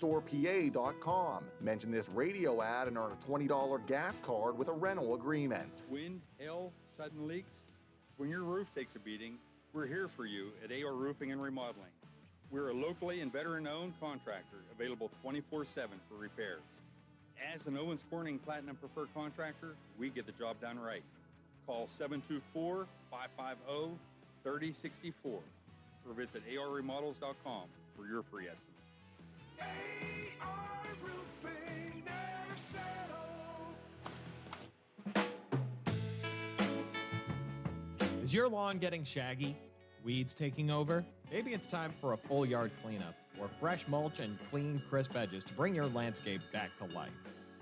RestorePA.com. Mention this radio ad and earn a $20 gas card with a rental agreement. Wind, hail, sudden leaks. When your roof takes a beating, we're here for you at AR Roofing and Remodeling. We're a locally and veteran-owned contractor available 24/7 for repairs. As an Owens Corning Platinum Preferred Contractor, we get the job done right. Call 724-550-3064 or visit arremodels.com for your free estimate. AR Roofing, never settle. Is your lawn getting shaggy? Weeds taking over? Maybe it's time for a full yard cleanup or fresh mulch and clean, crisp edges to bring your landscape back to life.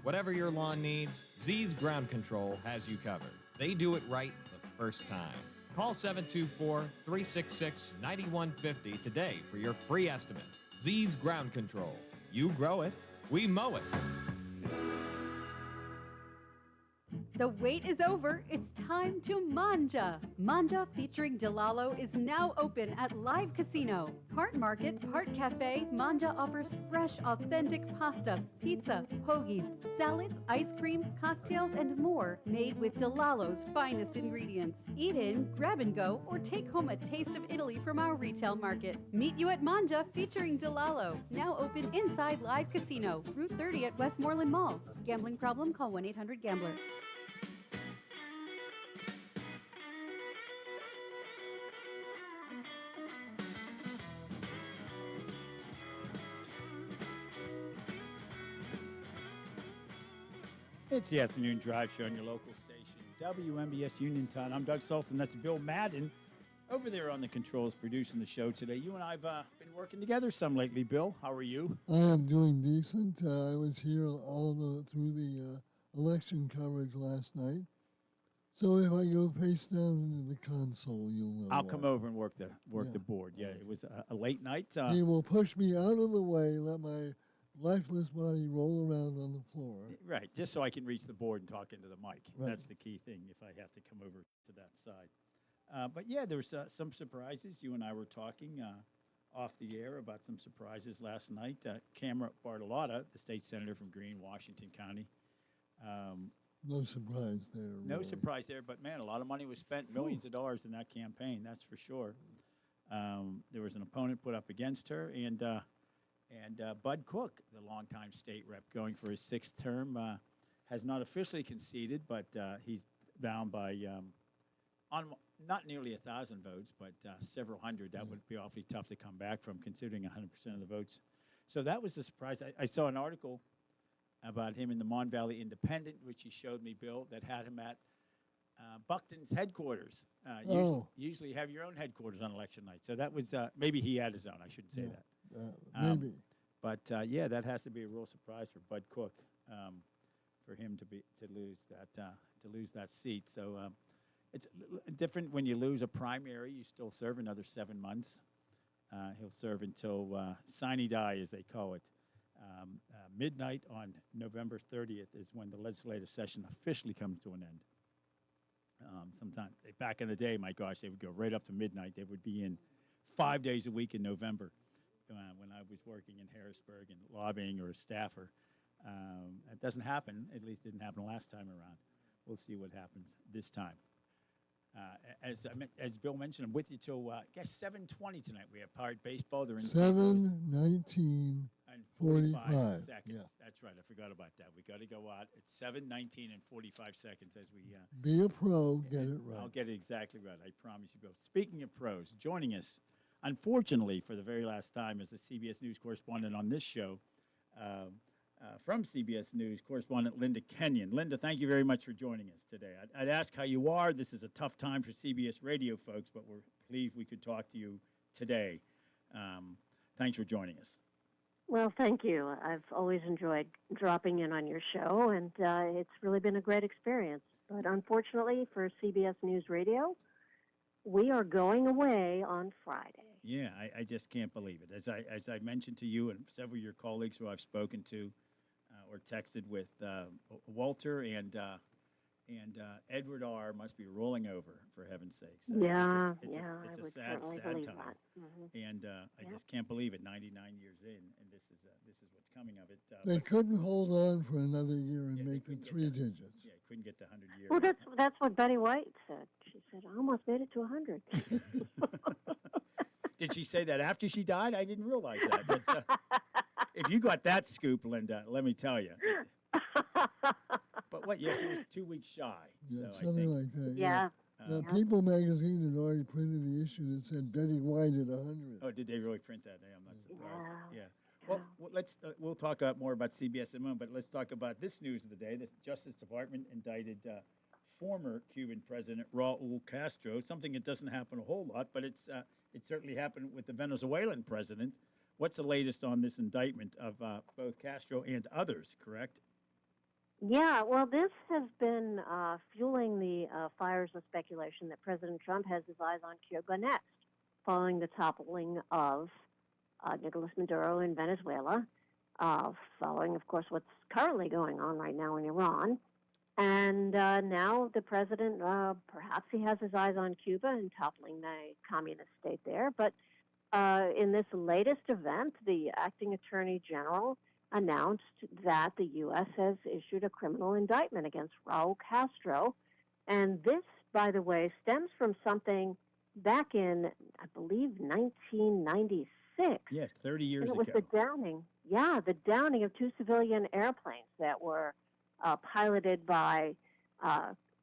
Whatever your lawn needs, Z's Ground Control has you covered. They do it right the first time. Call 724-366-9150 today for your free estimate. Z's Ground Control. You grow it, we mow it. The wait is over. It's time to manja. Manja featuring Delalo is now open at Live Casino. Part market, part cafe, Manja offers fresh, authentic pasta, pizza, hoagies, salads, ice cream, cocktails, and more made with Delalo's finest ingredients. Eat in, grab and go, or take home a taste of Italy from our retail market. Meet you at Manja featuring Delalo. Now open inside Live Casino, Route 30 at Westmoreland Mall. Gambling problem? Call 1-800-GAMBLER. It's the Afternoon Drive Show on your local station, WMBS Uniontown. I'm Doug Saltzman. That's Bill Madden over there on the controls producing the show today. You and I have been working together some lately, Bill. How are you? I am doing decent. I was here through the election coverage last night. So if I go face down into the console, you'll know. I'll come over and work the board. Yeah, it was a late night. He will push me out of the way, let my lifeless body roll around on the floor. Right, just so I can reach the board and talk into the mic. Right. That's the key thing if I have to come over to that side. But yeah, there was some surprises. You and I were talking off the air about some surprises last night. Camera Bartolotta, the state senator from Greene, Washington County. No surprise there. No really. surprise there, but man, a lot of money was spent, millions of dollars in that campaign, that's for sure. There was an opponent put up against her, and Bud Cook, the longtime state rep, going for his sixth term, has not officially conceded, but he's bound by on not nearly 1,000 votes, but several hundred. That would be awfully tough to come back from, considering 100% of the votes. So that was a surprise. I saw an article about him in the Mon Valley Independent, which he showed me, Bill, that had him at Buckton's headquarters. Usually you have your own headquarters on election night. So that was, maybe he had his own. I shouldn't say that. Maybe. But yeah, that has to be a real surprise for Bud Cook, for him to lose that seat. So it's different when you lose a primary. You still serve another 7 months. He'll serve until sine die, as they call it. Midnight on November 30th is when the legislative session officially comes to an end. Sometime back in the day, my gosh, they would go right up to midnight. They would be in 5 days a week in November when I was working in Harrisburg and lobbying or a staffer. It doesn't happen. At least didn't happen last time around. We'll see what happens this time. As Bill mentioned, I'm with you till I guess 7:20 tonight. We have Pirate Baseball. They're in 7:19 and 45 seconds. Yeah. That's right. I forgot about that. We got to go out at 7:19 and 45 seconds as we. Be a pro. Get it right. I'll get it exactly right. I promise you, Bill. Speaking of pros, joining us, unfortunately, for the very last time, as a CBS News correspondent on this show. From CBS News, correspondent Linda Kenyon. Linda, thank you very much for joining us today. I'd ask how you are. This is a tough time for CBS radio folks, but we're pleased we could talk to you today. Thanks for joining us. Well, thank you. I've always enjoyed dropping in on your show, and it's really been a great experience. But unfortunately for CBS News Radio, we are going away on Friday. Yeah, I just can't believe it. As I mentioned to you and several of your colleagues who I've spoken to or texted with, Walter and And Edward R. must be rolling over, for heaven's sakes. Yeah, it's I a would sad, certainly sad believe time. that. And I just can't believe it. 99 years in, and this is what's coming of it. They But couldn't hold on for another year and Yeah, they make couldn't it get 3 that. digits. yeah, couldn't get the 100 year. Well, that's what Betty White said. She said, "I almost made it to 100." Did she say that after she died? I didn't realize that. But, if you got that scoop, Linda, let me tell you. But what? Yes, it was 2 weeks shy. Yeah, so I something think, like that. Yeah. Now, Yeah. People magazine had already printed the issue that said Betty White at 100. Oh, did they really print that? I'm not surprised. Yeah. Yeah. Well, we'll talk more about CBS in a moment, but let's talk about this news of the day. The Justice Department indicted former Cuban President Raul Castro. Something that doesn't happen a whole lot, but it certainly happened with the Venezuelan president. What's the latest on this indictment of both Castro and others? Correct? Yeah, well, this has been fueling the fires of speculation that President Trump has his eyes on Cuba next, following the toppling of Nicolas Maduro in Venezuela, following, of course, what's currently going on right now in Iran. And now the president, perhaps he has his eyes on Cuba and toppling the communist state there. But in this latest event, the acting attorney general announced that the U.S. has issued a criminal indictment against Raul Castro. And this, by the way, stems from something back in, I believe, 1996. Yes, 30 years And it ago. was the downing of 2 civilian airplanes that were piloted by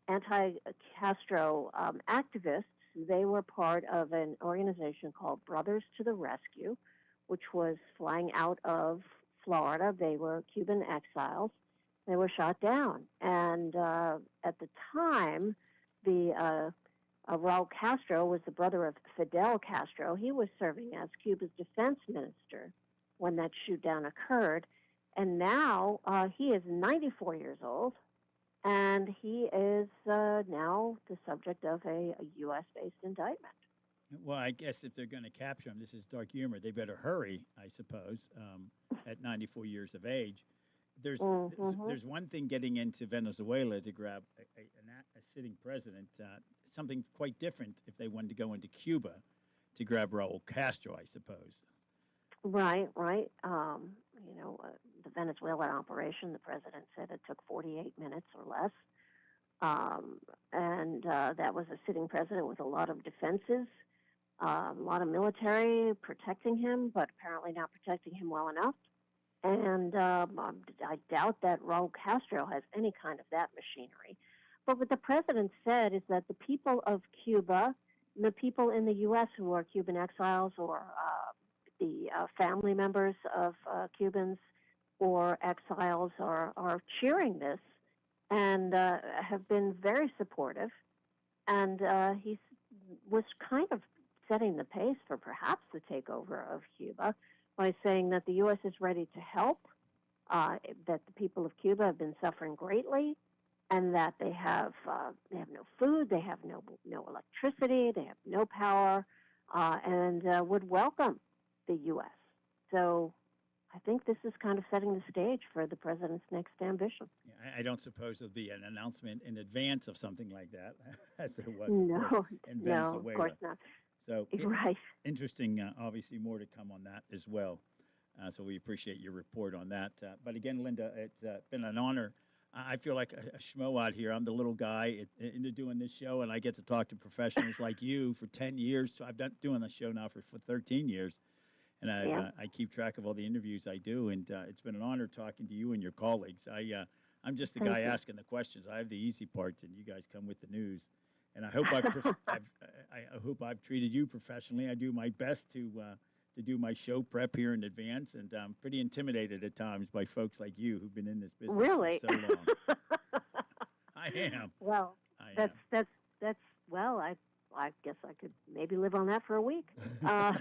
anti-Castro activists. They were part of an organization called Brothers to the Rescue, which was flying out of Florida. They were Cuban exiles. They were shot down. And at the time, Raul Castro was the brother of Fidel Castro. He was serving as Cuba's defense minister when that shoot down occurred. And now he is 94 years old, and he is now the subject of a U.S.-based indictment. Well, I guess if they're going to capture him, this is dark humor. They better hurry, I suppose, at 94 years of age. There's one thing getting into Venezuela to grab a sitting president, something quite different if they wanted to go into Cuba to grab Raul Castro, I suppose. Right. The Venezuelan operation, the president said it took 48 minutes or less. And that was a sitting president with a lot of defenses, a lot of military protecting him, but apparently not protecting him well enough. And I doubt that Raul Castro has any kind of that machinery. But what the president said is that the people of Cuba, the people in the U.S. who are Cuban exiles or the family members of Cubans or exiles are cheering this and have been very supportive. And he was kind of setting the pace for perhaps the takeover of Cuba by saying that the U.S. is ready to help, that the people of Cuba have been suffering greatly, and that they have no food, they have no electricity, they have no power, and would welcome the U.S. So I think this is kind of setting the stage for the president's next ambition. Yeah, I don't suppose there'll be an announcement in advance of something like that, as there was in Venezuela. No, of course not. So Right. Interesting, obviously more to come on that as well. So we appreciate your report on that. But again, Linda, it's been an honor. I feel like a schmo out here. I'm the little guy into doing this show, and I get to talk to professionals like you for 10 years. So I've been doing the show now for 13 years. And I keep track of all the interviews I do, and it's been an honor talking to you and your colleagues. I'm just the guy asking the questions. I have the easy parts, and you guys come with the news. And I hope I hope I've treated you professionally. I do my best to do my show prep here in advance, and I'm pretty intimidated at times by folks like you who've been in this business Really? for so long. I am. Well, that's well, I guess I could maybe live on that for a week. I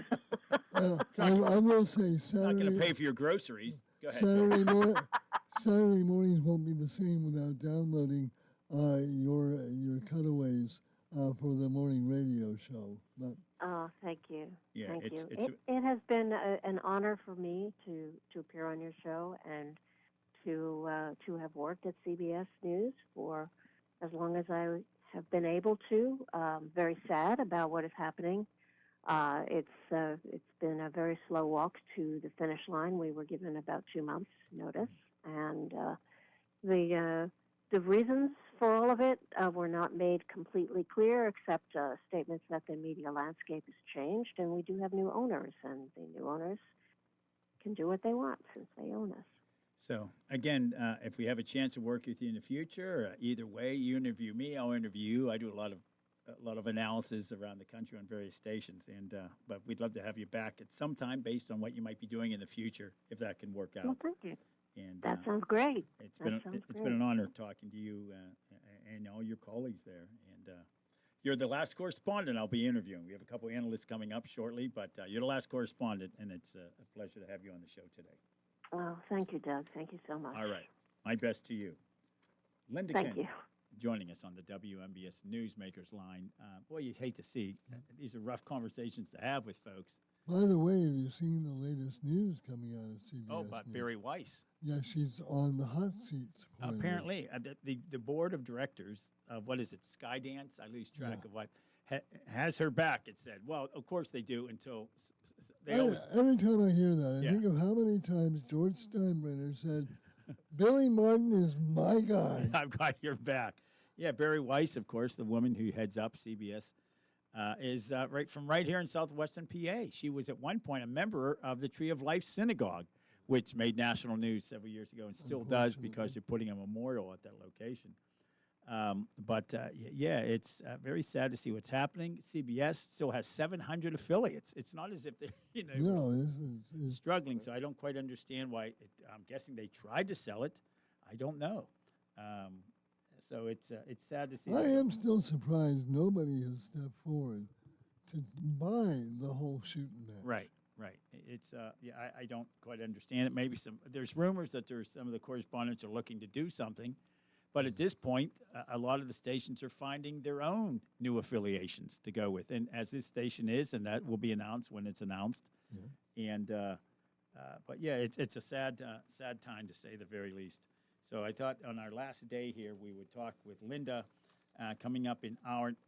will say I'm not going to Saturday, pay for your groceries. Go ahead. Saturday mornings won't be the same without downloading your cutaways for the morning radio show. But Oh, thank you. Yeah, Thank it's- you. it's It has been an honor for me to appear on your show and to have worked at CBS News for as long as I have been able to. Very sad about what is happening. It's been a very slow walk to the finish line. We were given about 2 months notice, and the reasons for all of it were not made completely clear, except statements that the media landscape has changed, and we do have new owners, and the new owners can do what they want since they own us. So again, if we have a chance to work with you in the future, either way, you interview me, I'll interview you. I do a lot of analysis around the country on various stations, and but we'd love to have you back at some time based on what you might be doing in the future, if that can work out. Well, thank you. And That sounds great. it's That been sounds it's great. been an honor talking to you and all your colleagues there. And you're the last correspondent I'll be interviewing. We have a couple analysts coming up shortly, but you're the last correspondent, and it's a pleasure to have you on the show today. Oh, thank you, Doug. Thank you so much. All right, my best to you, Linda. Thank King, you. joining us on the WMBS Newsmakers line. Boy, you hate to see these are rough conversations to have with folks. By the way, have you seen the latest news coming out of CBS? Oh, about News? Barry Weiss. Yeah, she's on the hot seat. supposedly. Apparently, the board of directors of what is it, Skydance? I lose track Yeah. of what has her back. It said, well, of course they do until they I- always. every time I hear that, I Yeah. think of how many times George Steinbrenner said, Billy Martin is my guy. I've got your back. Yeah, Barry Weiss, of course, the woman who heads up CBS, is right here in southwestern PA. She was at one point a member of the Tree of Life Synagogue, which made national news several years ago and still does because they're putting a memorial at that location. Yeah, it's very sad to see what's happening. CBS still has 700 affiliates. It's not as if they're No, this is struggling, so I don't quite understand why. I'm guessing they tried to sell it. I don't know. So it's sad to see. I am still surprised nobody has stepped forward to buy the whole shooting match. Right. It's I don't quite understand it. Maybe there's rumors that there's some of the correspondents are looking to do something, but at this point, a lot of the stations are finding their own new affiliations to go with, and as this station is, and that will be announced when it's announced. Yeah. And but yeah, it's a sad time to say the very least. So I thought on our last day here we would talk with Linda. Coming up in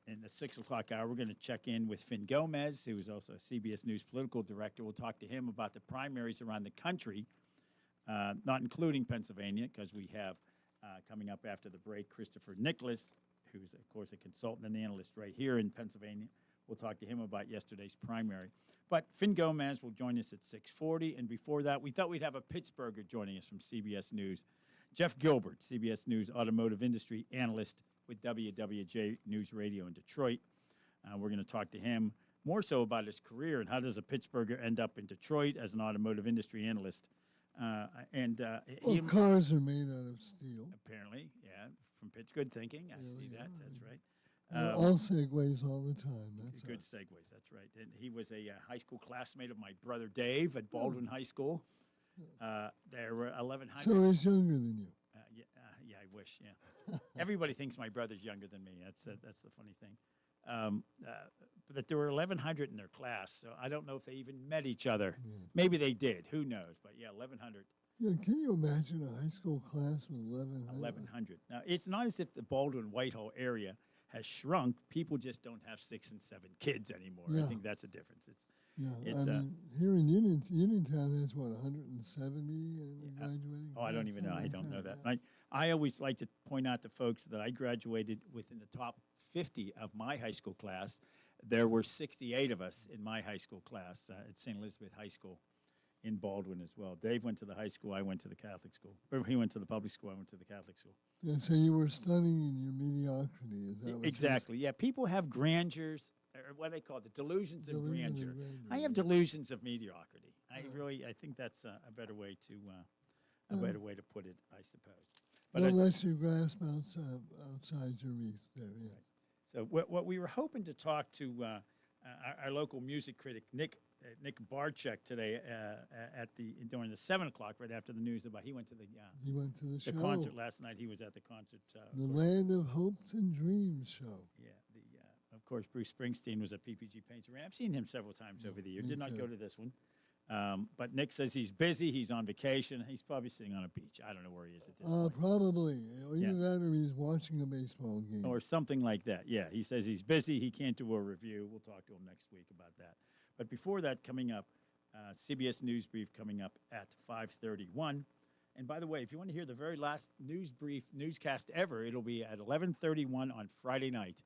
the 6 o'clock hour, we're going to check in with Finn Gomez, who is also a CBS News political director. We'll talk to him about the primaries around the country, not including Pennsylvania, because we have coming up after the break Christopher Nicholas, who's of course a consultant and analyst right here in Pennsylvania. We'll talk to him about yesterday's primary. But Finn Gomez will join us at 6:40, and before that, we thought we'd have a Pittsburgher joining us from CBS News. Jeff Gilbert, CBS News automotive industry analyst with WWJ News Radio in Detroit. We're going to talk to him more so about his career and how does a Pittsburgher end up in Detroit as an automotive industry analyst. Well, cars are made out of steel. Apparently, yeah, from Pitts. Good thinking. I see that. That's right. All segues all the time. That's Good segues. That's right. And he was a high school classmate of my brother Dave at Baldwin High School. There were 1,100. So he's younger than you. Yeah, I wish. Yeah, everybody thinks my brother's younger than me. That's the funny thing. But there were 1,100 in their class, so I don't know if they even met each other. Yeah. Maybe they did. Who knows? But yeah, 1,100. Yeah, can you imagine a high school class with 1,100? 1,100. Now, it's not as if the Baldwin-Whitehall area has shrunk. People just don't have 6 and 7 kids anymore. Yeah. I think that's a difference. Yeah, It's, I mean, here in Uniontown, there's what, 170 graduating? Oh, I don't class, even know. I something don't like know that. that. I always like to point out to folks that I graduated within the top 50 of my high school class. There were 68 of us in my high school class at St. Elizabeth High School in Baldwin as well. Dave went to the high school. I went to the Catholic school. Or he went to the public school. I went to the Catholic school. Yeah, so you were stunning in your mediocrity. Is that what you're Exactly. Yeah, people have grandeurs, or what they call it, the delusions of Delusion of grandeur. grandeur, I have yeah. delusions of mediocrity. Yeah. I think that's a better way to Yeah. better way to put it, I suppose. But I- unless you grasp outside your reach there, yeah. So what we were hoping to talk to our local music critic Nick Barczyk today during the 7 o'clock right after the news about he went to He went to the show. concert last night. He was at the concert. The Land of Hopes and Dreams show. Yeah, of course Bruce Springsteen was at PPG Paints Arena. I've seen him several times Yeah, over the years. me Did not too. go to this one. But Nick says he's busy. He's on vacation. He's probably sitting on a beach. I don't know where he is at this point. Probably. Either Yeah. that or he's watching a baseball game. Or something like that. Yeah, he says he's busy. He can't do a review. We'll talk to him next week about that. But before that, coming up, CBS News Brief coming up at 5:31. And by the way, if you want to hear the very last newscast ever, it'll be at 11:31 on Friday night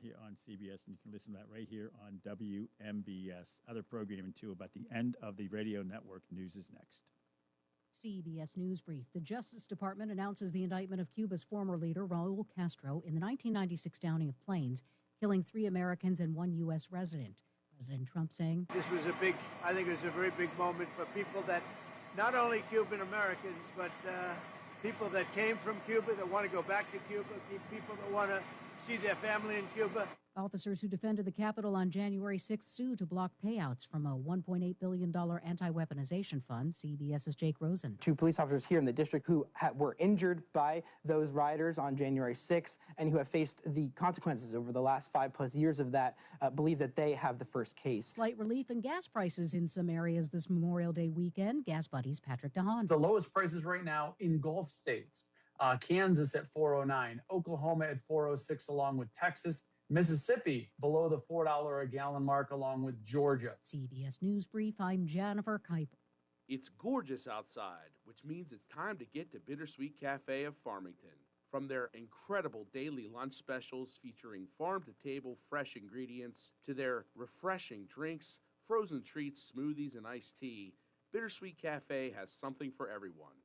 here on CBS. And you can listen to that right here on WMBS. Other programming, too, about the end of the radio network. News is next. CBS News Brief. The Justice Department announces the indictment of Cuba's former leader, Raul Castro, in the 1996 downing of planes, killing 3 Americans and 1 U.S. resident. President Trump saying, This was I think it was a very big moment for people that, not only Cuban Americans, but people that came from Cuba, that want to go back to Cuba, people that want to see their family in Cuba. Officers who defended the Capitol on January 6th sued to block payouts from a $1.8 billion anti-weaponization fund. CBS's Jake Rosen. 2 police officers here in the district who were injured by those rioters on January 6th and who have faced the consequences over the last 5+ years of that believe that they have the first case. Slight relief in gas prices in some areas this Memorial Day weekend. Gas Buddy's Patrick DeHaan. The lowest prices right now in Gulf states. Kansas at $4.09, Oklahoma at $4.06, along with Texas. Mississippi below the $4 a gallon mark, along with Georgia. CBS News Brief, I'm Jennifer Kuiper. It's gorgeous outside, which means it's time to get to Bittersweet Cafe of Farmington. From their incredible daily lunch specials featuring farm-to-table fresh ingredients to their refreshing drinks, frozen treats, smoothies, and iced tea, Bittersweet Cafe has something for everyone.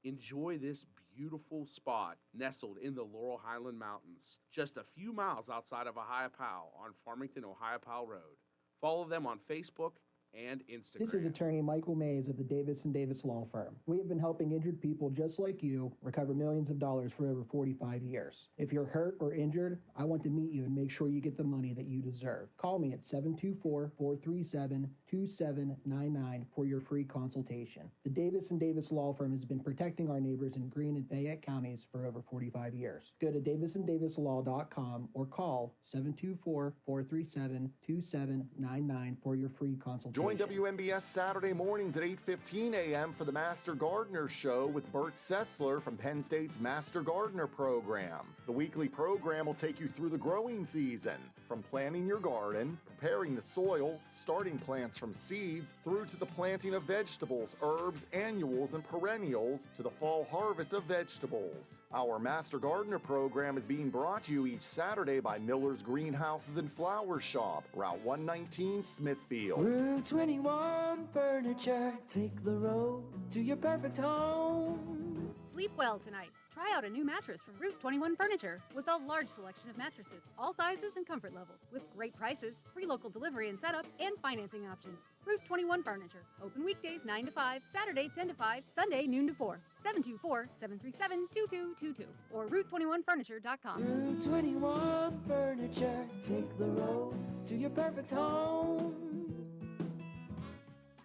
Enjoy this beautiful spot nestled in the Laurel Highland Mountains, just a few miles outside of Ohiopyle on Farmington, Ohiopyle Road. Follow them on Facebook and Instagram. This is attorney Michael Mays of the Davis & Davis Law Firm. We have been helping injured people just like you recover millions of dollars for over 45 years. If you're hurt or injured, I want to meet you and make sure you get the money that you deserve. Call me at 724-437-2799 for your free consultation. The Davis & Davis Law Firm has been protecting our neighbors in Greene and Fayette counties for over 45 years. Go to davisanddavislaw.com or call 724-437-2799 for your free consultation. Join WMBS Saturday mornings at 8:15 a.m. for the Master Gardener Show with Bert Sessler from Penn State's Master Gardener program. The weekly program will take you through the growing season, from planting your garden, preparing the soil, starting plants from seeds, through to the planting of vegetables, herbs, annuals, and perennials, to the fall harvest of vegetables. Our Master Gardener program is being brought to you each Saturday by Miller's Greenhouses and Flower Shop, Route 119, Smithfield. Route 21 Furniture, take the road to your perfect home. Sleep well tonight. Try out a new mattress from Route 21 Furniture with a large selection of mattresses, all sizes and comfort levels, with great prices, free local delivery and setup, and financing options. Route 21 Furniture. Open weekdays 9 to 5, Saturday 10 to 5, Sunday noon to 4. 724-737-2222 or Route21Furniture.com. Route 21 Furniture, take the road to your perfect home.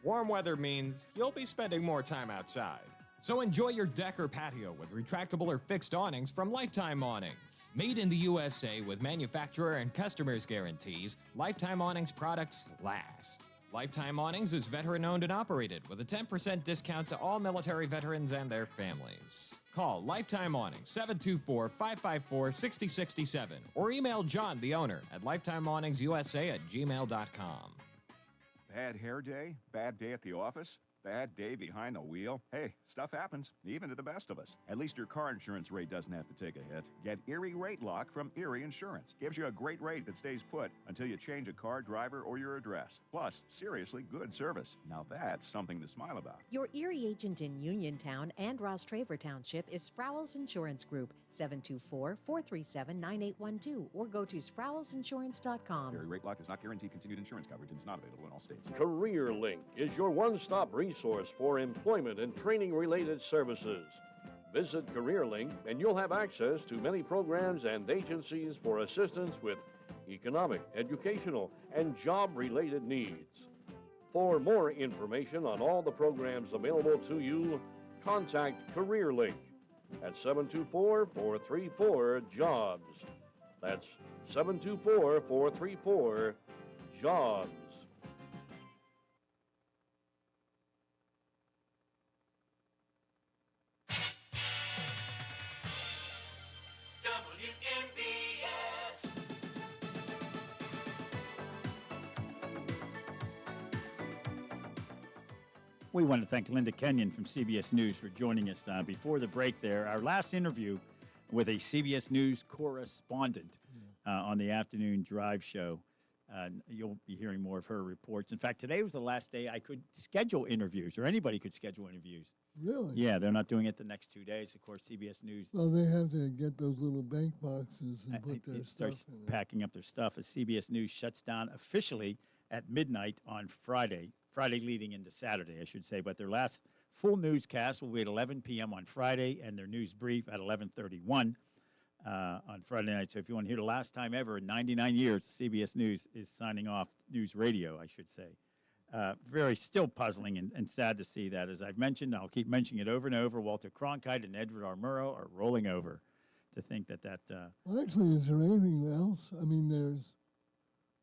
Warm weather means you'll be spending more time outside. So enjoy your deck or patio with retractable or fixed awnings from Lifetime Awnings. Made in the USA with manufacturer and customers guarantees, Lifetime Awnings products last. Lifetime Awnings is veteran-owned and operated with a 10% discount to all military veterans and their families. Call Lifetime Awnings 724-554-6067 or email John, the owner, at lifetimeawningsusa@gmail.com. Bad hair day? Bad day at the office? Bad day behind the wheel? Hey, stuff happens, even to the best of us. At least your car insurance rate doesn't have to take a hit. Get Erie Rate Lock from Erie Insurance. Gives you a great rate that stays put until you change a car, driver, or your address. Plus, seriously good service. Now that's something to smile about. Your Erie agent in Uniontown and Ross Traver Township is Sprowell's Insurance Group, 724-437-9812, or go to sprowellsinsurance.com. Erie Rate Lock does not guarantee continued insurance coverage and is not available in all states. CareerLink is your one-stop resource for employment and training-related services. Visit CareerLink and you'll have access to many programs and agencies for assistance with economic, educational, and job-related needs. For more information on all the programs available to you, contact CareerLink at 724-434-JOBS. That's 724-434-JOBS. We want to thank Linda Kenyon from CBS News for joining us before the break there. Our last interview with a CBS News correspondent on the afternoon drive show. You'll be hearing more of her reports. In fact, today was the last day I could schedule interviews, or anybody could schedule interviews. Really? Yeah, they're not doing it the next 2 days. Of course, CBS News Well, they have to get those little bank boxes and put their it stuff starts in it. packing up their stuff as CBS News shuts down officially at midnight on Friday leading into Saturday, I should say. But their last full newscast will be at 11 p.m. on Friday, and their news brief at 11:31 on Friday night. So if you want to hear the last time ever in 99 years, CBS News is signing off news radio, I should say. Very still puzzling and sad to see that. As I've mentioned, I'll keep mentioning it over and over, Walter Cronkite and Edward R. Murrow are rolling over. To think that Well, actually, is there anything else?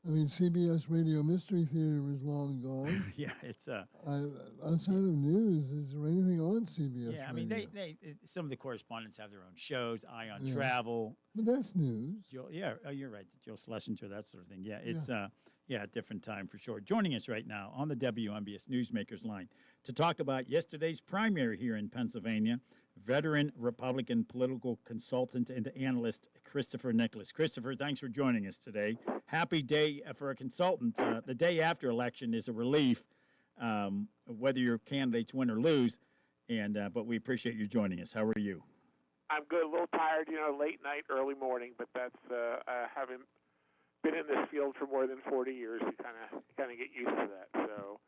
CBS Radio Mystery Theater is long gone. yeah, it's outside of news, is there anything on CBS? yeah. I mean, Radio? some of the correspondents have their own shows. Eye on Yeah. Travel. But that's news. Joe, yeah, you're right. Joe Schlesinger, that sort of thing. Yeah, it's a different time for sure. Joining us right now on the WMBS Newsmakers line to talk about yesterday's primary here in Pennsylvania, veteran Republican political consultant and analyst Christopher Nicholas. Christopher, thanks for joining us today. Happy day for a consultant. The day after election is a relief, whether your candidates win or lose. But we appreciate you joining us. How are you? I'm good. A little tired, late night, early morning, but that's having been in this field for more than 40 years. You kind of get used to that. So,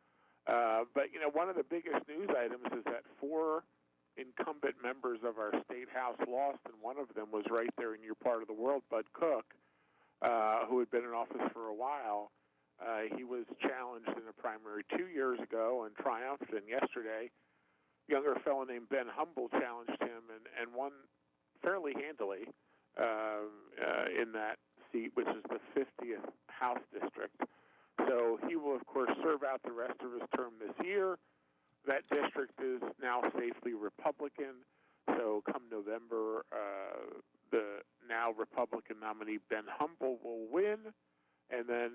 but one of the biggest news items is that 4 incumbent members of our state house lost, and one of them was right there in your part of the world, Bud Cook, who had been in office for a while. He was challenged in a primary 2 years ago and triumphed, and yesterday, a younger fellow named Ben Humble challenged him and won fairly handily in that seat, which is the 50th House District. So he will, of course, serve out the rest of his term this year. That district is now safely Republican. So come November, the now Republican nominee Ben Humble will win, and then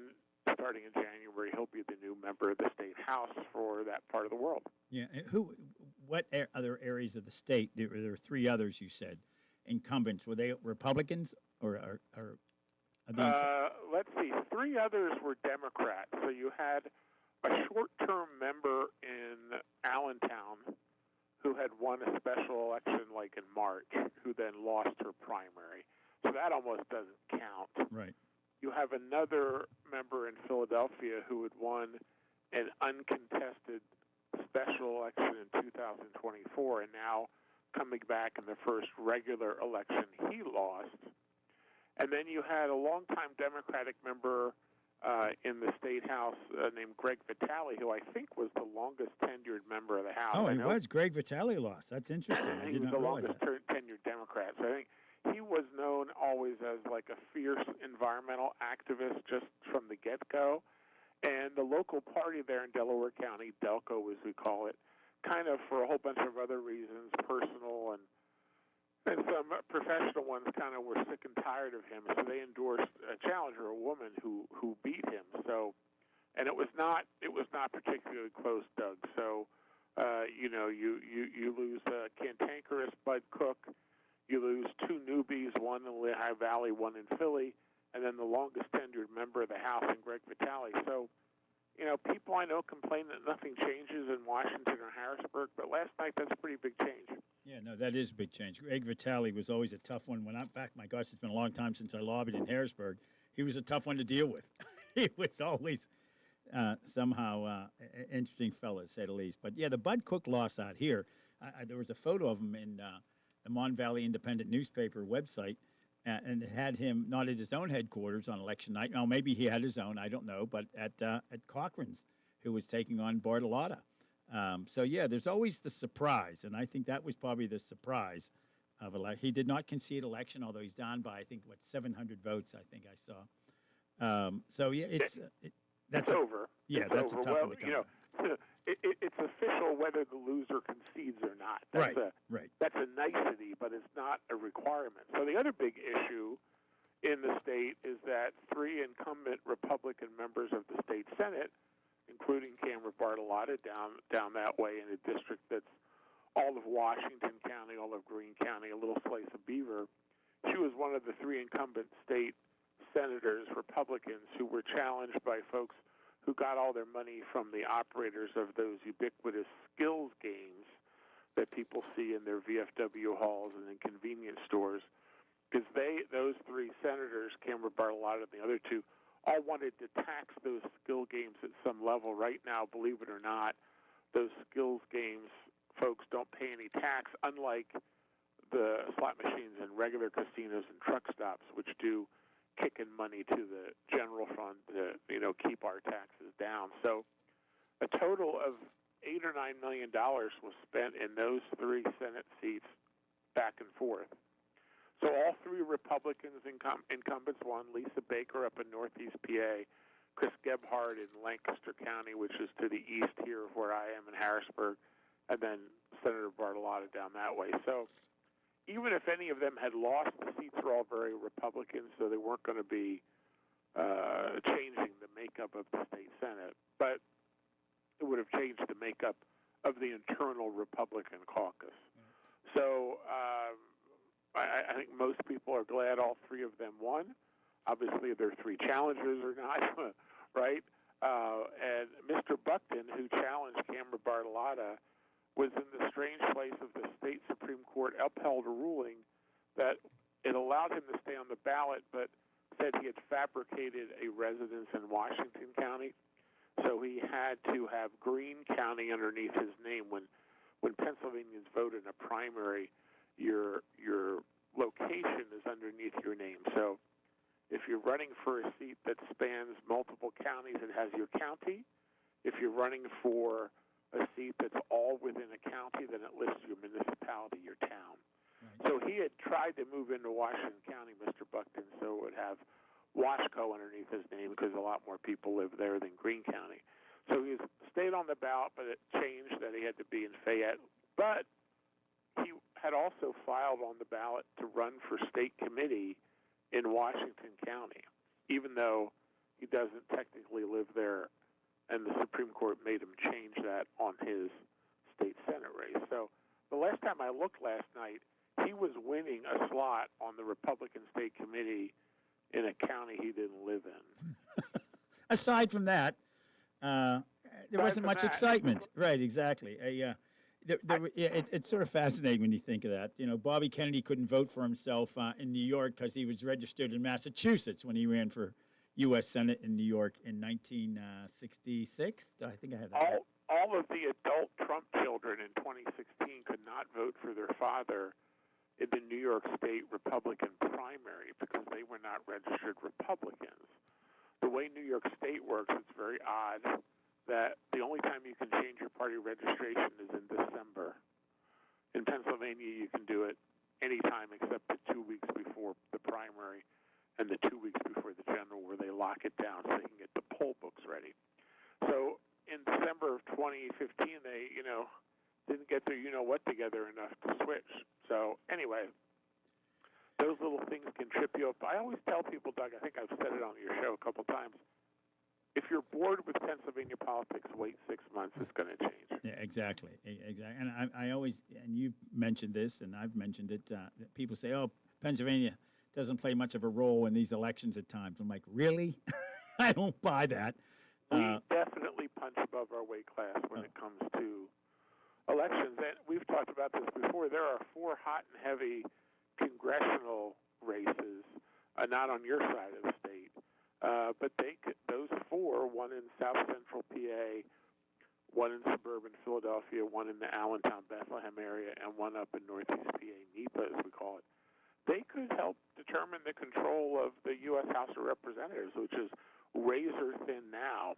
starting in January, he'll be the new member of the state house for that part of the world. Yeah. What other areas of the state? There were 3 others you said incumbents. Were they Republicans or are they? Let's see. 3 others were Democrats. So you had a short-term member in Allentown who had won a special election like in March, who then lost her primary. So that almost doesn't count. Right. You have another member in Philadelphia who had won an uncontested special election in 2024, and now coming back in the first regular election, he lost. And then you had a longtime Democratic member in the state house named Greg Vitale, who I think was the longest tenured member of the House. Oh, he was. Greg Vitale lost. That's interesting. I he did was not the realize longest that. tenured Democrat. So I think he was known always as like a fierce environmental activist just from the get-go. And the local party there in Delaware County, Delco as we call it, kind of for a whole bunch of other reasons, personal and some professional ones, kind of were sick and tired of him, so they endorsed a challenger, a woman who beat him. So, and it was not particularly close, Doug. So, you lose cantankerous Bud Cook, you lose 2 newbies, one in the Lehigh Valley, one in Philly, and then the longest tenured member of the House, in Greg Vitale. So, people I know complain that nothing changes in Washington or Harrisburg, but last night that's a pretty big change. Yeah, no, that is a big change. Greg Vitale was always a tough one. When I'm back, my gosh, it's been a long time since I lobbied in Harrisburg. He was a tough one to deal with. He was always somehow an interesting fellow, to say the least. But, yeah, the Bud Cook loss out here, there was a photo of him in the Mon Valley Independent newspaper website, and it had him not at his own headquarters on election night. Now, maybe he had his own, I don't know, but at Cochran's, who was taking on Bartolotta. So, yeah, there's always the surprise, and I think that was probably the surprise of election. He did not concede election, although he's down by, I think, 700 votes, I think I saw. So, yeah, it's over. Yeah, it's that's over. a tough one to come by. It's official whether the loser concedes or not. That's right. That's a nicety, but it's not a requirement. So the other big issue in the state is that 3 incumbent Republican members of the state Senate, including Camera Bartolotta down that way in a district that's all of Washington County, all of Greene County, a little slice of Beaver. She was one of the three incumbent state senators, Republicans, who were challenged by folks who got all their money from the operators of those ubiquitous skills games that people see in their VFW halls and in convenience stores. Because those three senators, Camera Bartolotta and the other two, all wanted to tax those skill games at some level. Right now, believe it or not, those skills games, folks, don't pay any tax, unlike the slot machines in regular casinos and truck stops, which do kick in money to the general fund to keep our taxes down. So a total of $8 or $9 million was spent in those three Senate seats back and forth. So all three Republicans incumbents won. Lisa Baker up in Northeast PA, Chris Gebhardt in Lancaster County, which is to the east here of where I am in Harrisburg, and then Senator Bartolotta down that way. So even if any of them had lost, the seats are all very Republican, so they weren't going to be changing the makeup of the state Senate. But it would have changed the makeup of the internal Republican caucus. So I think most people are glad all three of them won. Obviously, their three challengers are not, right? And Mr. Buckton, who challenged Camera Bartolotta, was in the strange place of the state Supreme Court upheld a ruling that it allowed him to stay on the ballot, but said he had fabricated a residence in Washington County. So he had to have Greene County underneath his name. When Pennsylvanians vote in a primary, your location is underneath your name. So if you're running for a seat that spans multiple counties, it has your county. If you're running for a seat that's all within a county, then it lists your municipality, your town. Right. So he had tried to move into Washington County, Mr. Buckton, so it would have Washco underneath his name because a lot more people live there than Greene County. So he stayed on the ballot, but it changed that he had to be in Fayette. But he had also filed on the ballot to run for state committee in Washington County, even though he doesn't technically live there, and the Supreme Court made him change that on his state Senate race. So the last time I looked last night, he was winning a slot on the Republican State Committee in a county he didn't live in. Aside from that, there wasn't much excitement. Right, exactly. It's sort of fascinating when you think of that. Bobby Kennedy couldn't vote for himself in New York because he was registered in Massachusetts when he ran for U.S. Senate in New York in 1966. I think I have that right. All of the adult Trump children in 2016 could not vote for their father in the New York State Republican primary because they were not registered Republicans. The way New York State works, it's very odd that the only time you can change your party registration is in December. In Pennsylvania, you can do it anytime except the 2 weeks before the primary and the 2 weeks before the general, where they lock it down so they can get the poll books ready. So in December of 2015, they, didn't get their you-know-what together enough to switch. So anyway, those little things can trip you up. I always tell people, Doug, I think I've said it on your show a couple times, if you're bored with Pennsylvania politics, wait 6 months. It's going to change. Yeah, exactly. And I always, and you've mentioned this, and I've mentioned it, that people say, oh, Pennsylvania doesn't play much of a role in these elections at times. I'm like, really? I don't buy that. We definitely punch above our weight class when it comes to elections. And we've talked about this before. There are 4 hot and heavy congressional races, not on your side of the state, but those 4, one in South Central PA, one in suburban Philadelphia, one in the Allentown, Bethlehem area, and one up in Northeast PA, NEPA as we call it. They could help determine the control of the U.S. House of Representatives, which is razor thin now.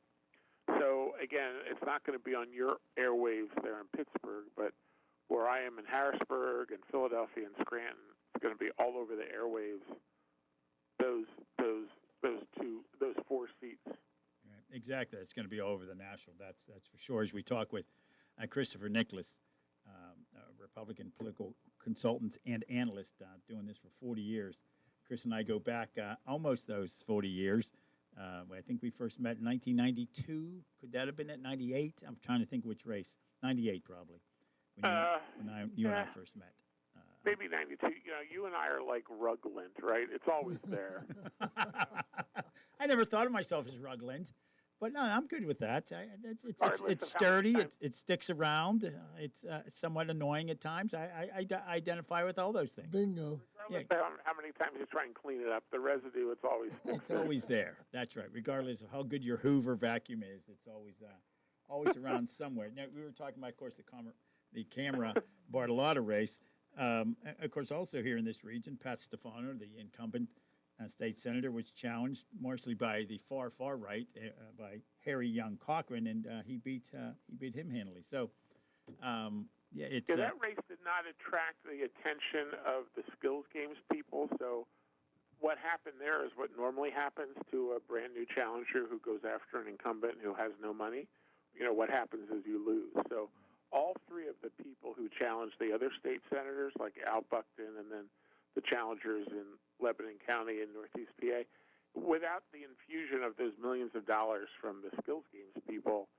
So, again, it's not going to be on your airwaves there in Pittsburgh, but where I am in Harrisburg and Philadelphia and Scranton, it's going to be all over the airwaves, those 4 seats. Right. Exactly. It's going to be all over the national. That's for sure. As we talk with Christopher Nicholas, a Republican political consultant and analyst, doing this for 40 years. Chris and I go back almost those 40 years. I think we first met in 1992. Could that have been at 98? I'm trying to think which race. 98 probably. You and I first met. Maybe 92. You and I are like Rugland, right? It's always there. I never thought of myself as Rugland, but no, I'm good with that. It's sturdy. It sticks around. It's somewhat annoying at times. I identify with all those things. Bingo. Regardless of how many times you try and clean it up, the residue, it's always It's always there. That's right. Regardless of how good your Hoover vacuum is, it's always around somewhere. Now, we were talking about, of course, the camera Bartolotta race. Of course, also here in this region, Pat Stefano, the incumbent state senator, was challenged mostly by the far right, by Harry Young Cochran, and he beat him handily. So, that race did not attract the attention of the skills games people. So, what happened there is what normally happens to a brand new challenger who goes after an incumbent who has no money. What happens is you lose. So, all three of the people who challenged the other state senators, like Al Buckton and then the challengers in Lebanon County and Northeast PA, without the infusion of those millions of dollars from the skills games people,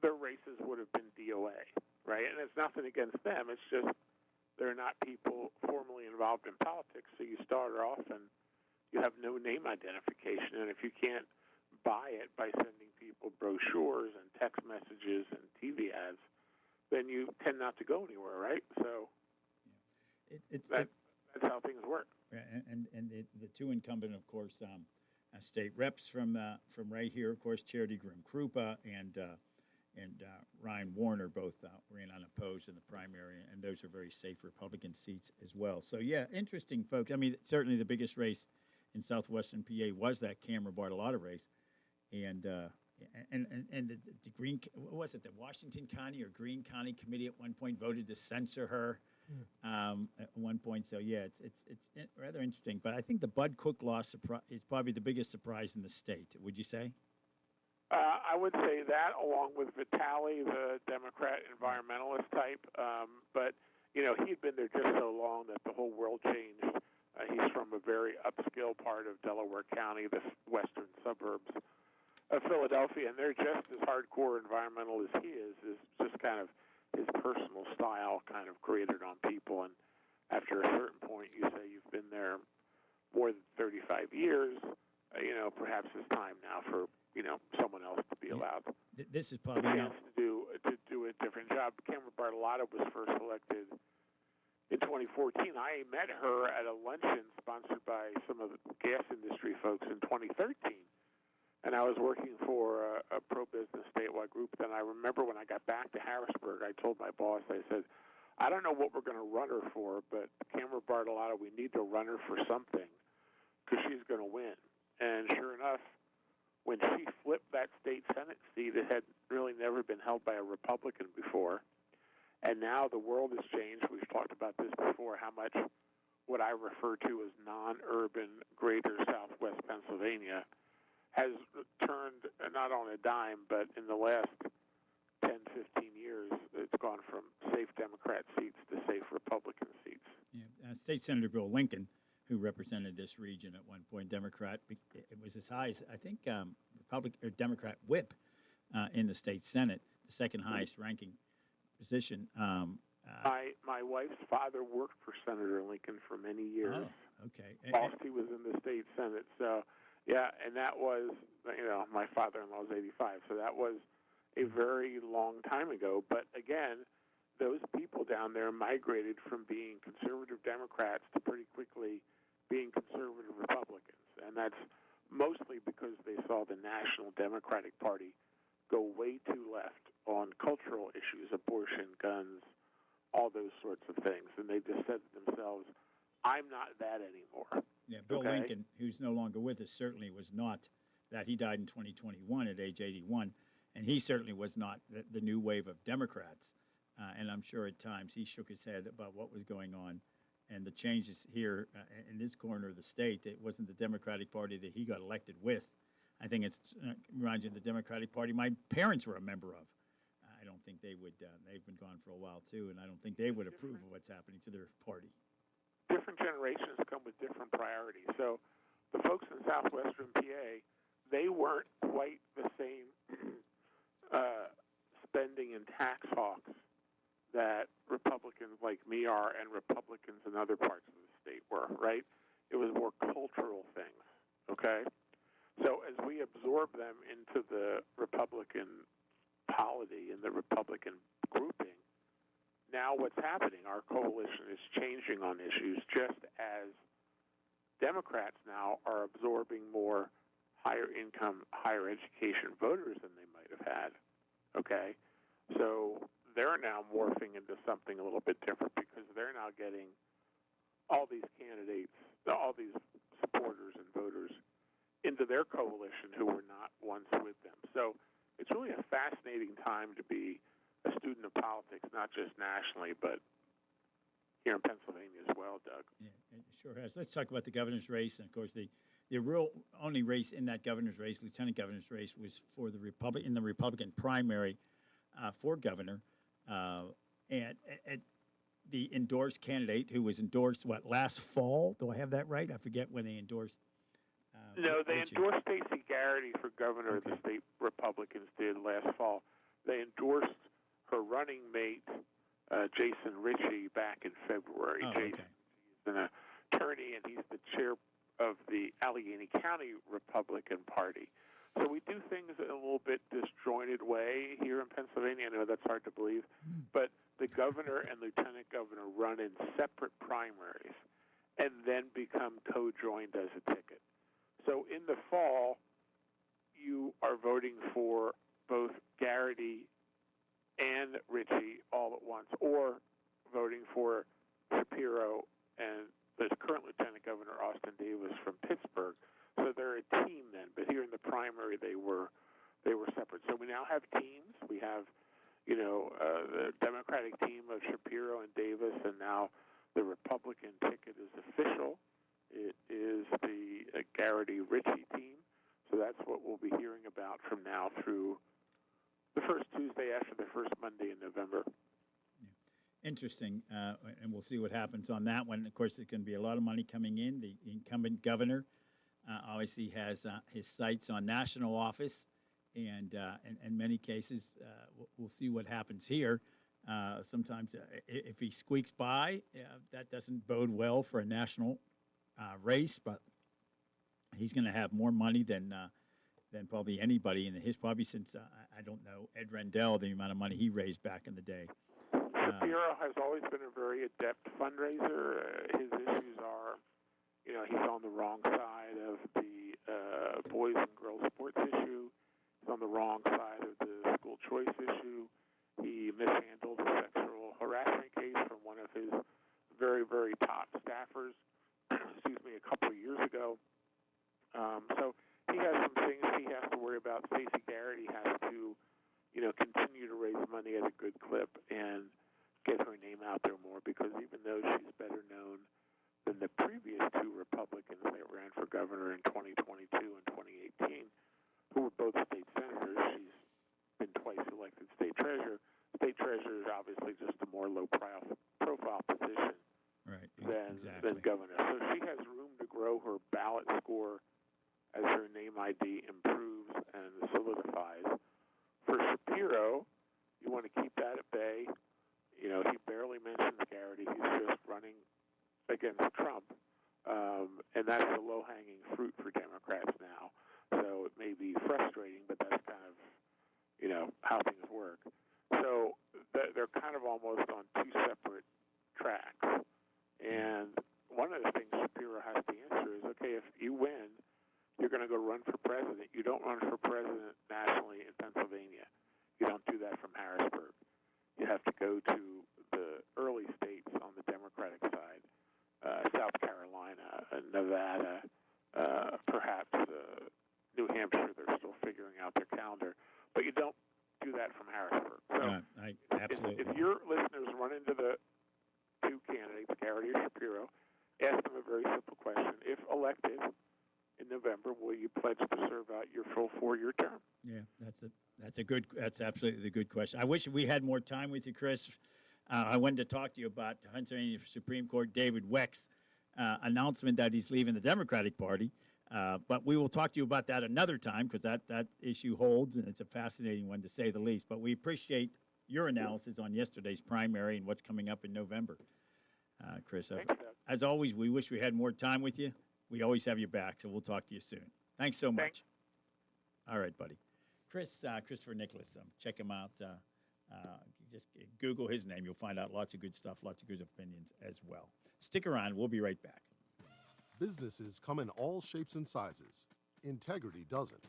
their races would have been DOA, right? And it's nothing against them. It's just they're not people formally involved in politics, so you start off and you have no name identification. And if you can't buy it by sending people brochures and text messages and TV ads, then you tend not to go anywhere, right? So that's how things work. And the two incumbent, of course, state reps from right here, of course, Charity Grimm-Krupa and Ryan Warner both ran unopposed in the primary, and those are very safe Republican seats as well. So, yeah, interesting, folks. I mean, certainly the biggest race in southwestern PA was that Camera Bartolotta race, and the Green, what was it, the Washington County or Greene County Committee at one point voted to censor her at one point. So, yeah, it's rather interesting. But I think the Bud Cook loss is probably the biggest surprise in the state, would you say? I would say that, along with Vitale, the Democrat environmentalist type. But, he'd been there just so long that the whole world changed. He's from a very upscale part of Delaware County, the western suburbs of Philadelphia, and they're just as hardcore environmental as he is. It's just kind of his personal style kind of grated on people. And after a certain point, you say you've been there more than 35 years, perhaps it's time now for, someone else to be allowed. This is probably to do a different job. Camera Bartolotta was first elected in 2014. I met her at a luncheon sponsored by some of the gas industry folks in 2013. And I was working for a pro-business statewide group. Then I remember when I got back to Harrisburg, I told my boss, I said, I don't know what we're going to run her for, but Camera Bartolotta, we need to run her for something because she's going to win. And sure enough, when she flipped that state Senate seat, it had really never been held by a Republican before. And now the world has changed. We've talked about this before, how much what I refer to as non-urban greater southwest Pennsylvania has turned not on a dime, but in the last 10, 15 years, it's gone from safe Democrat seats to safe Republican seats. Yeah, State Senator Bill Lincoln, who represented this region at one point, Democrat, it was as high as, I think, Republican or Democrat whip in the state Senate, the second highest ranking position. My wife's father worked for Senator Lincoln for many years. Oh, okay. Whilst he was in the state Senate, so... Yeah, and that was, my father-in-law was 85, so that was a very long time ago. But again, those people down there migrated from being conservative Democrats to pretty quickly being conservative Republicans. And that's mostly because they saw the National Democratic Party go way too left on cultural issues, abortion, guns, all those sorts of things. And they just said to themselves, I'm not that anymore. Yeah, Bill Lincoln, who's no longer with us, certainly was not that. He died in 2021 at age 81, and he certainly was not the new wave of Democrats. And I'm sure at times he shook his head about what was going on and the changes here in this corner of the state. It wasn't the Democratic Party that he got elected with. I think it reminds you of the Democratic Party my parents were a member of. I don't think they would. They've been gone for a while, too, and I don't think they would approve of what's happening to their party. Different generations come with different priorities. So the folks in southwestern PA they weren't quite the same spending and tax hawks that Republicans like me are and Republicans in other parts of the state were, right? It was more cultural things, okay? So as we absorb them into the Republican polity and the Republican grouping, now what's happening, our coalition is changing on issues just as Democrats now are absorbing more higher income, higher education voters than they might have had, okay? So they're now morphing into something a little bit different because they're now getting all these candidates, all these supporters and voters into their coalition who were not once with them. So it's really a fascinating time to be a student of politics, not just nationally, but here in Pennsylvania as well, Doug. Yeah, it sure has. Let's talk about the governor's race. And, of course, the real only race in that governor's race, lieutenant governor's race, was for the Republican primary for governor. And the endorsed candidate who was endorsed, last fall? Do I have that right? I forget when they endorsed. No, they endorsed Stacey Garrity for governor. Okay. The state Republicans did last fall. They endorsed her running mate, Jason Ritchie, back in February. Jason is an attorney, and he's the chair of the Allegheny County Republican Party. So we do things in a little bit disjointed way here in Pennsylvania. I know that's hard to believe, but the governor and lieutenant governor run in separate primaries and then become co-joined as a ticket. So in the fall, you are voting for both Garrity and Ritchie all at once, or voting for Shapiro and the current Lieutenant Governor Austin Davis from Pittsburgh. So they're a team then, but here in the primary they were separate. So we now have teams. We have, the Democratic team of Shapiro and Davis, and now the Republican ticket is official. It is the Garrity-Ritchie team. So that's what we'll be hearing about from now through the first Tuesday after the first Monday in November. Interesting, and we'll see what happens on that one. Of course, there's going to be a lot of money coming in. The incumbent governor obviously has his sights on national office, and in many cases, we'll see what happens here. Sometimes, if he squeaks by, that doesn't bode well for a national race, but he's going to have more money than probably anybody in probably since, I don't know, Ed Rendell, the amount of money he raised back in the day. Shapiro has always been a very adept fundraiser. His issues are, he's on the wrong side of the boys and girls sports issue. He's on the wrong side of the school choice issue. He mishandled a sexual harassment case from one of his very, very top staffers, a couple of years ago. So he has some things he has to worry about. Stacey Garrity has to, continue to raise money at a good clip and get her name out there more, because even though she's better known than the previous two Republicans that ran for governor in 2022 and 2018, who were both state senators, she's been twice elected state treasurer. State treasurer is obviously just a more low-profile position than governor. So she has room to grow her ballot score as her name ID improves and solidifies. For Shapiro, you want to keep that at bay. He barely mentions Garrity. He's just running against Trump. And that's the low-hanging fruit for Democrats now. So it may be frustrating, but that's kind of, how things work. So they're kind of almost on two separate tracks. And one of the things Shapiro has to answer is, okay, if you win, you're going to go run for president. You don't run for president nationally in Pennsylvania. You don't do that from Harrisburg. You have to go to the early states on the Democratic side, South Carolina, Nevada, perhaps New Hampshire. They're still figuring out their calendar. But you don't do that from Harrisburg. So if your listeners run into the two candidates, Garrity or Shapiro, ask them a very simple question. If elected in November, will you pledge to serve out your full 4-year term? Yeah, that's absolutely the good question. I wish we had more time with you, Chris. I wanted to talk to you about Pennsylvania Supreme Court David Weck's announcement that he's leaving the Democratic Party. But we will talk to you about that another time because that issue holds, and it's a fascinating one to say the least. But we appreciate your analysis on yesterday's primary and what's coming up in November, Chris. As always, we wish we had more time with you. We always have your back, so we'll talk to you soon. Thanks so much. All right, buddy. Christopher Nicholas, check him out. Just Google his name. You'll find out lots of good stuff, lots of good opinions as well. Stick around. We'll be right back. Businesses come in all shapes and sizes. Integrity doesn't.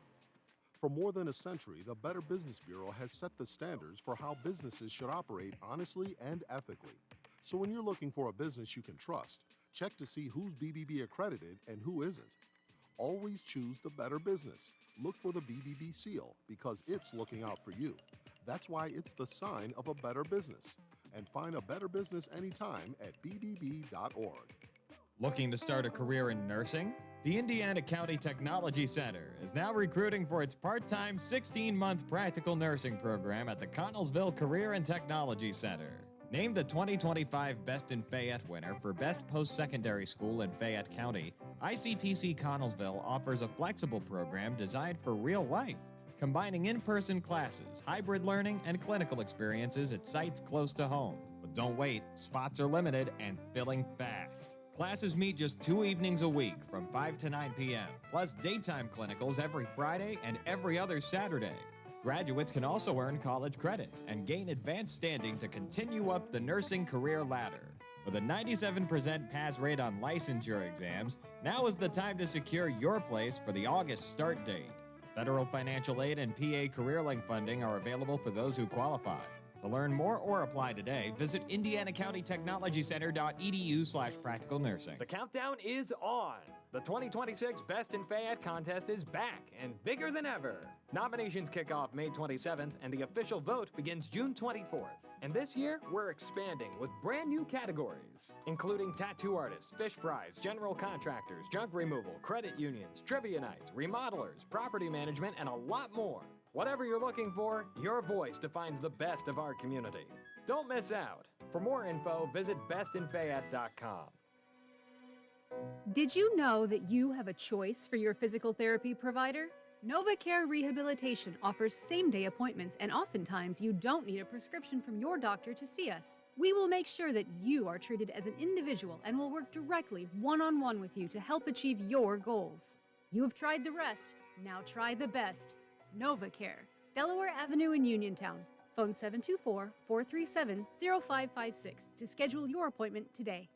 For more than a century, the Better Business Bureau has set the standards for how businesses should operate honestly and ethically. So when you're looking for a business you can trust, check to see who's BBB accredited and who isn't. Always choose the Better Business. Look for the BBB seal because it's looking out for you. That's why it's the sign of a better business. And find a better business anytime at bbb.org. Looking to start a career in nursing? The Indiana County Technology Center is now recruiting for its part-time 16-month practical nursing program at the Connellsville Career and Technology Center. Named the 2025 Best in Fayette winner for Best Post-Secondary School in Fayette County, ICTC Connellsville offers a flexible program designed for real life, combining in-person classes, hybrid learning, and clinical experiences at sites close to home. But don't wait, spots are limited and filling fast. Classes meet just 2 evenings a week from 5 to 9 p.m., plus daytime clinicals every Friday and every other Saturday. Graduates can also earn college credits and gain advanced standing to continue up the nursing career ladder. With a 97% pass rate on licensure exams, now is the time to secure your place for the August start date. Federal financial aid and PA CareerLink funding are available for those who qualify. To learn more or apply today, visit indianacountytechnologycenter.edu/practical nursing. The countdown is on. The 2026 Best in Fayette contest is back and bigger than ever. Nominations kick off May 27th and the official vote begins June 24th. And this year, we're expanding with brand new categories, including tattoo artists, fish fries, general contractors, junk removal, credit unions, trivia nights, remodelers, property management, and a lot more. Whatever you're looking for, your voice defines the best of our community. Don't miss out. For more info, visit bestinfayette.com. Did you know that you have a choice for your physical therapy provider? NovaCare Rehabilitation offers same-day appointments, and oftentimes you don't need a prescription from your doctor to see us. We will make sure that you are treated as an individual and will work directly one-on-one with you to help achieve your goals. You have tried the rest, now try the best. NovaCare, Delaware Avenue in Uniontown. Phone 724-437-0556 to schedule your appointment today.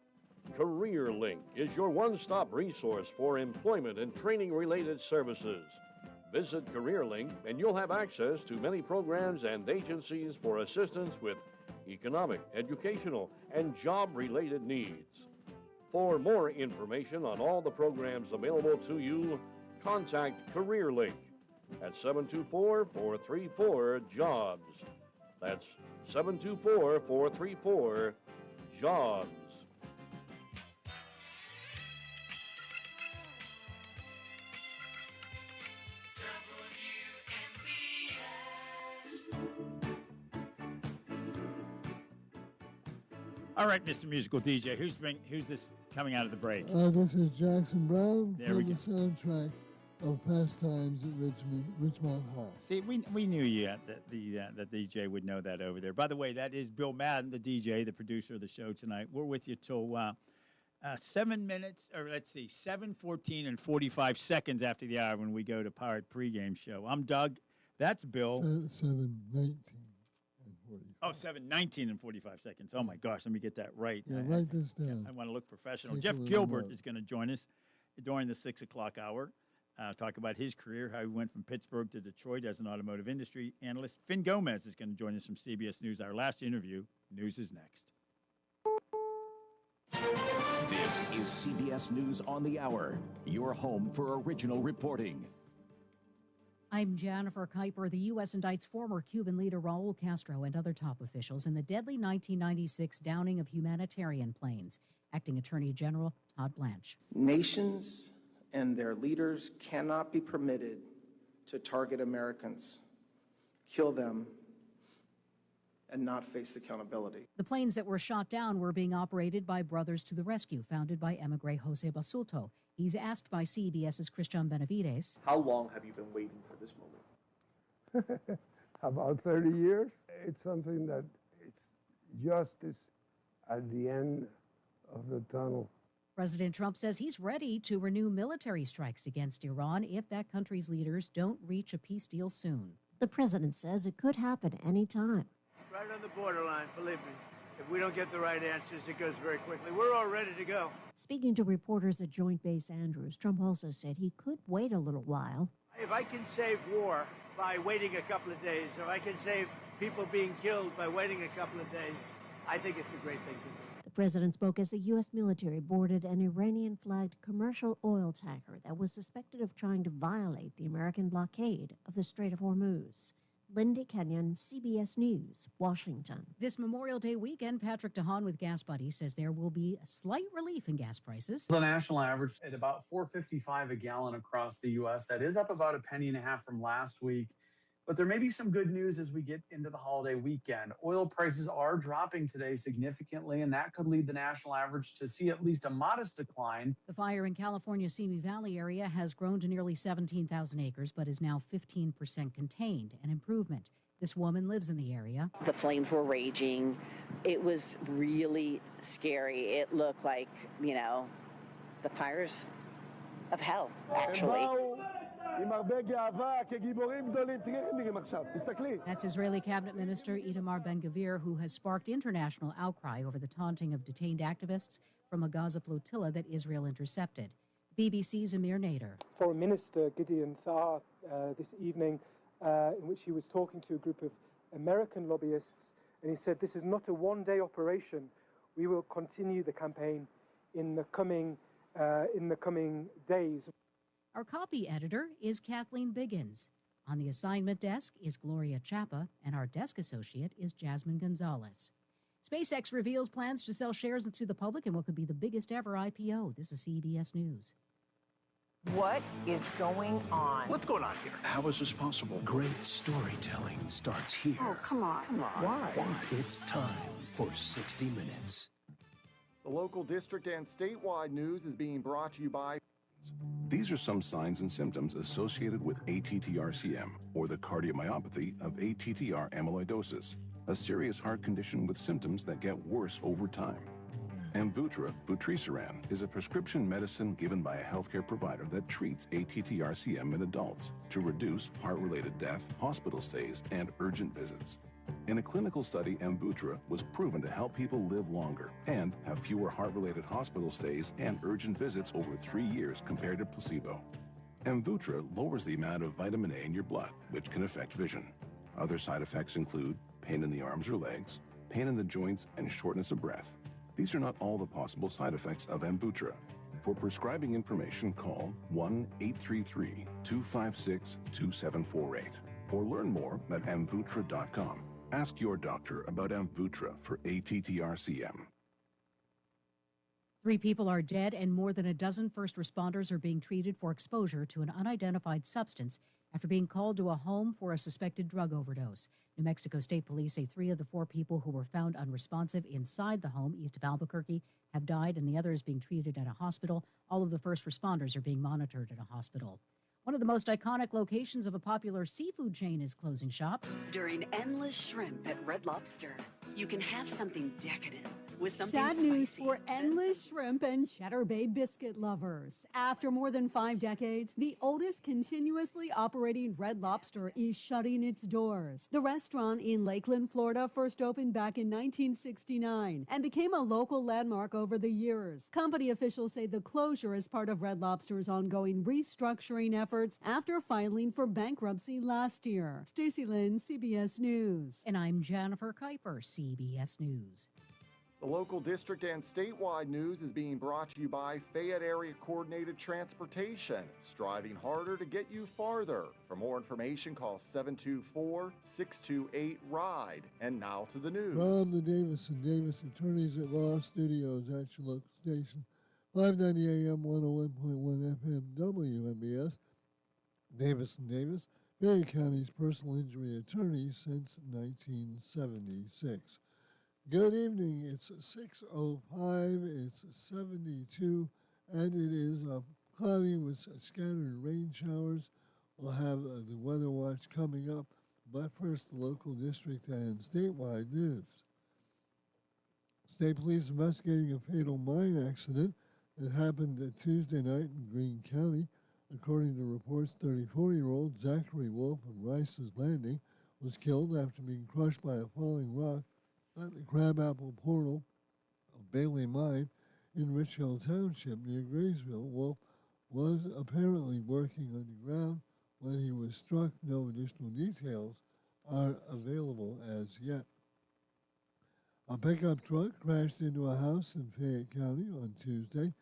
CareerLink is your one-stop resource for employment and training-related services. Visit CareerLink and you'll have access to many programs and agencies for assistance with economic, educational, and job-related needs. For more information on all the programs available to you, contact CareerLink at 724-434-JOBS. That's 724-434-JOBS. All right, Mr. Musical DJ, who's this coming out of the break? This is Jackson Brown There from we the go. soundtrack of Pastimes at Richmond High. See, we knew that the DJ would know that over there. By the way, that is Bill Madden, the DJ, the producer of the show tonight. We're with you till 7 minutes, or let's see, 7:14 and 45 seconds after the hour when we go to Pirate Pregame Show. I'm Doug. That's Bill. 7:19 and 45. Oh, 7:19 and 45 seconds. Oh, my gosh, let me get that right. Yeah, write this down. I want to look professional. Take a Jeff little Gilbert note. is going to join us during the 6 o'clock hour. Talk about his career, how he went from Pittsburgh to Detroit as an automotive industry analyst. Finn Gomez is going to join us from CBS News. Our last interview. News is next. This is CBS News on the Hour, your home for original reporting. I'm Jennifer Kuiper. The U.S. indicts former Cuban leader Raul Castro and other top officials in the deadly 1996 downing of humanitarian planes. Acting Attorney General Todd Blanche. Nations and their leaders cannot be permitted to target Americans, kill them, and not face accountability. The planes that were shot down were being operated by Brothers to the Rescue, founded by emigre Jose Basulto. He's asked by CBS's Christian Benavides. How long have you been waiting for this moment? About 30 years. It's something that it's justice at the end of the tunnel. President Trump says he's ready to renew military strikes against Iran if that country's leaders don't reach a peace deal soon. The president says it could happen any time. Right on the borderline, believe me. If we don't get the right answers, it goes very quickly. We're all ready to go. Speaking to reporters at Joint Base Andrews, Trump also said he could wait a little while. If I can save war by waiting a couple of days, or I can save people being killed by waiting a couple of days, I think it's a great thing to do. The president spoke as the U.S. military boarded an Iranian-flagged commercial oil tanker that was suspected of trying to violate the American blockade of the Strait of Hormuz. Lindy Kenyon, CBS News, Washington. This Memorial Day weekend, Patrick DeHaan with Gas Buddy says there will be a slight relief in gas prices. The national average at about $4.55 a gallon across the U.S. That is up about $0.015 from last week. But there may be some good news as we get into the holiday weekend. Oil prices are dropping today significantly, and that could lead the national average to see at least a modest decline. The fire in California's Simi Valley area has grown to nearly 17,000 acres, but is now 15% contained, an improvement. This woman lives in the area. The flames were raging. It was really scary. It looked like, the fires of hell, actually. That's Israeli Cabinet Minister Itamar Ben-Gvir, who has sparked international outcry over the taunting of detained activists from a Gaza flotilla that Israel intercepted. BBC's Amir Nader. Foreign Minister Gideon Saar this evening, in which he was talking to a group of American lobbyists, and he said, "This is not a one-day operation. We will continue the campaign in the coming days." Our copy editor is Kathleen Biggins. On the assignment desk is Gloria Chapa, and our desk associate is Jasmine Gonzalez. SpaceX reveals plans to sell shares to the public in what could be the biggest ever IPO. This is CBS News. What is going on? What's going on here? How is this possible? Great storytelling starts here. Oh, come on. Why? It's time for 60 Minutes. The local district and statewide news is being brought to you by... These are some signs and symptoms associated with ATTR-CM, or the cardiomyopathy of ATTR amyloidosis, a serious heart condition with symptoms that get worse over time. Amvuttra, vutrisiran, is a prescription medicine given by a healthcare provider that treats ATTR-CM in adults to reduce heart-related death, hospital stays, and urgent visits. In a clinical study, Amvuttra was proven to help people live longer and have fewer heart-related hospital stays and urgent visits over 3 years compared to placebo. Amvuttra lowers the amount of vitamin A in your blood, which can affect vision. Other side effects include pain in the arms or legs, pain in the joints, and shortness of breath. These are not all the possible side effects of Amvuttra. For prescribing information, call 1-833-256-2748 or learn more at amvuttra.com. Ask your doctor about Amvuttra for ATTR-CM. 3 people are dead and more than a dozen first responders are being treated for exposure to an unidentified substance after being called to a home for a suspected drug overdose. New Mexico State Police say 3 of the 4 people who were found unresponsive inside the home east of Albuquerque have died, and the other is being treated at a hospital. All of the first responders are being monitored at a hospital. One of the most iconic locations of a popular seafood chain is closing shop. During Endless Shrimp at Red Lobster, you can have something decadent with something Sad spicy. news for Endless Shrimp and Cheddar Bay biscuit lovers. After more than 5 decades, the oldest continuously operating Red Lobster is shutting its doors. The restaurant in Lakeland, Florida first opened back in 1969 and became a local landmark over the years. Company officials say the closure is part of Red Lobster's ongoing restructuring efforts after filing for bankruptcy last year. Stacey Lynn, CBS News. And I'm Jennifer Kuiper, CBS News. The local district and statewide news is being brought to you by Fayette Area Coordinated Transportation, striving harder to get you farther. For more information, call 724-628-RIDE. And now to the news. From the Davis & Davis Attorneys at Law Studios at your local station, 590 AM, 101.1 FM, WMBS. Davis & Davis, Fayette County's personal injury attorney since 1976. Good evening. It's 6:05. It's 72, and it is cloudy with scattered rain showers. We'll have the weather watch coming up, but first, the local district and statewide news. State police investigating a fatal mine accident that happened Tuesday night in Greene County. According to reports, 34-year-old Zachary Wolf of Rice's Landing was killed after being crushed by a falling rock at the Crabapple Portal of Bailey Mine in Rich Hill Township near Graysville. Wolf was apparently working underground when he was struck. No additional details are available as yet. A pickup truck crashed into a house in Fayette County on Tuesday.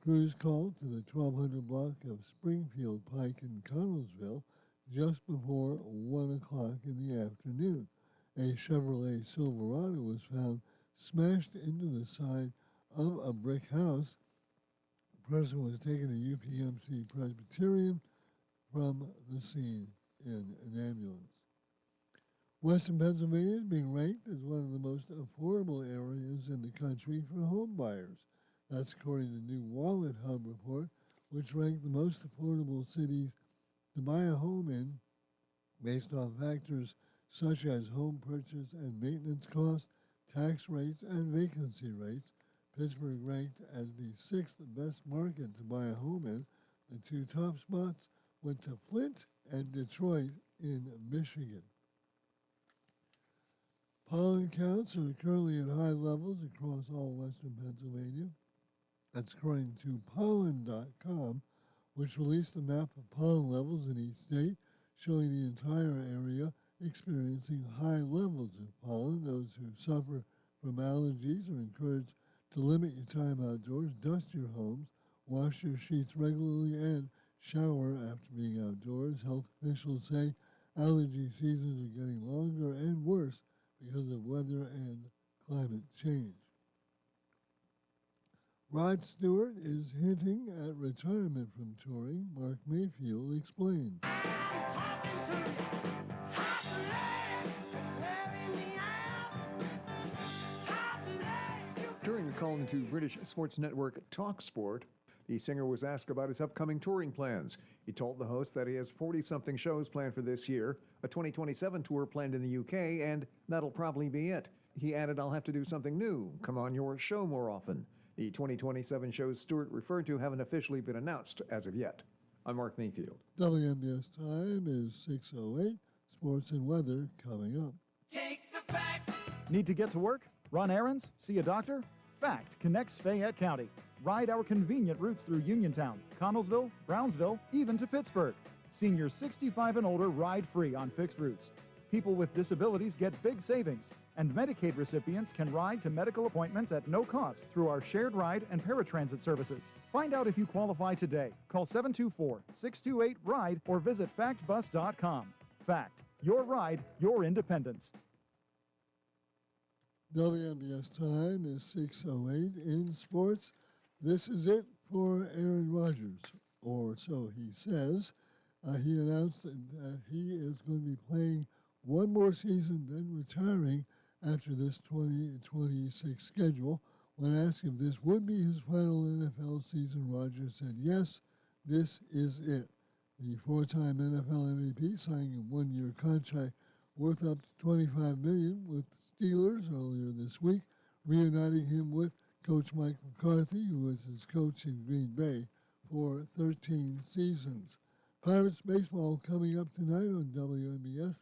Crews called to the 1200 block of Springfield Pike in Connellsville just before 1 o'clock in the afternoon. A Chevrolet Silverado was found smashed into the side of a brick house. The person was taken to UPMC Presbyterian from the scene in an ambulance. Western Pennsylvania is being ranked as one of the most affordable areas in the country for home buyers. That's according to the new Wallet Hub report, which ranked the most affordable cities to buy a home in based on factors such as home purchase and maintenance costs, tax rates, and vacancy rates. Pittsburgh ranked as the 6th best market to buy a home in. The two top spots went to Flint and Detroit in Michigan. Pollen counts are currently at high levels across all western Pennsylvania. That's according to pollen.com, which released a map of pollen levels in each state, showing the entire area experiencing high levels of pollen. Those who suffer from allergies are encouraged to limit your time outdoors, dust your homes, wash your sheets regularly, and shower after being outdoors. Health officials say allergy seasons are getting longer and worse because of weather and climate change. Rod Stewart is hinting at retirement from touring. Mark Mayfield explains. During a call into British sports network TalkSport, the singer was asked about his upcoming touring plans. He told the host that he has 40-something shows planned for this year, a 2027 tour planned in the UK, and that'll probably be it. He added, "I'll have to do something new, come on your show more often." The 2027 shows Stewart referred to haven't officially been announced as of yet. I'm Mark Mayfield. WMBS time is 6:08. Sports and weather coming up. Take the fact. Need to get to work? Run errands? See a doctor? Fact connects Fayette County. Ride our convenient routes through Uniontown, Connellsville, Brownsville, even to Pittsburgh. Seniors 65 and older ride free on fixed routes. People with disabilities get big savings, and Medicaid recipients can ride to medical appointments at no cost through our shared ride and paratransit services. Find out if you qualify today. Call 724-628-RIDE or visit factbus.com. Fact, your ride, your independence. WMBS time is 6:08 in sports. This is it for Aaron Rodgers, or so he says. He announced that he is going to be playing one more season, then retiring after this 2026 schedule. When asked if this would be his final NFL season, Rodgers said, "Yes, this is it." The four-time NFL MVP signing a one-year contract worth up to $25 million with the Steelers earlier this week, reuniting him with Coach Mike McCarthy, who was his coach in Green Bay for 13 seasons. Pirates baseball coming up tonight on WMBS.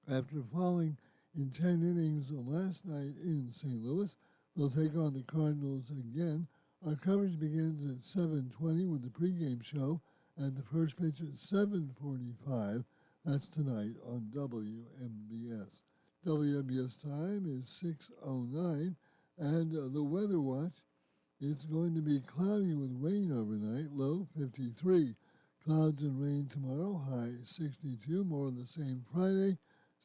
After falling in 10 innings last night in St. Louis, they'll take on the Cardinals again. Our coverage begins at 7:20 with the pregame show, and the first pitch at 7:45. That's tonight on WMBS. WMBS time is 6:09, and the weather watch, it's going to be cloudy with rain overnight, low 53. Clouds and rain tomorrow, high 62, more of the same Friday.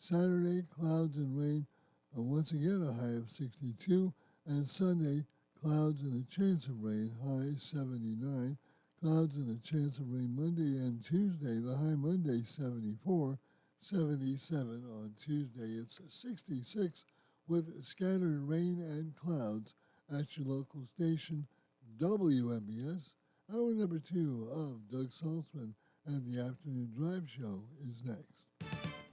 Saturday, clouds and rain, once again a high of 62, and Sunday, clouds and a chance of rain, high 79. Clouds and a chance of rain Monday and Tuesday. The high Monday 74, 77 on Tuesday. It's 66 with scattered rain and clouds at your local station, WMBS. Hour number 2 of Doug Saltzman and the Afternoon Drive Show is next.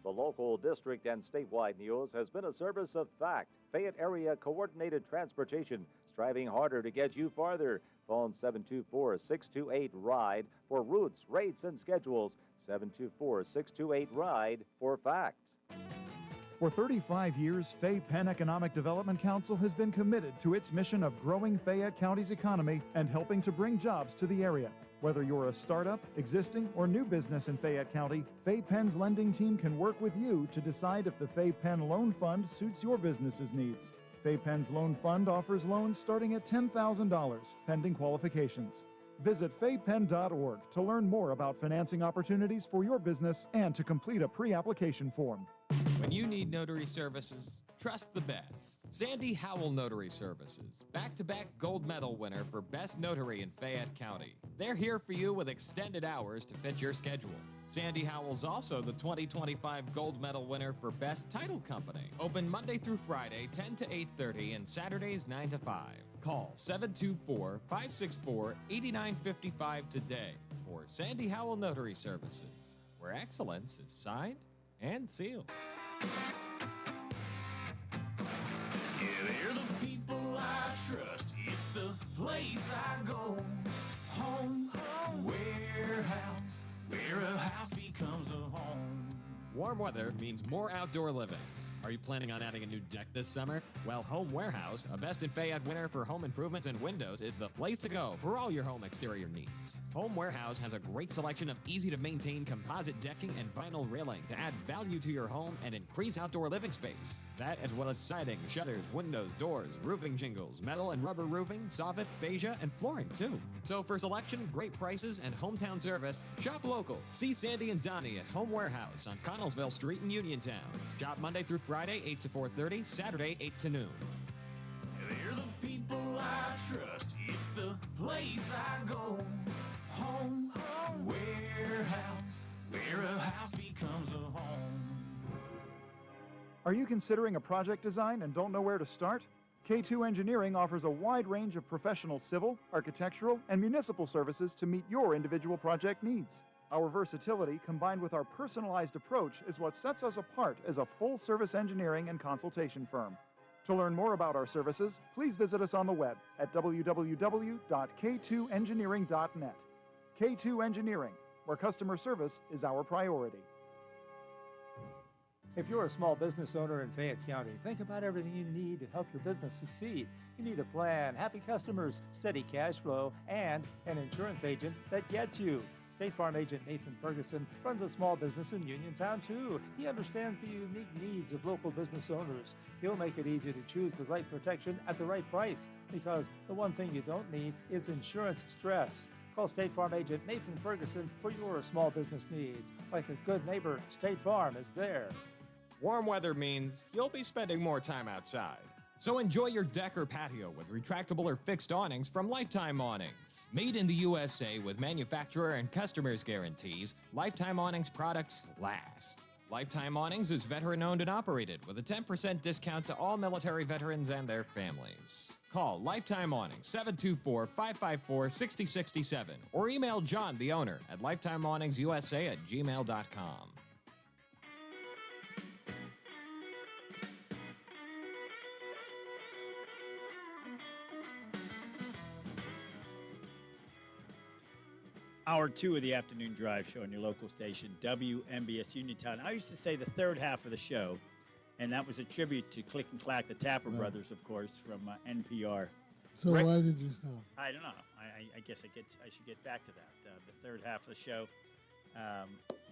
The local, district, and statewide news has been a service of FACT, Fayette Area Coordinated Transportation, striving harder to get you farther. Phone 724-628-RIDE for routes, rates, and schedules. 724-628-RIDE for FACT. For 35 years, Fay Penn Economic Development Council has been committed to its mission of growing Fayette County's economy and helping to bring jobs to the area. Whether you're a startup, existing, or new business in Fayette County, Fay Penn's lending team can work with you to decide if the Fay Penn Loan Fund suits your business's needs. Fay Penn's Loan Fund offers loans starting at $10,000, pending qualifications. Visit faypenn.org to learn more about financing opportunities for your business and to complete a pre-application form. When you need notary services, trust the best. Sandy Howell Notary Services, back-to-back gold medal winner for Best Notary in Fayette County. They're here for you with extended hours to fit your schedule. Sandy Howell's also the 2025 gold medal winner for Best Title Company. Open Monday through Friday, 10 to 8:30, and Saturdays, 9 to 5. Call 724-564-8955 today for Sandy Howell Notary Services, where excellence is signed and sealed. Yeah, they're the people I trust. It's the place I go. Home, warehouse, where a house becomes a home. Warm weather means more outdoor living. Are you planning on adding a new deck this summer? Well, Home Warehouse, a Best in Fayette winner for home improvements and windows, is the place to go for all your home exterior needs. Home Warehouse has a great selection of easy-to-maintain composite decking and vinyl railing to add value to your home and increase outdoor living space. That, as well as siding, shutters, windows, doors, roofing shingles, metal and rubber roofing, soffit, fascia, and flooring, too. So for selection, great prices, and hometown service, shop local. See Sandy and Donnie at Home Warehouse on Connellsville Street in Uniontown. Shop Monday through Friday, 8 to 4:30, Saturday, 8 to noon. They're the people I trust. It's the place I go. Home, warehouse, where a house becomes a home. Are you considering a project design and don't know where to start? K2 Engineering offers a wide range of professional civil, architectural, and municipal services to meet your individual project needs. Our versatility, combined with our personalized approach, is what sets us apart as a full-service engineering and consultation firm. To learn more about our services, please visit us on the web at www.k2engineering.net. K2 Engineering, where customer service is our priority. If you're a small business owner in Fayette County, think about everything you need to help your business succeed. You need a plan, happy customers, steady cash flow, and an insurance agent that gets you. State Farm agent Nathan Ferguson runs a small business in Uniontown, too. He understands the unique needs of local business owners. He'll make it easy to choose the right protection at the right price, because the one thing you don't need is insurance stress. Call State Farm agent Nathan Ferguson for your small business needs. Like a good neighbor, State Farm is there. Warm weather means you'll be spending more time outside. So enjoy your deck or patio with retractable or fixed awnings from Lifetime Awnings. Made in the USA with manufacturer and customers guarantees, Lifetime Awnings products last. Lifetime Awnings is veteran-owned and operated with a 10% discount to all military veterans and their families. Call Lifetime Awnings 724-554-6067 or email John, the owner, at lifetimeawningsusa@gmail.com. Hour 2 of the Afternoon Drive Show on your local station, WMBS Uniontown. I used to say the third half of the show, and that was a tribute to Click and Clack, the Tapper brothers, of course, from NPR. So why did you stop? I don't know. I guess I should get back to that. The third half of the show.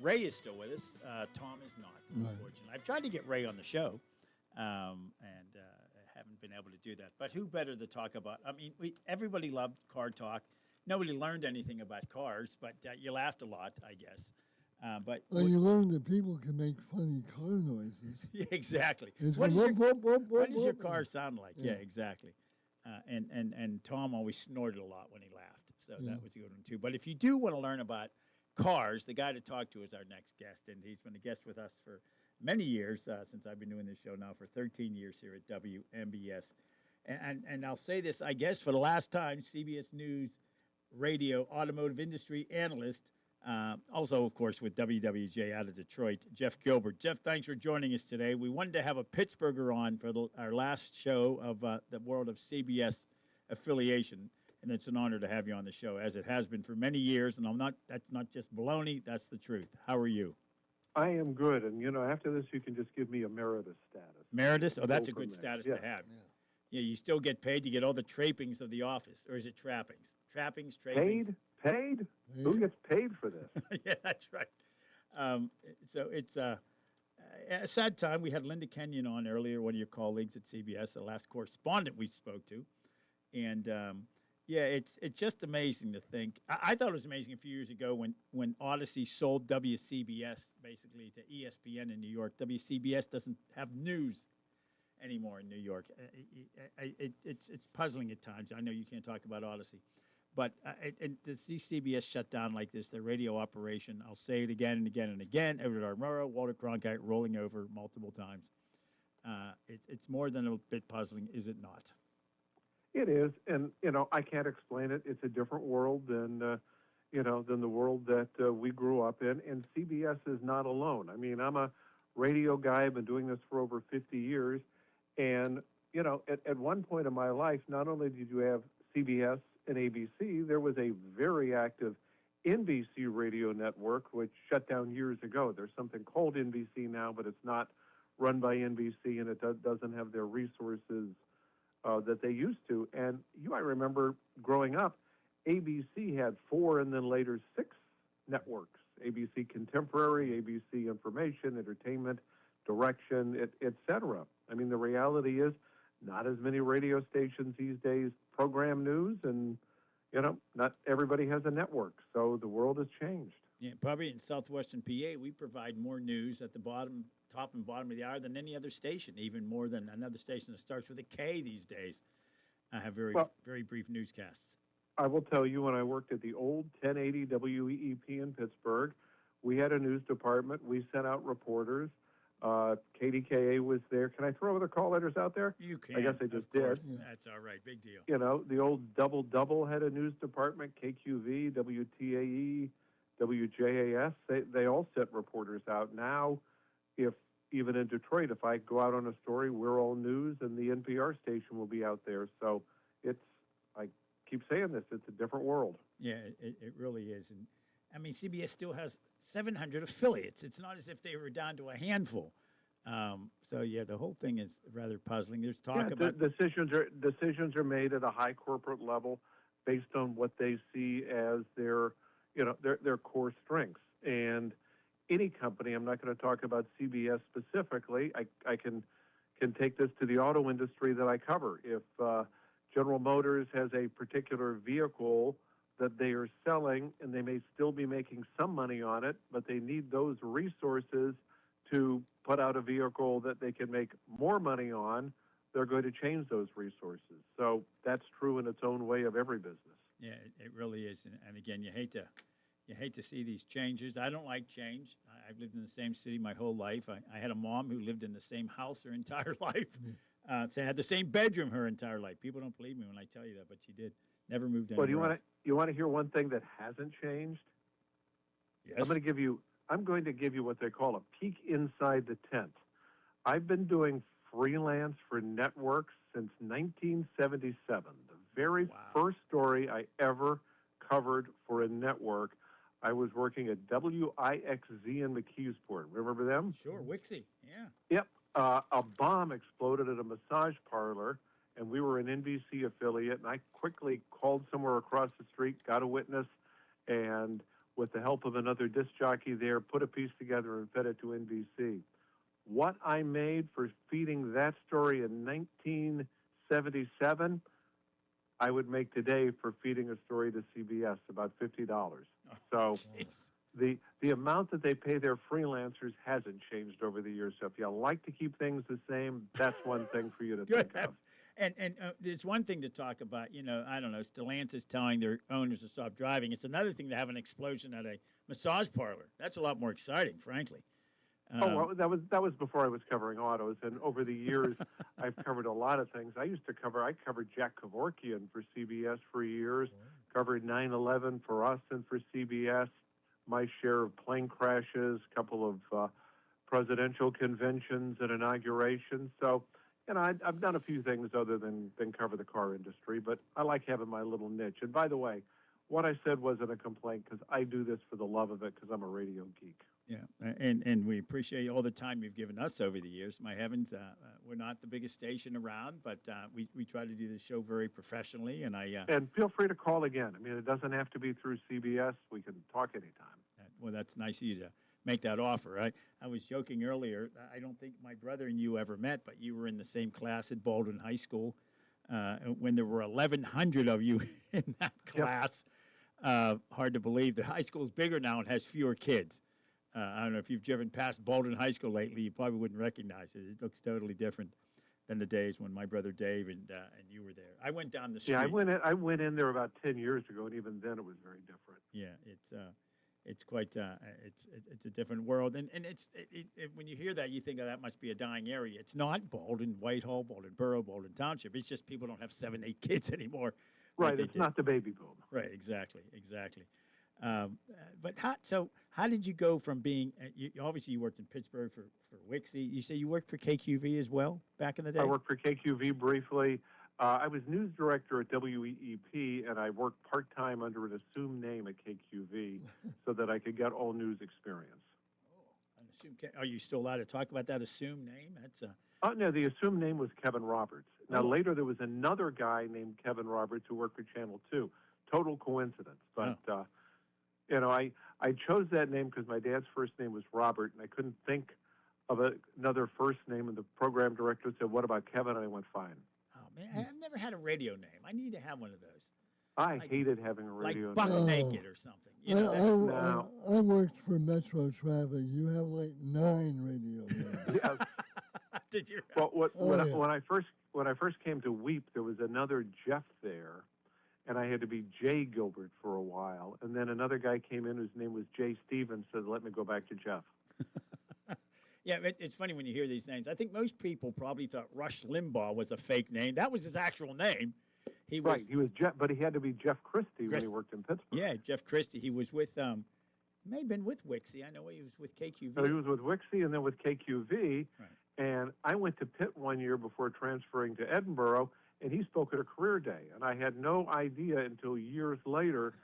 Ray is still with us. Tom is not, unfortunately. I've tried to get Ray on the show, and haven't been able to do that. But who better to talk about? I mean, everybody loved Car Talk. Nobody learned anything about cars, but you laughed a lot, I guess. Well, you learned that people can make funny car noises. Yeah, exactly. It's What going does your whoop. car sound like? Yeah. Yeah, exactly. And Tom always snorted a lot when he laughed. So that was a good one, too. But if you do want to learn about cars, the guy to talk to is our next guest. And he's been a guest with us for many years, since I've been doing this show now for 13 years here at WMBS. And I'll say this, I guess, for the last time, CBS News radio automotive industry analyst, also, of course, with WWJ out of Detroit, Jeff Gilbert. Jeff, thanks for joining us today. We wanted to have a Pittsburgher on for our last show of the world of CBS affiliation, and it's an honor to have you on the show, as it has been for many years, and that's not just baloney, that's the truth. How are you? I am good, and after this, you can just give me emeritus status. Emeritus? Oh, that's a good status to have. Yeah, you still get paid. You get all the trappings of the office, or is it trappings? Trappings, trappings. Paid? Who gets paid for this? Yeah, that's right. So it's a sad time. We had Linda Kenyon on earlier, one of your colleagues at CBS, the last correspondent we spoke to, and it's just amazing to think. I thought it was amazing a few years ago when Odyssey sold WCBS basically to ESPN in New York. WCBS doesn't have news anymore in New York. It's puzzling at times. I know you can't talk about Odyssey, but to see CBS shut down like this, the radio operation, I'll say it again and again and again, Edward R. Murrow, Walter Cronkite rolling over multiple times. It's more than a bit puzzling, is it not? It is, and I can't explain it. It's a different world than the world that we grew up in, and CBS is not alone. I mean, I'm a radio guy. I've been doing this for over 50 years, and at one point in my life, not only did you have CBS and ABC, there was a very active NBC radio network, which shut down years ago. There's something called NBC now, but it's not run by NBC, and it doesn't have their resources that they used to. And you might remember growing up, ABC had 4 and then later 6 networks: ABC Contemporary, ABC Information, Entertainment, Direction, etc. I mean, the reality is not as many radio stations these days program news, and not everybody has a network. So the world has changed. Yeah, probably in southwestern PA, we provide more news at the top and bottom of the hour than any other station, even more than another station that starts with a K these days. I have very brief newscasts. I will tell you, when I worked at the old 1080 WEEP in Pittsburgh, we had a news department. We sent out reporters. KDKA was there. Can I throw other call letters out there? You can. I guess I just did. That's all right. Big deal. The old double had a news department. KQV, WTAE, WJAS. They all sent reporters out. Now, even in Detroit, if I go out on a story, we're all news, and the NPR station will be out there. So I keep saying this, it's a different world. Yeah, it really is. And I mean, CBS still has 700 affiliates. It's not as if they were down to a handful. So yeah, the whole thing is rather puzzling. There's talk about decisions are made at a high corporate level based on what they see as their core strengths. And any company, I'm not going to talk about CBS specifically. I can take this to the auto industry that I cover. If General Motors has a particular vehicle that they are selling, and they may still be making some money on it, but they need those resources to put out a vehicle that they can make more money on, they're going to change those resources. So that's true in its own way of every business. Yeah, it really is. And again, you hate to see these changes. I don't like change. I've lived in the same city my whole life. I had a mom who lived in the same house her entire life. She had the same bedroom her entire life. People don't believe me when I tell you that, but she did. Never moved anywhere. Well, you want to hear one thing that hasn't changed? Yes. I'm going to give you what they call a peek inside the tent. I've been doing freelance for networks since 1977. The very first story I ever covered for a network, I was working at WIXZ in McKeesport. Remember them? Sure, Wixie, yeah. Yep. A bomb exploded at a massage parlor, and we were an NBC affiliate, and I quickly called somewhere across the street, got a witness, and with the help of another disc jockey there, put a piece together and fed it to NBC. What I made for feeding that story in 1977, I would make today for feeding a story to CBS, about $50. So the amount that they pay their freelancers hasn't changed over the years. So if you like to keep things the same, that's one thing for you to think of. And there's one thing to talk about, I don't know, Stellantis telling their owners to stop driving. It's another thing to have an explosion at a massage parlor. That's a lot more exciting, frankly. Well, that was before I was covering autos, and over the years, I've covered a lot of things. I covered Jack Kevorkian for CBS for years, covered 9/11 for us and for CBS, my share of plane crashes, a couple of presidential conventions and inaugurations. So, I've done a few things other than cover the car industry, but I like having my little niche. And by the way, what I said wasn't a complaint because I do this for the love of it because I'm a radio geek. Yeah, and we appreciate all the time you've given us over the years. My heavens, we're not the biggest station around, but we try to do the show very professionally. And and feel free to call again. I mean, it doesn't have to be through CBS. We can talk anytime. Well, that's nice of you to make that offer. I was joking earlier. I don't think my brother and you ever met, but you were in the same class at Baldwin High School when there were 1,100 of you in that class. Yep. Hard to believe. The high school is bigger now and has fewer kids. I don't know if you've driven past Baldwin High School lately. You probably wouldn't recognize it. It looks totally different than the days when my brother Dave and you were there. I went down the street. Yeah, I went in there about 10 years ago, and even then it was very different. Yeah, it's quite it's a different world, and when you hear that, you think, oh, that must be a dying area. It's not. Baldwin, Whitehall, Baldwin Borough, Baldwin Township. It's just people don't have 7, 8 kids anymore. Right, it's not the baby boom. Right, exactly. But how did you go from being? Obviously, you worked in Pittsburgh for Wixie. You say you worked for KQV as well back in the day. I worked for KQV briefly. I was news director at WEEP, and I worked part-time under an assumed name at KQV so that I could get all news experience. Are you still allowed to talk about that assumed name? No, the assumed name was Kevin Roberts. Now, later there was another guy named Kevin Roberts who worked for Channel 2. Total coincidence. But, I chose that name because my dad's first name was Robert, and I couldn't think of another first name, and the program director said, what about Kevin? And I went, fine. Oh, man, I've never had a radio name. I need to have one of those. I hated having a radio name. Like Buck Naked or something. I worked for Metro Traffic. You have like 9 radio names. Yeah. Did you? Well, when I first came to WEEP, there was another Jeff there, and I had to be Jay Gilbert for a while. And then another guy came in whose name was Jay Stevens, said, let me go back to Jeff. Yeah, it's funny when you hear these names. I think most people probably thought Rush Limbaugh was a fake name. That was his actual name. He was Jeff, but he had to be Jeff Christie when he worked in Pittsburgh. Yeah, Jeff Christie. He was with, may have been with Wixie. I know he was with KQV. So he was with Wixie and then with KQV. Right. And I went to Pitt one year before transferring to Edinburgh, and he spoke at a career day. And I had no idea until years later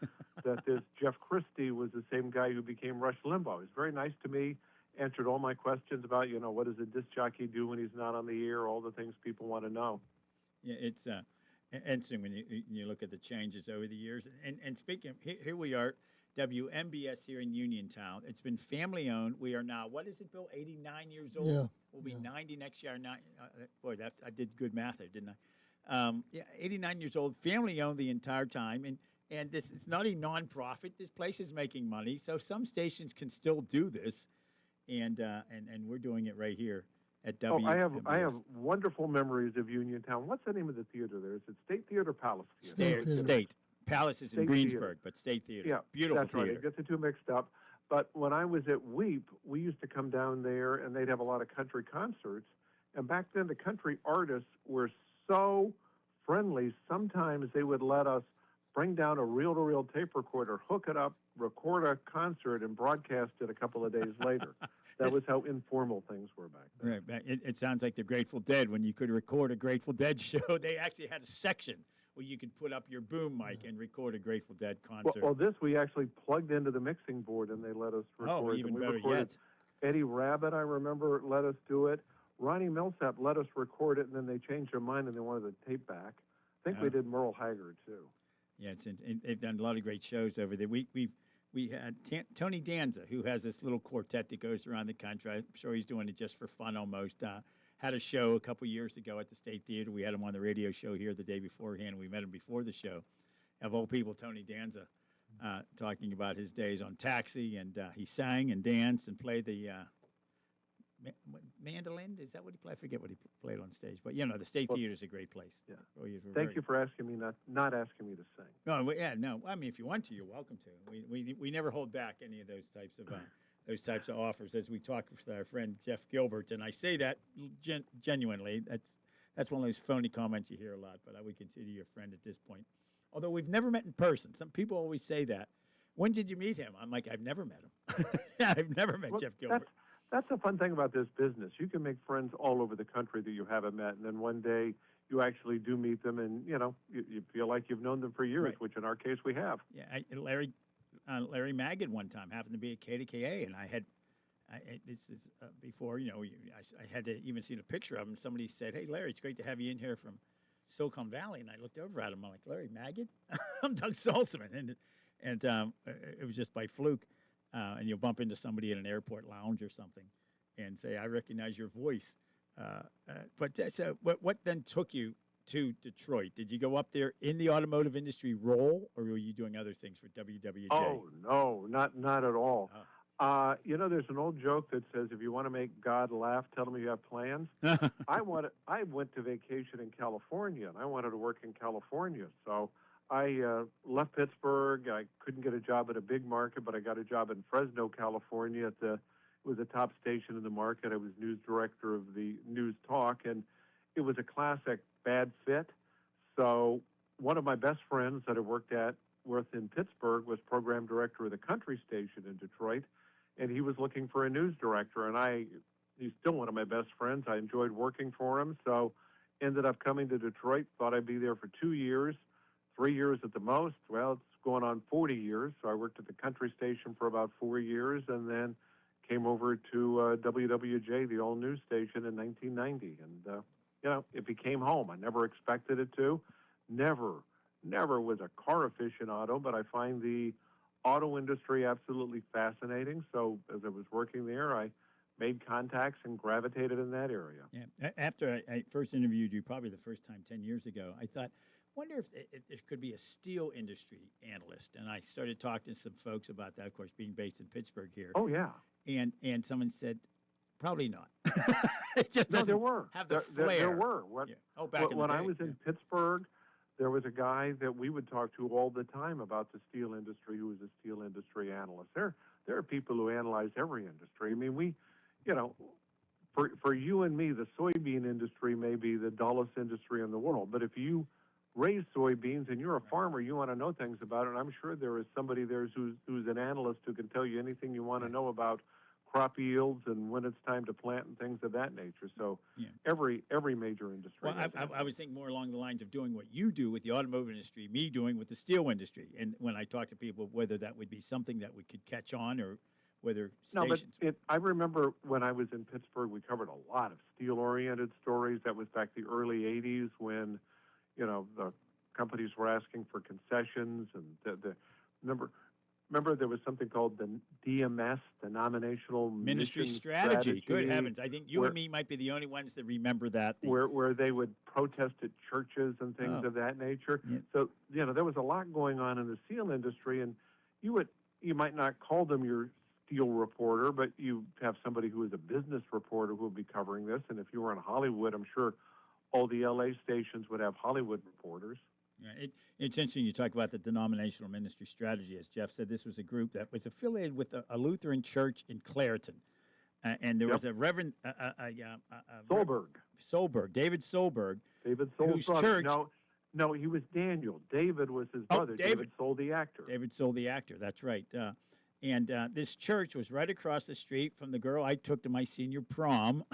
that this Jeff Christie was the same guy who became Rush Limbaugh. He was very nice to me, answered all my questions about, what does a disc jockey do when he's not on the air, all the things people want to know. Yeah, it's interesting when you look at the changes over the years. And speaking of, here we are, WMBS here in Uniontown. It's been family owned. We are now, what is it, Bill, 89 years old? Yeah. We'll be 90 next year. Boy, I did good math there, didn't I? 89 years old, family owned the entire time. And this it's not a nonprofit. This place is making money. So some stations can still do this. And we're doing it right here at WMBS. I have wonderful memories of Uniontown. What's the name of the theater there? Is it State Theater or Palace Theater? State. Palace is in Greensburg, Theater. But State Theater. Yeah, beautiful that's theater. Right. I get the two mixed up. But when I was at WEEP, we used to come down there, and they'd have a lot of country concerts. And back then, the country artists were so friendly. Sometimes they would let us bring down a reel-to-reel tape recorder, hook it up, record a concert, and broadcast it a couple of days later. That was how informal things were back then. Right. It sounds like the Grateful Dead. When you could record a Grateful Dead show, they actually had a section where you could put up your boom mic and record a Grateful Dead concert. Well, this we actually plugged into the mixing board, and they let us record. Oh, even and we better recorded. yet. Eddie Rabbitt, I remember, let us do it. Ronnie Millsap let us record it, and then they changed their mind and they wanted the tape back. I think we did Merle Haggard, too. Yeah, they've done a lot of great shows over there. We had Tony Danza, who has this little quartet that goes around the country. I'm sure he's doing it just for fun almost. Had a show a couple years ago at the State Theater. We had him on the radio show here the day beforehand. We met him before the show. Of all people, Tony Danza, talking about his days on Taxi, and he sang and danced and played the mandolin. Is that what he played? I forget what he played on stage. But, the State Theater is a great place. Yeah. Thank you for asking me, not asking me to sing. No, no. I mean, if you want to, you're welcome to. We never hold back any of those types of offers. As we talk with our friend Jeff Gilbert, and I say that genuinely. That's one of those phony comments you hear a lot. But I would consider you a friend at this point. Although we've never met in person. Some people always say that. When did you meet him? I'm like, I've never met him. I've never met Jeff Gilbert. That's the fun thing about this business. You can make friends all over the country that you haven't met, and then one day you actually do meet them, and you feel like you've known them for years, Right. which in our case we have. Yeah, Larry Magid one time happened to be at KDKA, and I had, before I had to even see a picture of him. Somebody said, "Hey, Larry, it's great to have you in here from Silicon Valley," and I looked over at him. I'm like, "Larry Magid? I'm Doug Saltzman," and it was just by fluke. And you'll bump into somebody in an airport lounge or something, and say, "I recognize your voice." So, what then took you to Detroit? Did you go up there in the automotive industry role, or were you doing other things for WWJ? Oh no, not at all. There's an old joke that says, "If you want to make God laugh, tell him you have plans." I went to vacation in California, and I wanted to work in California, so I left Pittsburgh. I couldn't get a job at a big market, but I got a job in Fresno, California. It was a top station in the market. I was news director of the News Talk, and it was a classic bad fit. So one of my best friends that I worked with in Pittsburgh was program director of the country station in Detroit, and he was looking for a news director. And he's still one of my best friends. I enjoyed working for him, so ended up coming to Detroit. Thought I'd be there for 2 years. 3 years at the most. Well, it's going on 40 years. So I worked at the country station for about 4 years, and then came over to WWJ, the all news station, in 1990. And, it became home. I never expected it to. Never was a car aficionado, but I find the auto industry absolutely fascinating. So as I was working there, I made contacts and gravitated in that area. Yeah. After I first interviewed you, probably the first time 10 years ago, I thought, wonder if there could be a steel industry analyst. And I started talking to some folks about that, of course, being based in Pittsburgh here. Oh, yeah. And someone said, probably not. No, there were. Have the there flair. were. When I was in Pittsburgh, there was a guy that we would talk to all the time about the steel industry who was a steel industry analyst. There are people who analyze every industry. I mean, for you and me, the soybean industry may be the dullest industry in the world. But if you raise soybeans and you're a farmer, you want to know things about it. And I'm sure there is somebody there who's an analyst who can tell you anything you want to know about crop yields and when it's time to plant and things of that nature. So every major industry. Well, I was thinking more along the lines of doing what you do with the automotive industry, me doing with the steel industry. And when I talk to people, whether that would be something that we could catch on, or whether stations. No, but I remember when I was in Pittsburgh, we covered a lot of steel-oriented stories. That was back the early 80s when the companies were asking for concessions, and remember there was something called the DMS, the Denominational Ministry Mission Strategy. Good heavens. I think you and me might be the only ones that remember that. Where they would protest at churches and things of that nature. Yeah. So, there was a lot going on in the steel industry, and you might not call them your steel reporter, but you have somebody who is a business reporter who will be covering this. And if you were in Hollywood, I'm sure all the LA stations would have Hollywood reporters. Yeah, it's interesting you talk about the denominational ministry strategy. As Jeff said, this was a group that was affiliated with a Lutheran church in Clareton. And there was a Reverend Solberg. David Solberg. David whose Solberg. church. No, he was Daniel. David was his brother. David Soul, the actor. David Soul, the actor. That's right. And this church was right across the street from the girl I took to my senior prom,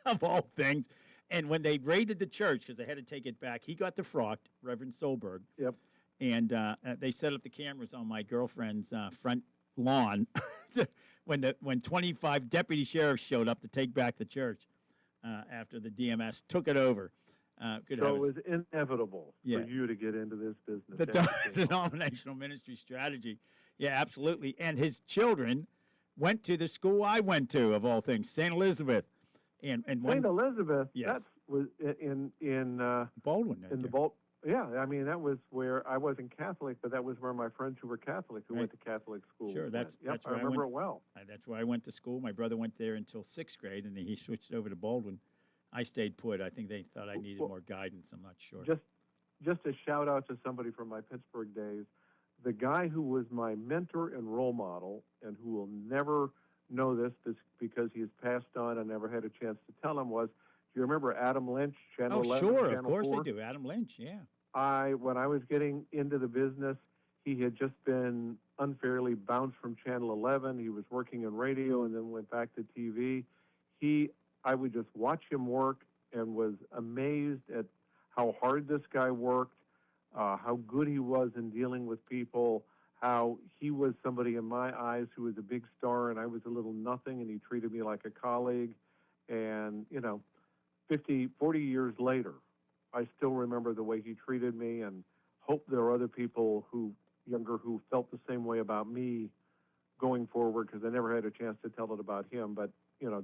of all things. And when they raided the church, because they had to take it back, he got defrocked, Reverend Solberg. Yep. And they set up the cameras on my girlfriend's front lawn when 25 deputy sheriffs showed up to take back the church after the DMS took it over. It was inevitable for you to get into this business. The denominational ministry strategy. Yeah, absolutely. And his children went to the school I went to, of all things, St. Elizabeth. And St. Elizabeth, yes. that was in Baldwin. Yeah, I mean, that was where I wasn't Catholic, but that was where my friends who were Catholic, who went to Catholic school. Sure, went. that's Yep, that's I where remember went. it well. That's where I went to school. My brother went there until sixth grade, and then he switched over to Baldwin. I stayed put. I think they thought I needed more guidance. I'm not sure. Just a shout out to somebody from my Pittsburgh days. The guy who was my mentor and role model, and who will never know this because he has passed on and never had a chance to tell him, was, do you remember Adam Lynch, Channel 11, sure, Channel of course 4? I do. Adam Lynch, yeah. When I was getting into the business, he had just been unfairly bounced from Channel 11. He was working in radio and then went back to TV. I would just watch him work and was amazed at how hard this guy worked, how good he was in dealing with people, how he was somebody in my eyes who was a big star and I was a little nothing, and he treated me like a colleague. And, 40 years later, I still remember the way he treated me, and hope there are other people who felt the same way about me going forward, because I never had a chance to tell it about him. But,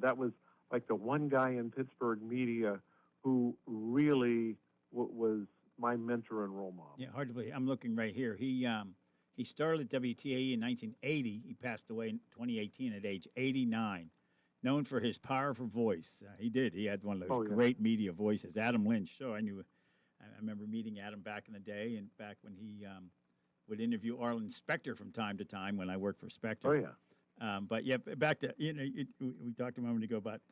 that was like the one guy in Pittsburgh media who really was my mentor and role model. Yeah, hard to believe. I'm looking right here. He started at WTAE in 1980. He passed away in 2018 at age 89. Known for his powerful voice. He had one of those great media voices. Adam Lynch. So I remember meeting Adam back in the day, and back when he would interview Arlen Specter from time to time when I worked for Specter. Oh, yeah. But yeah, back to, we talked a moment ago about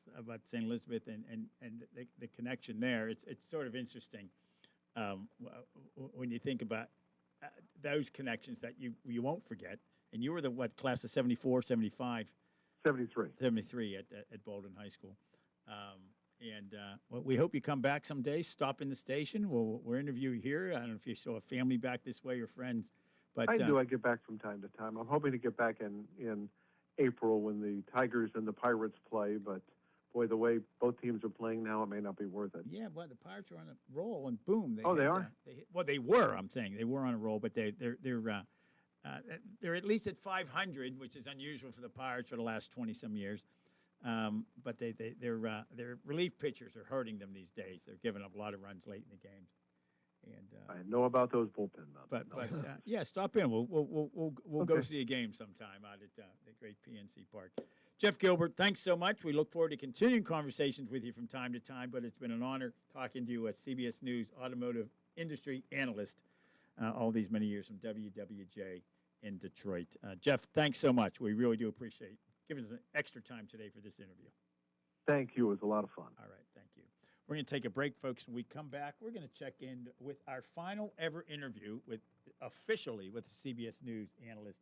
St. Elizabeth and the connection there. It's sort of interesting when you think about those connections that you won't forget. And you were the, class of 74, 75? 73 at Baldwin High School. We hope you come back someday, stop in the station. We'll interview you here. I don't know if you saw a family back this way or friends. But I do. I get back from time to time. I'm hoping to get back in April when the Tigers and the Pirates play, but boy, the way both teams are playing now, it may not be worth it. Yeah, well, the Pirates are on a roll, and boom. They are? They were, I'm saying. They were on a roll, but they're at least at 500, which is unusual for the Pirates for the last 20-some years. But their relief pitchers are hurting them these days. They're giving up a lot of runs late in the games. And I know about those bullpen numbers. But yeah, stop in. We'll go see a game sometime out at the great PNC Park. Jeff Gilbert, thanks so much. We look forward to continuing conversations with you from time to time. But it's been an honor talking to you as CBS News automotive industry analyst all these many years from WWJ in Detroit. Jeff, thanks so much. We really do appreciate giving us an extra time today for this interview. Thank you. It was a lot of fun. All right. Thank you. We're going to take a break, folks. When we come back, we're going to check in with our final ever interview officially with CBS News analyst,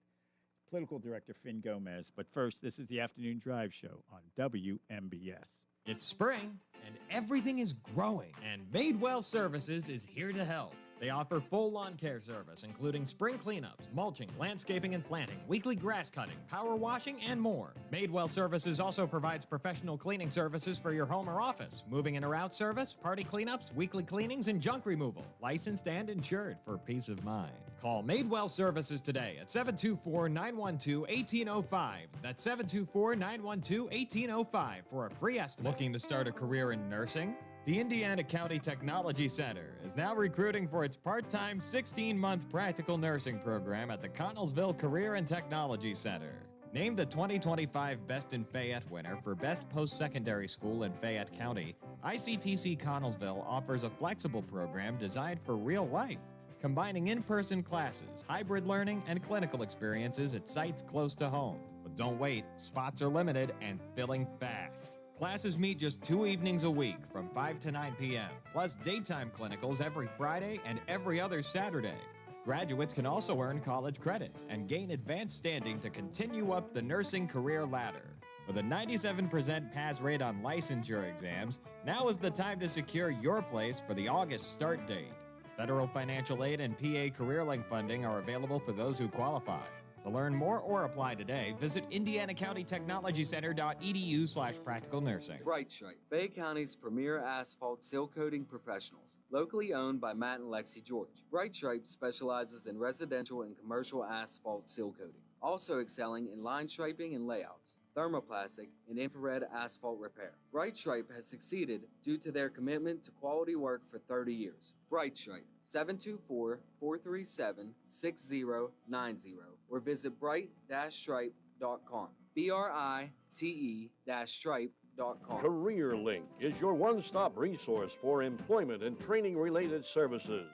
political director Finn Gomez. But first, this is the Afternoon Drive Show on WMBS. It's spring, and everything is growing, and Madewell Services is here to help. They offer full lawn care service, including spring cleanups, mulching, landscaping and planting, weekly grass cutting, power washing, and more. Madewell Services also provides professional cleaning services for your home or office, moving in or out service, party cleanups, weekly cleanings, and junk removal. Licensed and insured for peace of mind. Call Madewell Services today at 724-912-1805. That's 724-912-1805 for a free estimate. Looking to start a career in nursing? The Indiana County Technology Center is now recruiting for its part-time 16-month practical nursing program at the Connellsville Career and Technology Center. Named the 2025 Best in Fayette winner for Best Post-Secondary School in Fayette County, ICTC Connellsville offers a flexible program designed for real life, combining in-person classes, hybrid learning, and clinical experiences at sites close to home. But don't wait, spots are limited and filling fast. Classes meet just 2 evenings a week from 5 to 9 p.m., plus daytime clinicals every Friday and every other Saturday. Graduates can also earn college credits and gain advanced standing to continue up the nursing career ladder. With a 97% pass rate on licensure exams, now is the time to secure your place for the August start date. Federal financial aid and PA CareerLink funding are available for those who qualify. To learn more or apply today, visit indianacountytechnologycenter.edu/practical nursing. Bright Stripe, Bay County's premier asphalt seal coating professionals. Locally owned by Matt and Lexi George. Bright Stripe specializes in residential and commercial asphalt seal coating, also excelling in line striping and layouts. thermoplastic, and infrared asphalt repair. Bright Stripe has succeeded due to their commitment to quality work for 30 years. Bright Stripe, 724-437-6090, or visit bright-stripe.com. BRITE-stripe.com. CareerLink is your one-stop resource for employment and training-related services.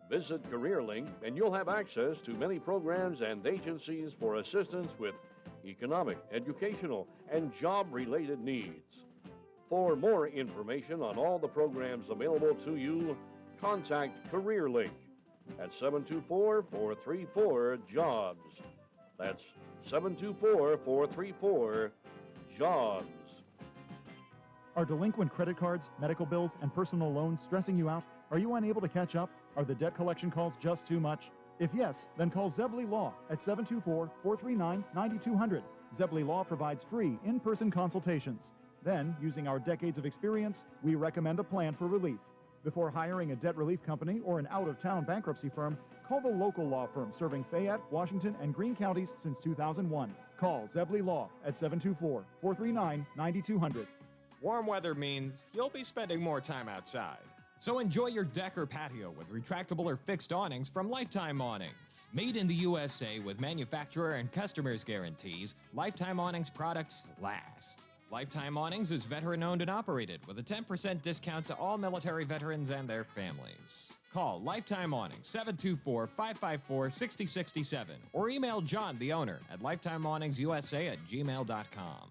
Visit CareerLink and you'll have access to many programs and agencies for assistance with economic, educational, and job-related needs. For more information on all the programs available to you, contact CareerLink at 724-434-JOBS. That's 724-434-JOBS. Are delinquent credit cards, medical bills, and personal loans stressing you out? Are you unable to catch up? Are the debt collection calls just too much? If yes, then call Zebley Law at 724-439-9200. Zebley Law provides free in-person consultations. Then, using our decades of experience, we recommend a plan for relief. Before hiring a debt relief company or an out-of-town bankruptcy firm, call the local law firm serving Fayette, Washington, and Greene counties since 2001. Call Zebley Law at 724-439-9200. Warm weather means you'll be spending more time outside. So enjoy your deck or patio with retractable or fixed awnings from Lifetime Awnings. Made in the USA with manufacturer and customers guarantees, Lifetime Awnings products last. Lifetime Awnings is veteran-owned and operated with a 10% discount to all military veterans and their families. Call Lifetime Awnings 724-554-6067 or email John, the owner, at lifetimeawningsusa@gmail.com.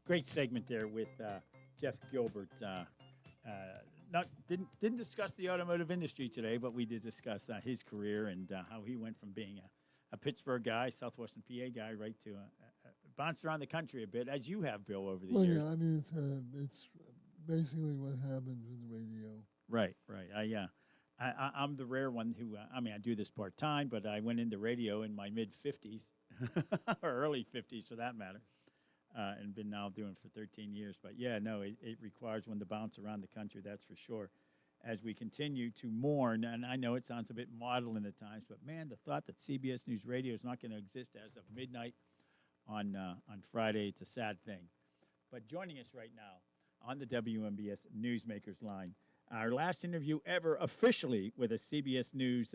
Great segment there with Jeff Gilbert. Didn't discuss the automotive industry today, but we did discuss his career and how he went from being a Pittsburgh guy, Southwestern PA guy, right to bounced around the country a bit, as you have, Bill, over the years. Yeah, I mean, it's basically what happens with the radio. Right. I'm the rare one who, I do this part-time, but I went into radio in my mid-50s, or early 50s for that matter. And been now doing for 13 years. But yeah, no, it requires one to bounce around the country, that's for sure. As we continue to mourn, and I know it sounds a bit maudlin at times, but man, the thought that CBS News Radio is not going to exist as of midnight on Friday, it's a sad thing. But joining us right now on the WMBS Newsmakers line, our last interview ever officially with a CBS News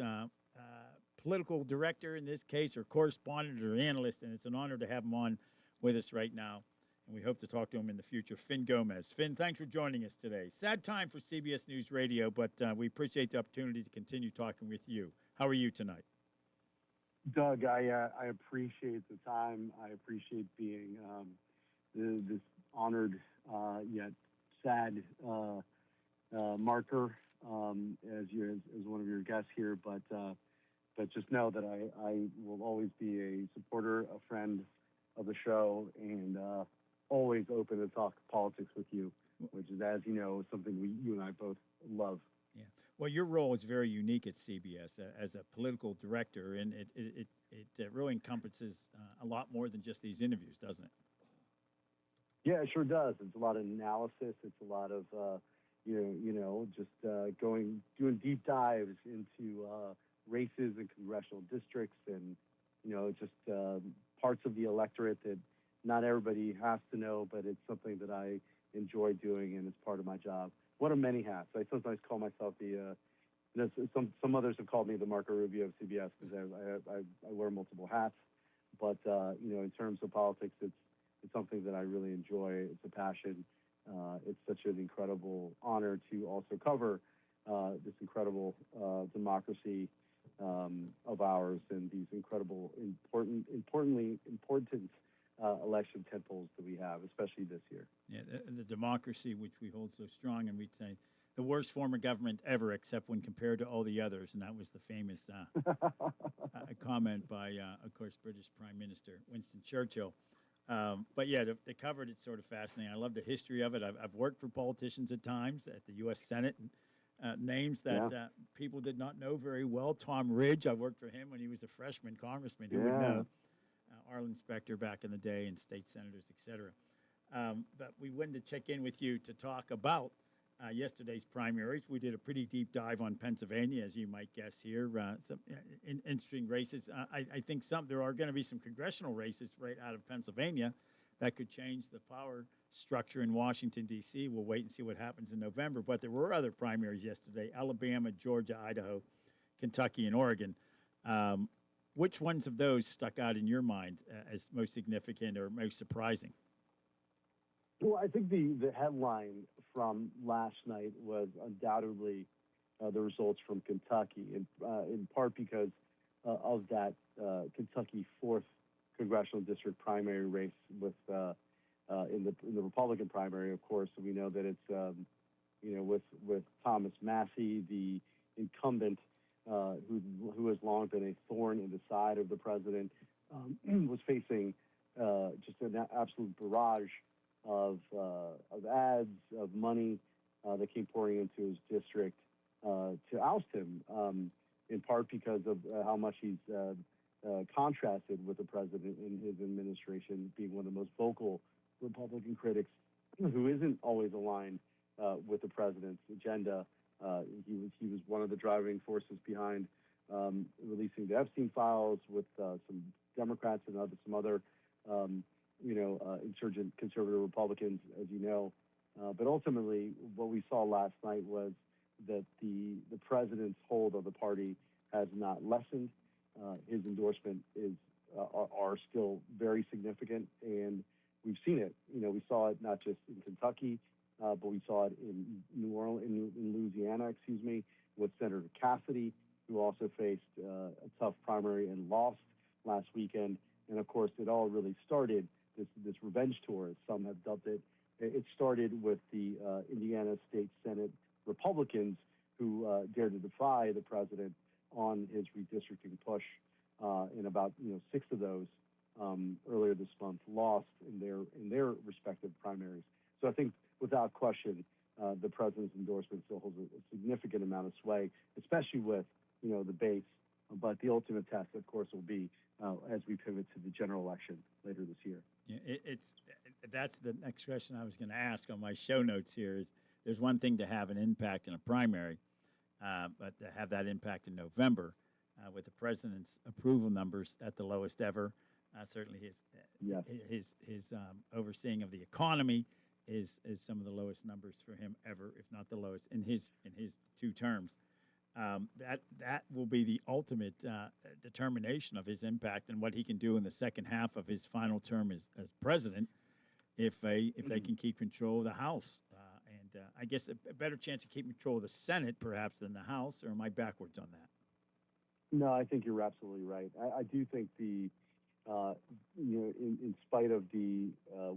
political director in this case, or correspondent or analyst, and it's an honor to have him on with us right now, and we hope to talk to him in the future. Finn Gomez. Finn, thanks for joining us today. Sad time for CBS News Radio, but we appreciate the opportunity to continue talking with you. How are you tonight? Doug, I appreciate the time. I appreciate being this honored yet sad marker as one of your guests here, but just know that I will always be a supporter, a friend of the show, and always open to talk politics with you, which is, as you know, something you and I both love. Yeah. Well, your role is very unique at CBS as a political director, and it really encompasses a lot more than just these interviews, doesn't it? Yeah, it sure does. It's a lot of analysis. It's a lot of doing deep dives into races and congressional districts, and just parts of the electorate that not everybody has to know, but it's something that I enjoy doing, and it's part of my job. One of many hats. I sometimes call myself some others have called me the Marco Rubio of CBS because I wear multiple hats. But in terms of politics, it's something that I really enjoy. It's a passion. It's such an incredible honor to also cover this incredible democracy of ours, and these incredible, important election tentpoles that we have, especially this year. Yeah, the democracy which we hold so strong, and we'd say the worst form of government ever, except when compared to all the others, and that was the famous comment by, of course, British Prime Minister Winston Churchill. But yeah, the coverage, it's sort of fascinating. I love the history of it. I've worked for politicians at times at the U.S. Senate, and names that people did not know very well. Tom Ridge, I worked for him when he was a freshman congressman. Who would know? Arlen Specter back in the day, and state senators, et cetera. But we wanted to check in with you to talk about yesterday's primaries. We did a pretty deep dive on Pennsylvania, as you might guess here. Some interesting races. I think there are going to be some congressional races right out of Pennsylvania that could change the power structure in Washington, D.C. We'll wait and see what happens in November. But there were other primaries yesterday: Alabama, Georgia, Idaho, Kentucky, and Oregon. Which ones of those stuck out in your mind as most significant or most surprising? Well, I think the headline from last night was undoubtedly the results from Kentucky, in part because of that Kentucky 4th congressional district primary race with in the Republican primary. Of course, we know that it's with Thomas Massey, the incumbent, who has long been a thorn in the side of the president, was facing just an absolute barrage of ads, of money that came pouring into his district to oust him, in part because of how much he's contrasted with the president in his administration, being one of the most vocal Republican critics who isn't always aligned with the president's agenda. He was one of the driving forces behind releasing the Epstein files with some Democrats and some other insurgent conservative Republicans, as you know. But ultimately, what we saw last night was that the president's hold of the party has not lessened. His endorsement are still very significant, and we've seen it. We saw it not just in Kentucky, but we saw it in New Orleans, in Louisiana, with Senator Cassidy, who also faced a tough primary and lost last weekend. And of course, it all really started, this revenge tour, as some have dubbed it. It started with the Indiana State Senate Republicans who dared to defy the president on his redistricting push. In about 6 of those earlier this month, lost in their respective primaries. So I think, without question, the president's endorsement still holds a significant amount of sway, especially with the base. But the ultimate test, of course, will be as we pivot to the general election later this year. Yeah, that's the next question I was going to ask on my show notes here. Is there's one thing to have an impact in a primary, but to have that impact in November with the president's approval numbers at the lowest ever, certainly his overseeing of the economy is some of the lowest numbers for him ever, if not the lowest in his 2 terms. That will be the ultimate determination of his impact and what he can do in the second half of his final term as president, if they can keep control of the House. And I guess a better chance of keeping control of the Senate, perhaps, than the House, or am I backwards on that? No, I think you're absolutely right. I do think in spite of the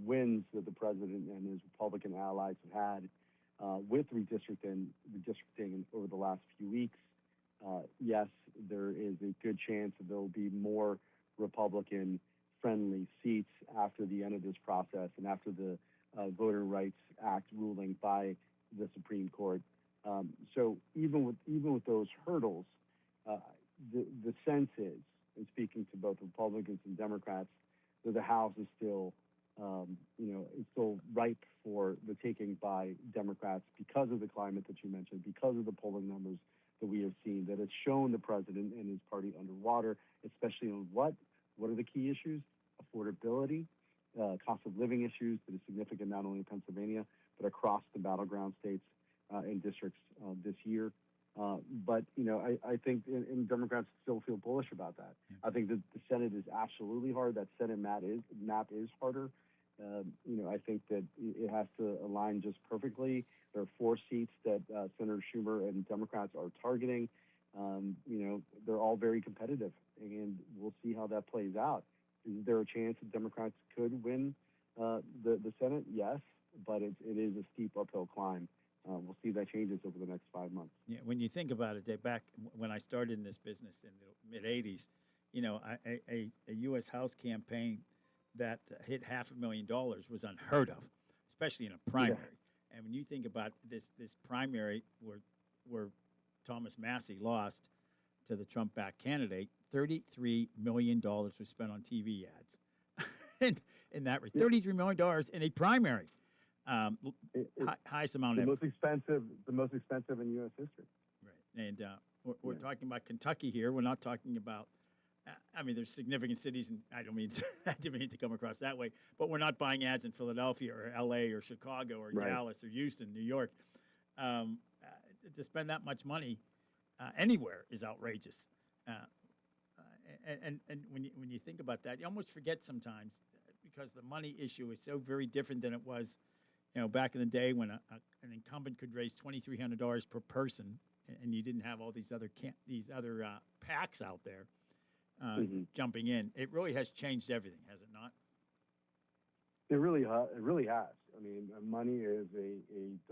wins that the president and his Republican allies have had with redistricting over the last few weeks, yes, there is a good chance that there will be more Republican-friendly seats after the end of this process and after the Voter Rights Act ruling by the Supreme Court. So even with those hurdles, the sense is, and speaking to both Republicans and Democrats, that the House is still, is still ripe for the taking by Democrats because of the climate that you mentioned, because of the polling numbers that we have seen, that has shown the president and his party underwater, especially on what are the key issues? Affordability, cost of living issues that is significant not only in Pennsylvania, but across the battleground states and districts this year. But I think and Democrats still feel bullish about that. I think that the Senate is absolutely hard. That Senate map is harder. I think that it has to align just perfectly. There are 4 seats that Senator Schumer and Democrats are targeting. They're all very competitive, and we'll see how that plays out. Is there a chance that Democrats could win the Senate? Yes, but it is a steep uphill climb. We'll see that changes over the next 5 months. Yeah, when you think about it, back when I started in this business in the mid-'80s, a U.S. House campaign that hit $500,000 was unheard of, especially in a primary. Yeah. And when you think about this primary where Thomas Massey lost to the Trump-backed candidate, $33 million was spent on TV ads. in that rate. $33 million in a primary. Highest amount the ever. The most expensive in U.S. history. Right. And we're talking about Kentucky here. We're not talking about, I mean, there's significant cities, and I didn't mean to come across that way, but we're not buying ads in Philadelphia or L.A. or Chicago or Dallas or Houston, New York. To spend that much money anywhere is outrageous. And when you think about that, you almost forget sometimes because the money issue is so very different than it was, back in the day when an incumbent could raise $2,300 per person, and you didn't have all these other PACs out there jumping in. It really has changed everything, has it not? It really has. I mean, money is a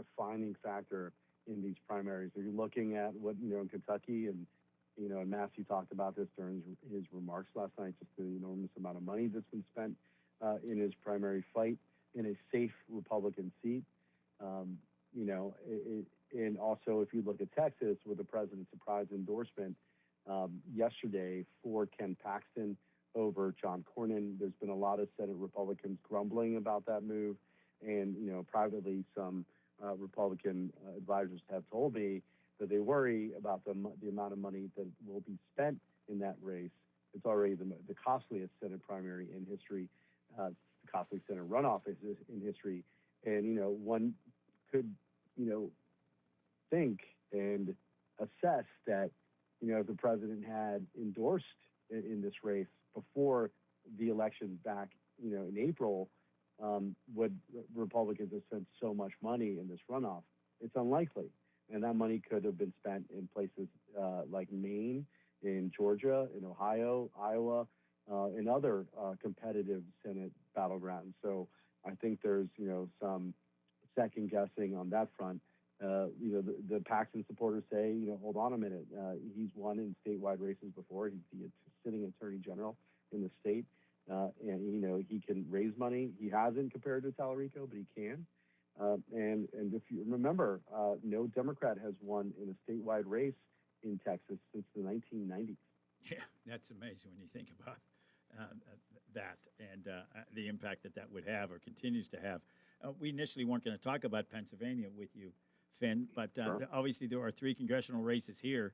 defining factor in these primaries. If you're looking at what in Kentucky, and and Matthew talked about this during his remarks last night, just the enormous amount of money that's been spent in his primary fight in a safe Republican seat. And also, if you look at Texas, with the president's surprise endorsement yesterday for Ken Paxton over John Cornyn, there's been a lot of Senate Republicans grumbling about that move. And, privately, some Republican advisors have told me that they worry about the amount of money that will be spent in that race. It's already the costliest Senate primary in history, the costliest Senate runoff in history. And, one could, think and assess that, if the president had endorsed in this race before the election back, in April, would Republicans have spent so much money in this runoff? It's unlikely. And that money could have been spent in places like Maine, in Georgia, in Ohio, Iowa, and other competitive Senate battlegrounds. So I think there's, some second guessing on that front. The Paxton supporters say, hold on a minute. He's won in statewide races before. He's the sitting attorney general in the state. And, he can raise money. He hasn't compared to Tallarico, but he can. And if you remember, no Democrat has won in a statewide race in Texas since the 1990s. Yeah, that's amazing when you think about that and the impact that would have or continues to have. We initially weren't going to talk about Pennsylvania with you, Finn, but obviously there are 3 congressional races here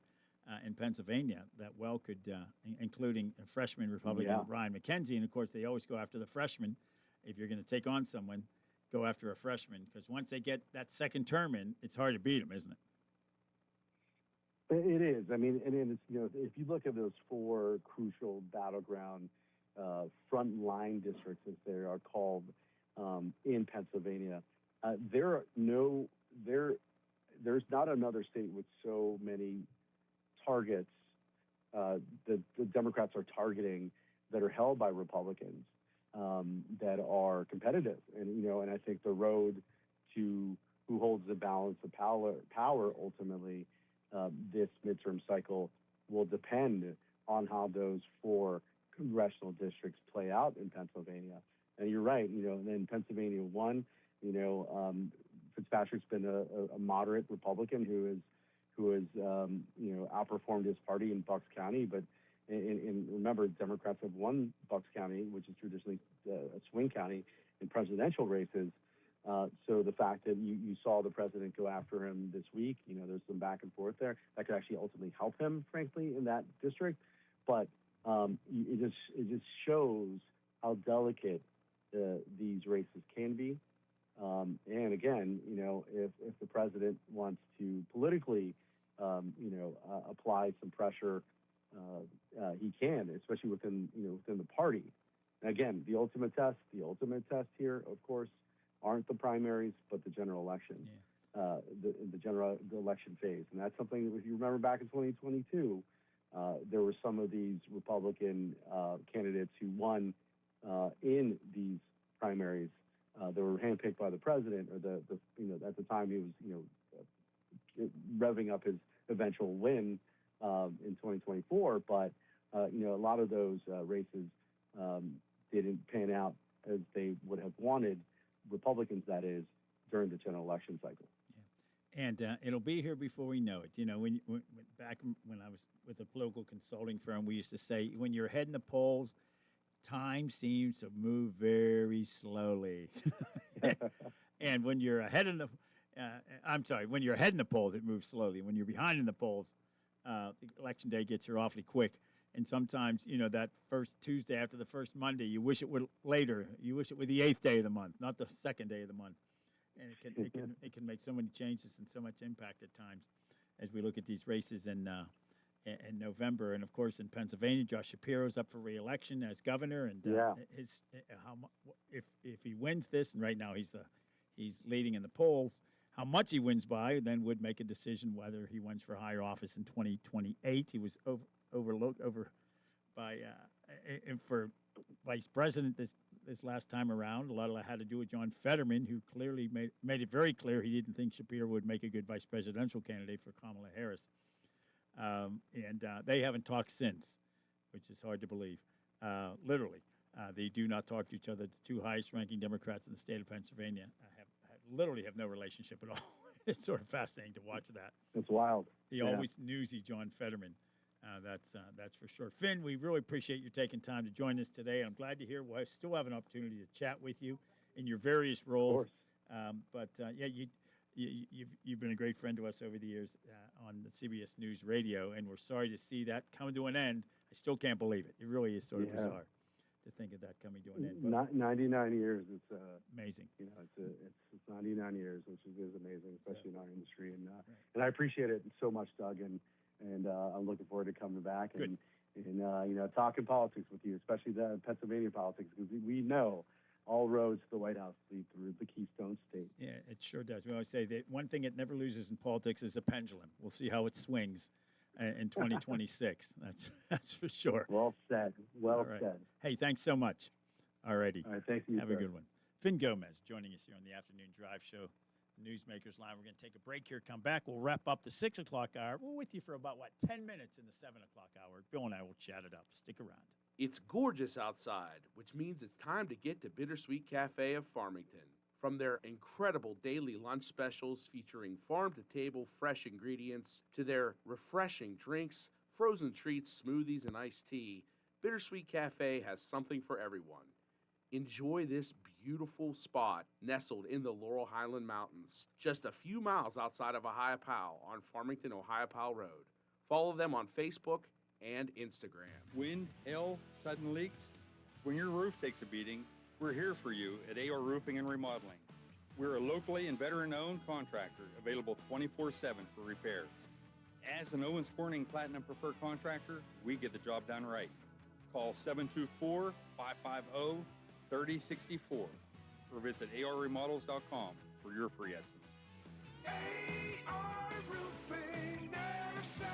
in Pennsylvania that could, including a freshman Republican, Ryan McKenzie. And, of course, they always go after the freshman. If you're going to take on someone, go after a freshman, because once they get that second term in, it's hard to beat them, isn't it? It is. I mean, and it's, if you look at those 4 crucial battleground front-line districts, as they are called, in Pennsylvania, there's not another state with so many targets that the Democrats are targeting that are held by Republicans that are competitive. And, and I think the road to who holds the balance of power ultimately this midterm cycle will depend on how those 4 congressional districts play out in Pennsylvania. And you're right, and then Pennsylvania won. Fitzpatrick's been a moderate Republican who has outperformed his party in Bucks County. But and remember, Democrats have won Bucks County, which is traditionally a swing county in presidential races. So the fact that you saw the president go after him this week, there's some back and forth there that could actually ultimately help him, frankly, in that district. But it just shows how delicate these races can be. And again, if the president wants to politically, apply some pressure, he can, especially within the party. Again, the ultimate test here, of course, aren't the primaries, but the general election, the election phase. And that's something that, if you remember back in 2022, there were some of these Republican candidates who won in these primaries. They were handpicked by the president, or at the time he was, revving up his eventual win in 2024. But a lot of those races didn't pan out as they would have wanted, Republicans, that is, during the general election cycle. Yeah. And it'll be here before we know it. Back when I was with a political consulting firm, we used to say, when you're ahead in the polls, time seems to move very slowly. And when you're ahead in the, when you're ahead in the polls, it moves slowly. When you're behind in the polls, election day gets here awfully quick. And sometimes, that first Tuesday after the first Monday, you wish it were later. You wish it were the 8th day of the month, not the 2nd day of the month. And it can make so many changes and so much impact at times as we look at these races in November. And of course, in Pennsylvania, Josh Shapiro's up for re-election as governor, and if he wins this, and right now he's leading in the polls, how much he wins by then would make a decision whether he wins for higher office in 2028. He was overlooked for vice president this last time around. A lot of that had to do with John Fetterman, who clearly made it very clear he didn't think Shapiro would make a good vice presidential candidate for Kamala Harris. And they haven't talked since, which is hard to believe. Literally, they do not talk to each other. The two highest-ranking Democrats in the state of Pennsylvania literally have no relationship at all. It's sort of fascinating to watch that. It's wild. He always newsy John Fetterman. That's for sure. Finn, we really appreciate you taking time to join us today. I'm glad to hear we'll still have an opportunity to chat with you in your various roles. You've been a great friend to us over the years on the CBS News Radio, and we're sorry to see that come to an end. I still can't believe it. It really is sort of bizarre to think of that coming to an end. Not 99 years. It's amazing. It's 99 years, which is amazing, especially in our industry. And I appreciate it so much, Doug. And I'm looking forward to coming back and talking politics with you, especially the Pennsylvania politics, because we know all roads to the White House lead through the Keystone State. Yeah, it sure does. We always say that one thing it never loses in politics is a pendulum. We'll see how it swings in 2026. That's for sure. Well said. Well said. Hey, thanks so much. All righty. All right, thank you. Have a good one. Finn Gomez joining us here on the Afternoon Drive Show. Newsmakers Line. We're going to take a break here, come back. We'll wrap up the 6 o'clock hour. We're with you for about, 10 minutes in the 7 o'clock hour. Bill and I will chat it up. Stick around. It's gorgeous outside, which means it's time to get to Bittersweet Cafe of Farmington. From their incredible daily lunch specials featuring farm-to-table fresh ingredients to their refreshing drinks, frozen treats, smoothies, and iced tea, Bittersweet Cafe has something for everyone. Enjoy this beautiful spot nestled in the Laurel Highland Mountains, just a few miles outside of Ohiopyle on Farmington, Ohiopyle Road. Follow them on Facebook and Instagram. Wind, hail, sudden leaks. When your roof takes a beating, we're here for you at AR Roofing and Remodeling. We're a locally and veteran-owned contractor available 24/7 for repairs. As an Owens Corning Platinum Preferred Contractor, we get the job done right. Call 724-550-3064 or visit arremodels.com for your free estimate. AR Roofing, never settle.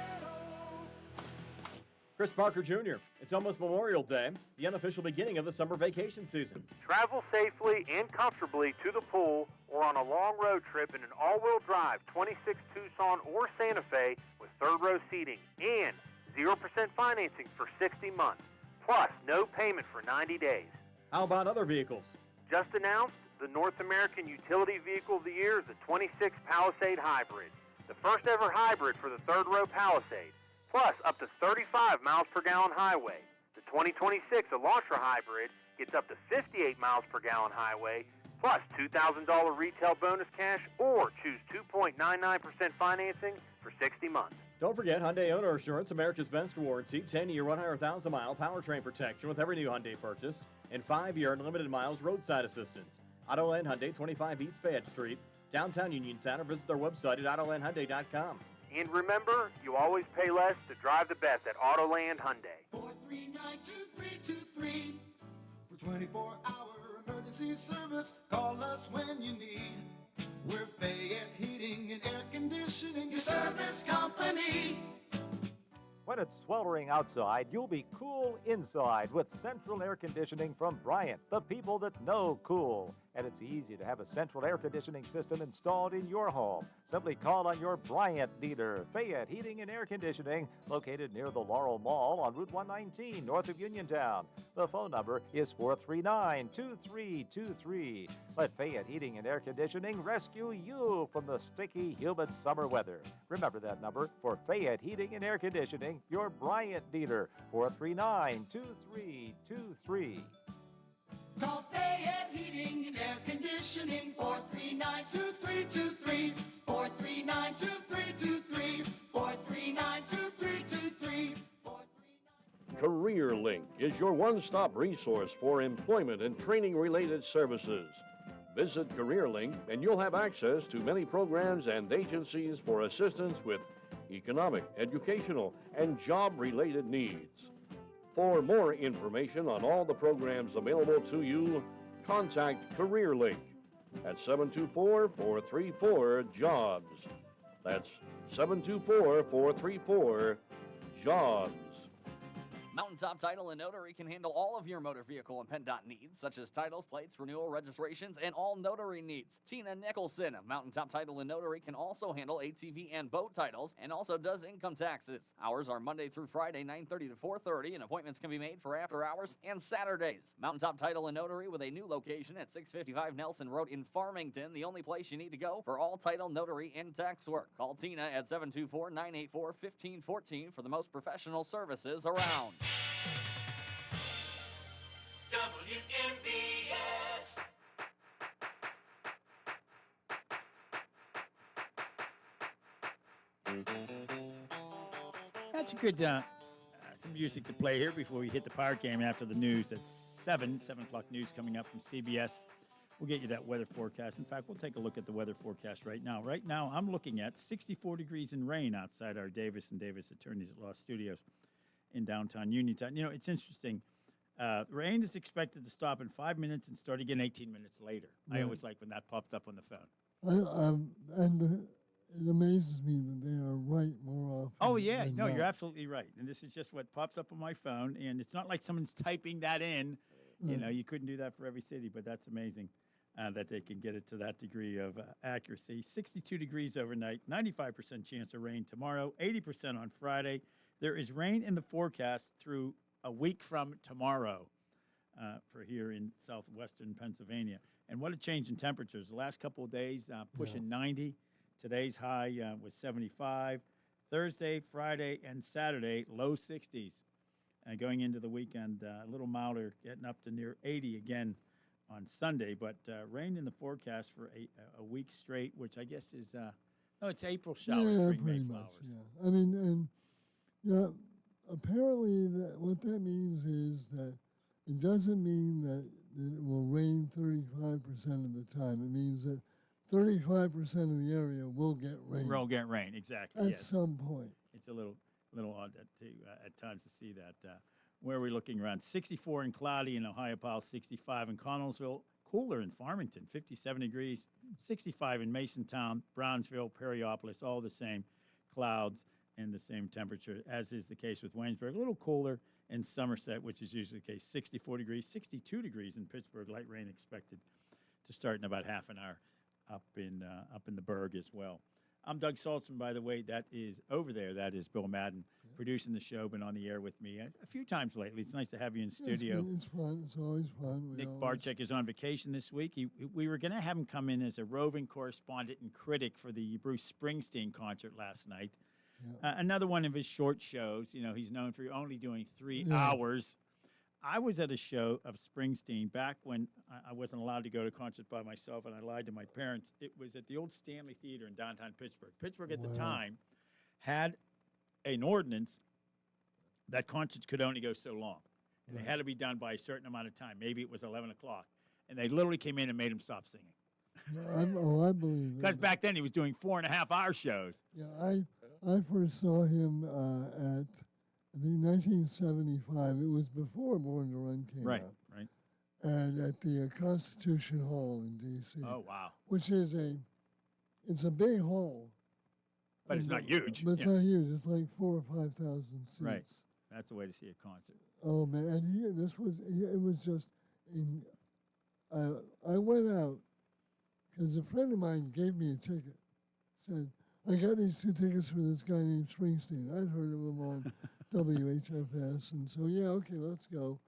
Chris Parker Jr., it's almost Memorial Day, the unofficial beginning of the summer vacation season. Travel safely and comfortably to the pool or on a long road trip in an all-wheel drive 26 Tucson or Santa Fe with third-row seating and 0% financing for 60 months, plus no payment for 90 days. How about other vehicles? Just announced, the North American Utility Vehicle of the Year is the 26 Palisade Hybrid, the first ever hybrid for the third-row Palisade, plus up to 35 miles per gallon highway. The 2026 Elantra Hybrid gets up to 58 miles per gallon highway, plus $2,000 retail bonus cash, or choose 2.99% financing for 60 months. Don't forget Hyundai Owner Assurance, America's Best Warranty, 10-year, 100,000-mile powertrain protection with every new Hyundai purchase, and 5-year unlimited miles roadside assistance. Autoland Hyundai, 25 East Fayette Street, downtown Uniontown, or visit their website at autolandhyundai.com. And remember, you always pay less to drive the best at Autoland Hyundai. 439-2323. For 24-hour emergency service, call us when you need. We're Fayette's Heating and Air Conditioning, your service company. When it's sweltering outside, you'll be cool inside with central air conditioning from Bryant, the people that know cool. and it's easy to have a central air conditioning system installed in your home. Simply call on your Bryant dealer, Fayette Heating and Air Conditioning, located near the Laurel Mall on Route 119, north of Uniontown. The phone number is 439-2323. Let Fayette Heating and Air Conditioning rescue you from the sticky, humid summer weather. Remember that number for Fayette Heating and Air Conditioning, your Bryant dealer, 439-2323. Call Fayette Heating and Air Conditioning, 439-2323, 439-2323, 439-2323. Career Link is your one-stop resource for employment and training-related services. Visit Career Link and you'll have access to many programs and agencies for assistance with economic, educational, and job-related needs. For more information on all the programs available to you, contact Career Link at 724-434-JOBS. That's 724-434-JOBS. Mountaintop Title and Notary can handle all of your motor vehicle and PennDOT needs, such as titles, plates, renewal, registrations, and all notary needs. Tina Nicholson of Mountaintop Title and Notary can also handle ATV and boat titles, and also does income taxes. Hours are Monday through Friday, 9:30 to 4:30, and appointments can be made for after hours and Saturdays. Mountaintop Title and Notary with a new location at 655 Nelson Road in Farmington, the only place you need to go for all title, notary, and tax work. Call Tina at 724-984-1514 for the most professional services around. WNBS. That's a good some music to play here before we hit the Pirate game after the news. At 7 o'clock news coming up from CBS. We'll get you that weather forecast. In fact, we'll take a look at the weather forecast right now. Right now, I'm looking at 64 degrees and rain outside our Davis & Davis Attorneys at Law Studios in downtown Uniontown. You know, it's interesting. Rain is expected to stop in 5 minutes and start again 18 minutes later. I Right. always like when that pops up on the phone. It amazes me that they are right more often. Oh, yeah. than No, not. you're absolutely right. And this is just what pops up on my phone. And it's not like someone's typing that in. You know, you couldn't do that for every city, but that's amazing that they can get it to that degree of accuracy. 62 degrees overnight, 95% chance of rain tomorrow, 80% on Friday. There is rain in the forecast through a week from tomorrow for here in southwestern Pennsylvania. And what a change in temperatures. The last couple of days pushing 90. Today's high was 75. Thursday, Friday, and Saturday, low 60s. Going into the weekend, a little milder, getting up to near 80 again on Sunday. But rain in the forecast for a week straight, which I guess is, no, it's April showers, Yeah, spring pretty Mayflowers. much. Yeah, I mean, and apparently what that means is that it doesn't mean that it will rain 35% of the time. It means that 35% of the area will get rain. Will get rain, exactly. At Yes. some point. It's a little odd at times to see that. Where are we looking around? 64 and cloudy in Ohiopyle, 65 in Connellsville, cooler in Farmington, 57 degrees, 65 in Masontown, Brownsville, Perryopolis, all the same clouds and the same temperature, as is the case with Waynesburg. A little cooler in Somerset, which is usually the case, 64 degrees, 62 degrees in Pittsburgh, light rain expected to start in about half an hour up in the Berg as well. I'm Doug Saltzman, by the way. That is over there. That is Bill Madden producing the show, been on the air with me a few times lately. It's nice to have you in studio. It's fun. It's always fun. Nick Barczyk is on vacation this week. We were going to have him come in as a roving correspondent and critic for the Bruce Springsteen concert last night. Another one of his short shows. You know, he's known for only doing 3 hours. I was at a show of Springsteen back when I wasn't allowed to go to concerts by myself, and I lied to my parents. It was at the old Stanley Theater in downtown Pittsburgh. Pittsburgh at the time had an ordinance that concerts could only go so long, and they had to be done by a certain amount of time. Maybe it was 11 o'clock, and they literally came in and made him stop singing. I believe it. Because back then he was doing 4.5-hour shows. Yeah, I first saw him at, I think, 1975. It was before Born to Run came out. Right. And at the Constitution Hall in D.C. Oh, wow. Which is it's a big hall. But it's not huge. But it's not huge. It's like 4,000 or 5,000 seats. Right. That's the way to see a concert. Oh man, and it was just I went out because a friend of mine gave me a ticket. Said, I got these 2 tickets for this guy named Springsteen. I'd heard of him on WHFS. And so, yeah, okay, let's go.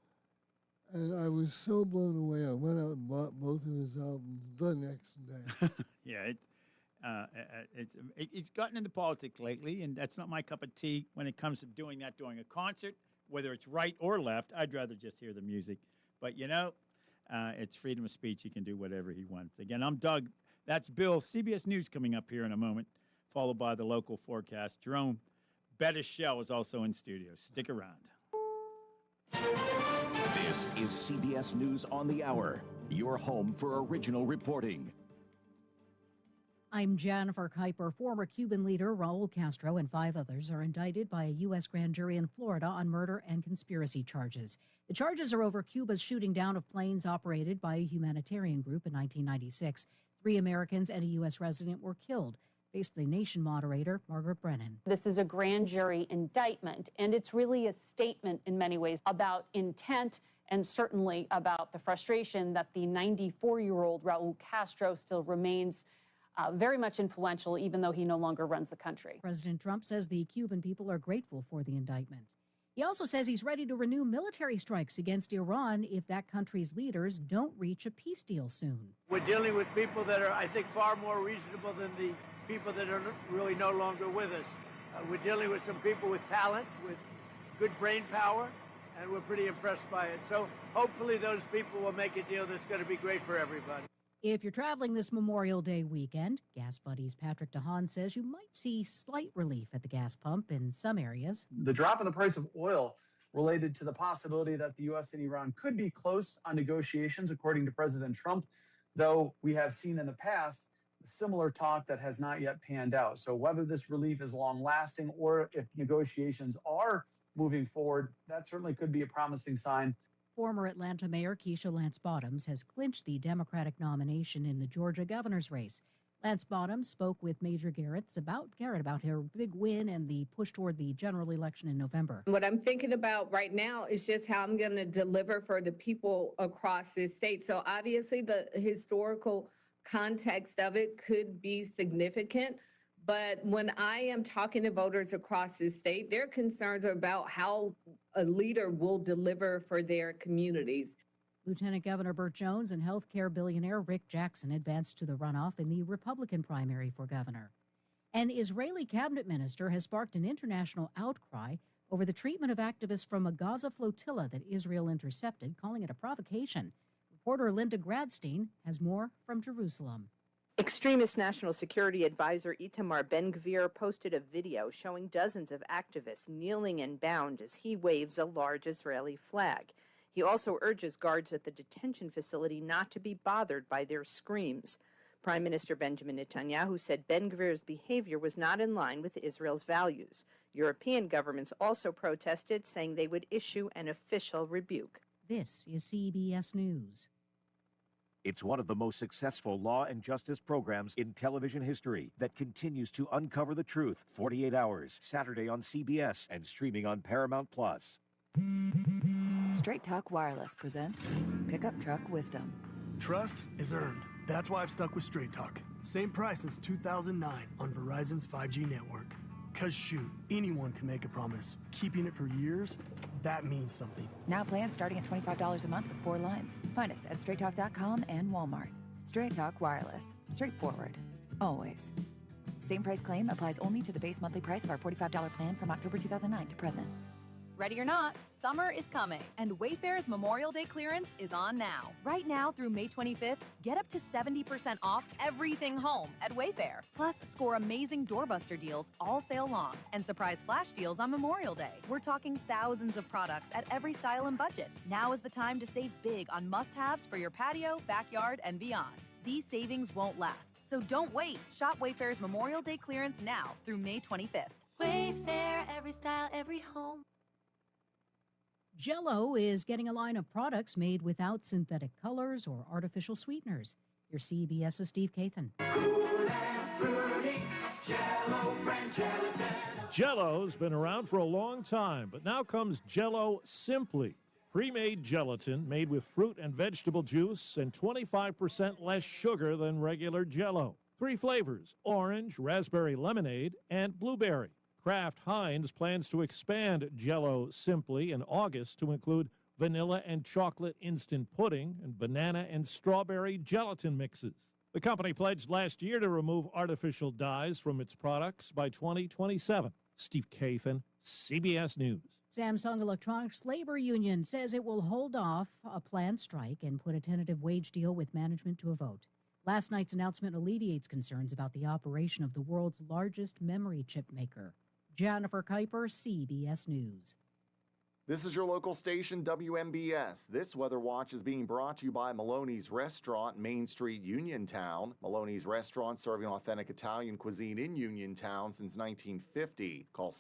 And I was so blown away. I went out and bought both of his albums the next day. Yeah, it's gotten into politics lately, and that's not my cup of tea when it comes to doing that during a concert, whether it's right or left. I'd rather just hear the music. But, it's freedom of speech. He can do whatever he wants. Again, I'm Doug. That's Bill. CBS News coming up here in a moment, followed by the local forecast. Jerome Bettis-Shell is also in studio. Stick around. This is CBS News on the Hour, your home for original reporting. I'm Jennifer Kuiper. Former Cuban leader Raul Castro and 5 others are indicted by a U.S. grand jury in Florida on murder and conspiracy charges. The charges are over Cuba's shooting down of planes operated by a humanitarian group in 1996. 3 Americans and a U.S. resident were killed. Face the Nation moderator, Margaret Brennan. This is a grand jury indictment, and it's really a statement in many ways about intent and certainly about the frustration that the 94-year-old Raul Castro still remains very much influential, even though he no longer runs the country. President Trump says the Cuban people are grateful for the indictment. He also says he's ready to renew military strikes against Iran if that country's leaders don't reach a peace deal soon. We're dealing with people that are, I think, far more reasonable than the people that are really no longer with us. We're dealing with some people with talent, with good brain power, and we're pretty impressed by it. So hopefully those people will make a deal that's going to be great for everybody. If you're traveling this Memorial Day weekend, Gas Buddy's Patrick DeHaan says you might see slight relief at the gas pump in some areas. The drop in the price of oil related to the possibility that the U.S. and Iran could be close on negotiations, according to President Trump, though we have seen in the past similar talk that has not yet panned out. So whether this relief is long-lasting or if negotiations are moving forward, that certainly could be a promising sign. Former Atlanta Mayor Keisha Lance Bottoms has clinched the Democratic nomination in the Georgia governor's race. Lance Bottoms spoke with Major Garrett about her big win and the push toward the general election in November. What I'm thinking about right now is just how I'm going to deliver for the people across this state. So obviously the historical context of it could be significant. But when I am talking to voters across the state, their concerns are about how a leader will deliver for their communities. Lieutenant Governor Burt Jones and healthcare billionaire Rick Jackson advanced to the runoff in the Republican primary for governor. An Israeli cabinet minister has sparked an international outcry over the treatment of activists from a Gaza flotilla that Israel intercepted, calling it a provocation. Reporter Linda Gradstein has more from Jerusalem. Extremist National Security Advisor Itamar Ben-Gvir posted a video showing dozens of activists kneeling and bound as he waves a large Israeli flag. He also urges guards at the detention facility not to be bothered by their screams. Prime Minister Benjamin Netanyahu said Ben-Gvir's behavior was not in line with Israel's values. European governments also protested, saying they would issue an official rebuke. This is CBS News. It's one of the most successful law and justice programs in television history that continues to uncover the truth. 48 Hours, Saturday on CBS and streaming on Paramount+. Straight Talk Wireless presents Pickup Truck Wisdom. Trust is earned. That's why I've stuck with Straight Talk. Same price since 2009 on Verizon's 5G network. Cause shoot, anyone can make a promise. Keeping it for years, that means something. Now plans starting at $25 a month with 4 lines. Find us at straighttalk.com and Walmart. Straight Talk Wireless. Straightforward. Always. Same price claim applies only to the base monthly price of our $45 plan from October 2009 to present. Ready or not, summer is coming, and Wayfair's Memorial Day clearance is on now. Right now through May 25th, get up to 70% off everything home at Wayfair. Plus, score amazing doorbuster deals all sale long and surprise flash deals on Memorial Day. We're talking thousands of products at every style and budget. Now is the time to save big on must-haves for your patio, backyard, and beyond. These savings won't last, so don't wait. Shop Wayfair's Memorial Day clearance now through May 25th. Wayfair, every style, every home. Jell-O is getting a line of products made without synthetic colors or artificial sweeteners. Your CBS's Steve Kathan. Jell-O's been around for a long time, but now comes Jell-O Simply. pre-made gelatin made with fruit and vegetable juice and 25% less sugar than regular Jell-O. 3 flavors: orange, raspberry lemonade, and blueberry. Kraft Heinz plans to expand Jell-O Simply in August to include vanilla and chocolate instant pudding and banana and strawberry gelatin mixes. The company pledged last year to remove artificial dyes from its products by 2027. Steve Kathan, CBS News. Samsung Electronics Labor Union says it will hold off a planned strike and put a tentative wage deal with management to a vote. Last night's announcement alleviates concerns about the operation of the world's largest memory chip maker. Jennifer Kuiper, CBS News. This is your local station, WMBS. This Weather Watch is being brought to you by Maloney's Restaurant, Main Street, Uniontown. Maloney's Restaurant, serving authentic Italian cuisine in Uniontown since 1950. Call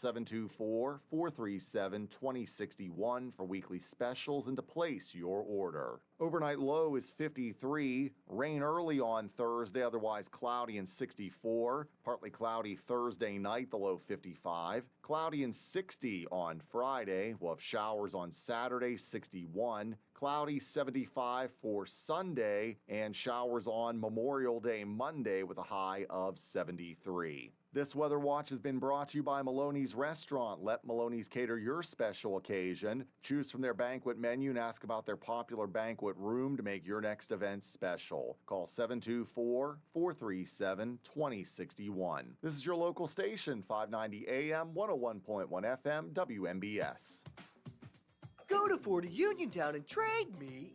724-437-2061 for weekly specials and to place your order. Overnight low is 53. Rain early on Thursday, otherwise cloudy and 64. Partly cloudy Thursday night, the low 55. Cloudy and 60 on Friday. We'll have showers on Saturday, 61. Cloudy 75 for Sunday, and showers on Memorial Day Monday with a high of 73. This Weather Watch has been brought to you by Maloney's Restaurant. Let Maloney's cater your special occasion. Choose from their banquet menu and ask about their popular banquet room to make your next event special. Call 724-437-2061. This is your local station, 590 AM, 101.1 FM, WMBS. Go to Ford of Uniontown and trade me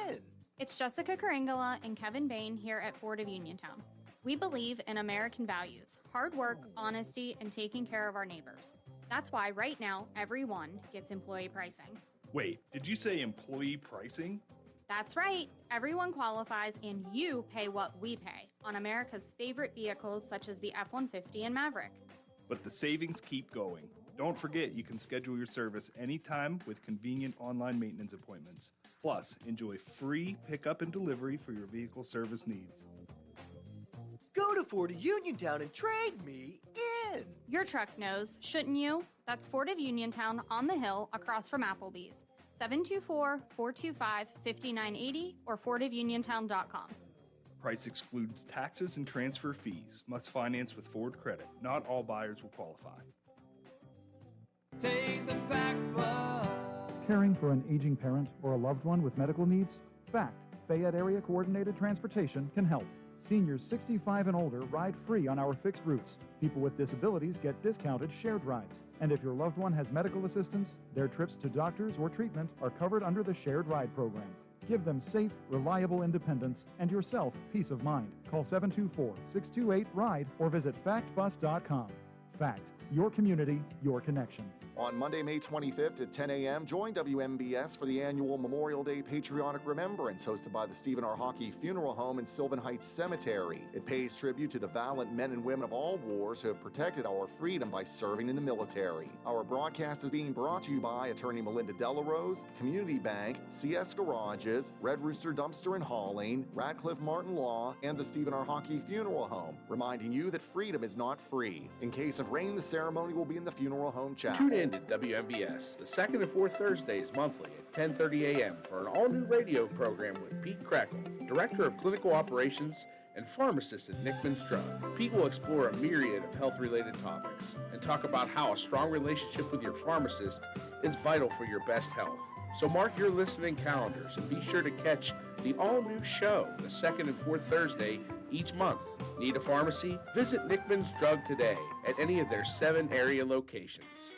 in. It's Jessica Karangala and Kevin Bain here at Ford of Uniontown. We believe in American values, hard work, honesty, and taking care of our neighbors. That's why right now, everyone gets employee pricing. Wait, did you say employee pricing? That's right. Everyone qualifies and you pay what we pay on America's favorite vehicles such as the F-150 and Maverick. But the savings keep going. Don't forget you can schedule your service anytime with convenient online maintenance appointments. Plus, enjoy free pickup and delivery for your vehicle service needs. Go to Ford of Uniontown and trade me in. Your truck knows, shouldn't you? That's Ford of Uniontown on the hill across from Applebee's. 724-425-5980 or FordofUniontown.com. Price excludes taxes and transfer fees. Must finance with Ford credit. Not all buyers will qualify. Take the fact book. Caring for an aging parent or a loved one with medical needs? FACT, Fayette Area Coordinated Transportation, can help. Seniors 65 and older ride free on our fixed routes. People with disabilities get discounted shared rides. And if your loved one has medical assistance, their trips to doctors or treatment are covered under the shared ride program. Give them safe, reliable independence and yourself peace of mind. Call 724-628-RIDE or visit factbus.com. FACT, your community, your connection. On Monday, May 25th at 10 a.m., join WMBS for the annual Memorial Day Patriotic Remembrance hosted by the Stephen R. Hockey Funeral Home in Sylvan Heights Cemetery. It pays tribute to the valiant men and women of all wars who have protected our freedom by serving in the military. Our broadcast is being brought to you by Attorney Melinda Delarose, Community Bank, CS Garages, Red Rooster Dumpster and Hauling, Radcliffe Martin Law, and the Stephen R. Hockey Funeral Home, reminding you that freedom is not free. In case of rain, the ceremony will be in the funeral home chapel. Tune in to WMBS the second and fourth Thursdays monthly at 10:30 a.m. for an all-new radio program with Pete Crackle, Director of Clinical Operations and Pharmacist at Nickman's Drug. Pete will explore a myriad of health-related topics and talk about how a strong relationship with your pharmacist is vital for your best health. So mark your listening calendars and be sure to catch the all-new show the second and fourth Thursday each month. Need a pharmacy? Visit Nickman's Drug today at any of their 7 area locations.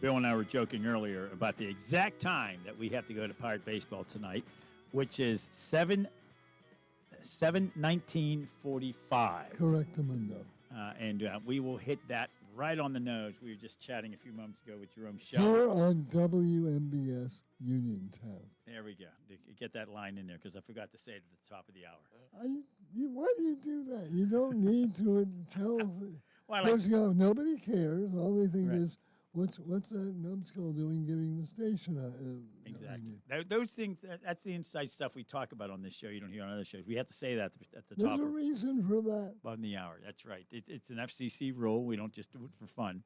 Bill and I were joking earlier about the exact time that we have to go to Pirate Baseball tonight, which is 7/19/45. Correct, Amundo. And we will hit that right on the nose. We were just chatting a few moments ago with Jerome Shaw. Here on WMBS Uniontown. There we go. Get that line in there because I forgot to say it at the top of the hour. Why do you do that? You don't need to tell. Well, Because nobody cares. All they think is, what's that numbskull doing giving the station? Exactly. Those things, that's the inside stuff we talk about on this show. You don't hear on other shows. We have to say that at the There's top a reason for that. on the hour. That's right. It's an FCC rule. We don't just do it for fun.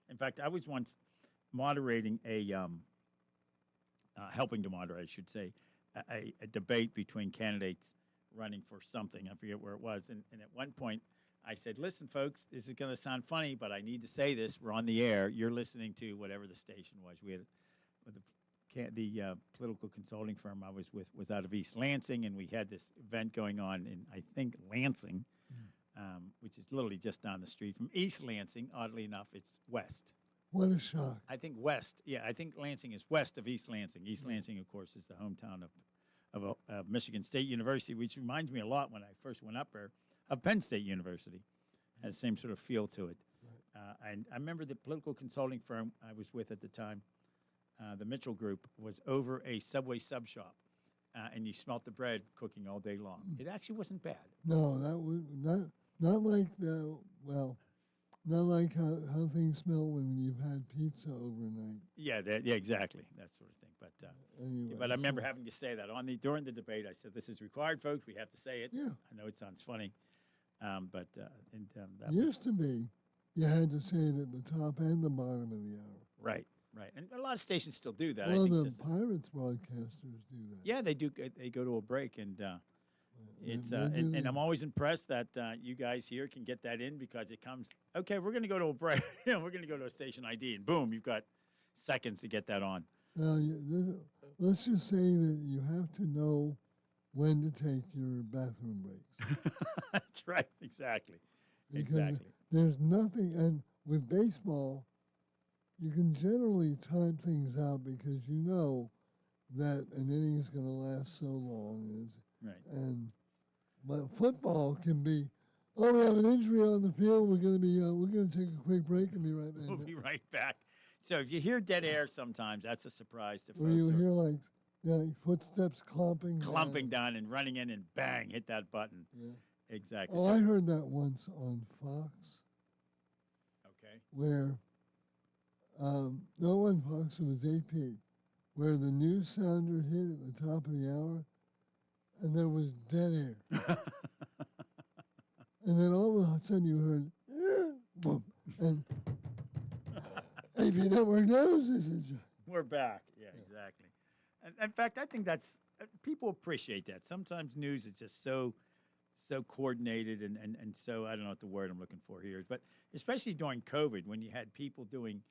In fact, I was once moderating helping to moderate, I should say, a debate between candidates running for something. I forget where it was. And at one point, I said, listen, folks, this is going to sound funny, but I need to say this. We're on the air. You're listening to whatever the station was. We had the political consulting firm I was with was out of East Lansing, and we had this event going on in, I think, Lansing, which is literally just down the street from East Lansing. Oddly enough, it's west. What a shock. I think west. Yeah, I think Lansing is west of East Lansing. East Lansing, of course, is the hometown of Michigan State University, which reminds me a lot when I first went up there of Penn State University. Has the same sort of feel to it. And I remember the political consulting firm I was with at the time, the Mitchell Group, was over a Subway sub shop, and you smelt the bread cooking all day long. It actually wasn't bad. No, that was not like not like how things smell when you've had pizza overnight. Yeah, exactly, that sort of thing. But Anyway, but I remember so- having to say that during the debate. I said, "This is required, folks. We have to say it." Yeah. I know it sounds funny, but that Used to be, you had to say it at the top and the bottom of the hour. right, and a lot of stations still do that. Well, I think the just Pirates broadcasters do that. yeah, they do. They go to a break, and it's they do and that. I'm always impressed that you guys here can get that in because it comes. Okay, we're going to go to a break. We're going to go to a station ID, and boom, you've got seconds to get that on. Now, let's just say that you have to know when to take your bathroom breaks. That's right, exactly. Because there's nothing, and with baseball, you can generally time things out because you know that an inning is going to last so long. Right. And but football can be, oh, we have an injury on the field. We're going to take a quick break and be right back. We'll be right back. So if you hear dead air sometimes, that's a surprise to Or folks. you or hear like footsteps clumping down and running in and bang, hit that button. Yeah. Exactly. Oh, So- I heard that once on Fox. Okay. Where, no on Fox, it was AP, where the news sounder hit at the top of the hour, and there was dead air. And then all of a sudden you heard, boom, and AP Network knows this is. We're back. Yeah, exactly. And in fact, I think that's people appreciate that. Sometimes news is just so coordinated and so I don't know what the word I'm looking for here is, but especially during COVID when you had people doing,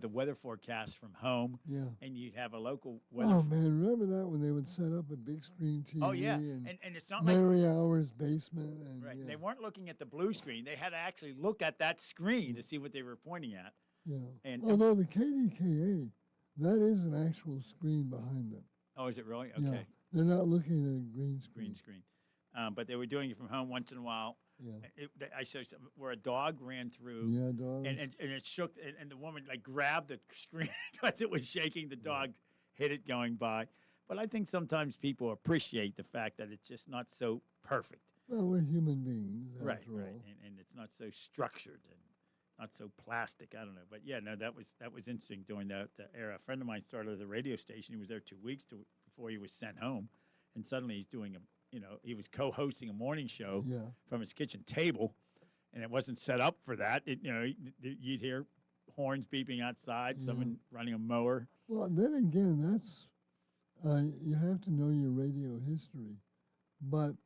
the weather forecast from home. Yeah. And you'd have a local weather. Oh man, remember that when they would set up a big screen TV? Oh, yeah. And it's not like- Mary Hour's basement. And, Right. yeah. They weren't looking at the blue screen. They had to actually look at that screen to see what they were pointing at. Yeah. And Although the KDKA, that is an actual screen behind them. oh, is it really? Yeah. Okay. They're not looking at a green screen. Green screen. But they were doing it from home once in a while. Yeah. I showed something where a dog ran through. Yeah, dogs. And it shook, and the woman like grabbed the screen because it was shaking. The dog hit it going by. But I think sometimes people appreciate the fact that it's just not so perfect. Well, we're human beings, Right, after all. and it's not so structured and not so plastic. I don't know, but yeah, no, that was interesting during that era. A friend of mine started at the radio station. He was there 2 weeks before he was sent home, and suddenly he's doing he was co-hosting a morning show Yeah. from his kitchen table, and it wasn't set up for that. You'd hear horns beeping outside, someone running a mower. Well, then again, that's you have to know your radio history. But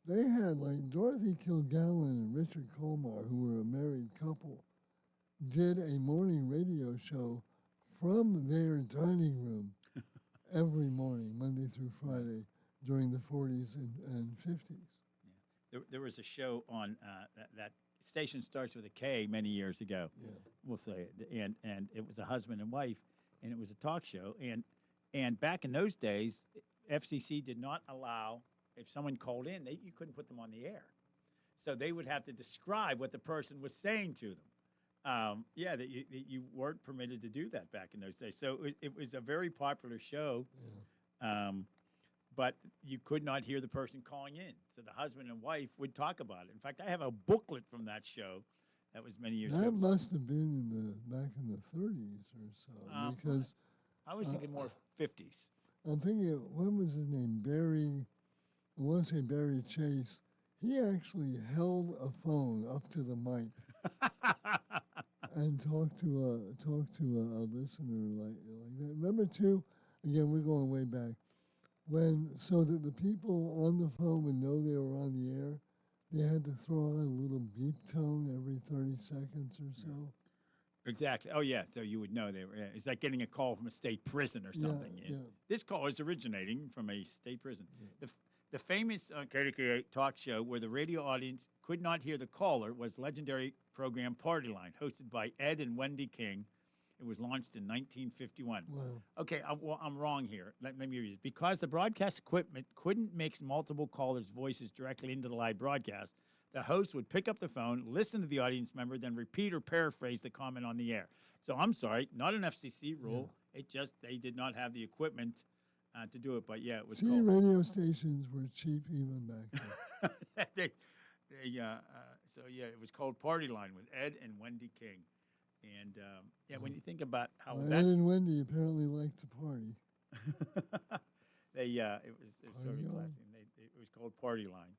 they had like Dorothy Kilgallen and Richard Colmar, who were a married couple, did a morning radio show from their dining room every morning, Monday through Friday, during the 40s and 50s. There was a show on that station starts with a K many years ago. Yeah. We'll say it, and it was a husband and wife, and it was a talk show. And back in those days, FCC did not allow if someone called in, you couldn't put them on the air, so they would have to describe what the person was saying to them. That you weren't permitted to do that back in those days. So it was a very popular show. Yeah. But you could not hear the person calling in. So the husband and wife would talk about it. In fact, I have a booklet from that show That was many years That ago. must have been back in the 30s or so, because I was thinking more 50s. I'm thinking, what was his name? I want to say Barry Chase. He actually held a phone up to the mic and talked to a listener like that. Remember too? Again, we're going way back. So that the people on the phone would know they were on the air, they had to throw on a little beep tone every 30 seconds or so. Exactly. Oh, yeah. So you would know they were. Yeah. It's like getting a call from a state prison or something. Yeah. This call is originating from a state prison. The famous KDKA talk show where the radio audience could not hear the caller was legendary program Party Line, hosted by Ed and Wendy King. It was launched in 1951. Wow. Okay, I'm wrong here. Let me read it. Because the broadcast equipment couldn't mix multiple callers' voices directly into the live broadcast, the host would pick up the phone, listen to the audience member, then repeat or paraphrase the comment on the air. So I'm sorry, not an FCC rule. Yeah. It just, they did not have the equipment to do it. But yeah, it was called. Radio stations were cheap even back then. So yeah, it was called Party Line with Ed and Wendy King. And when you think about how Ed and Wendy apparently liked to party. It was sort of classy. It was called Party Line.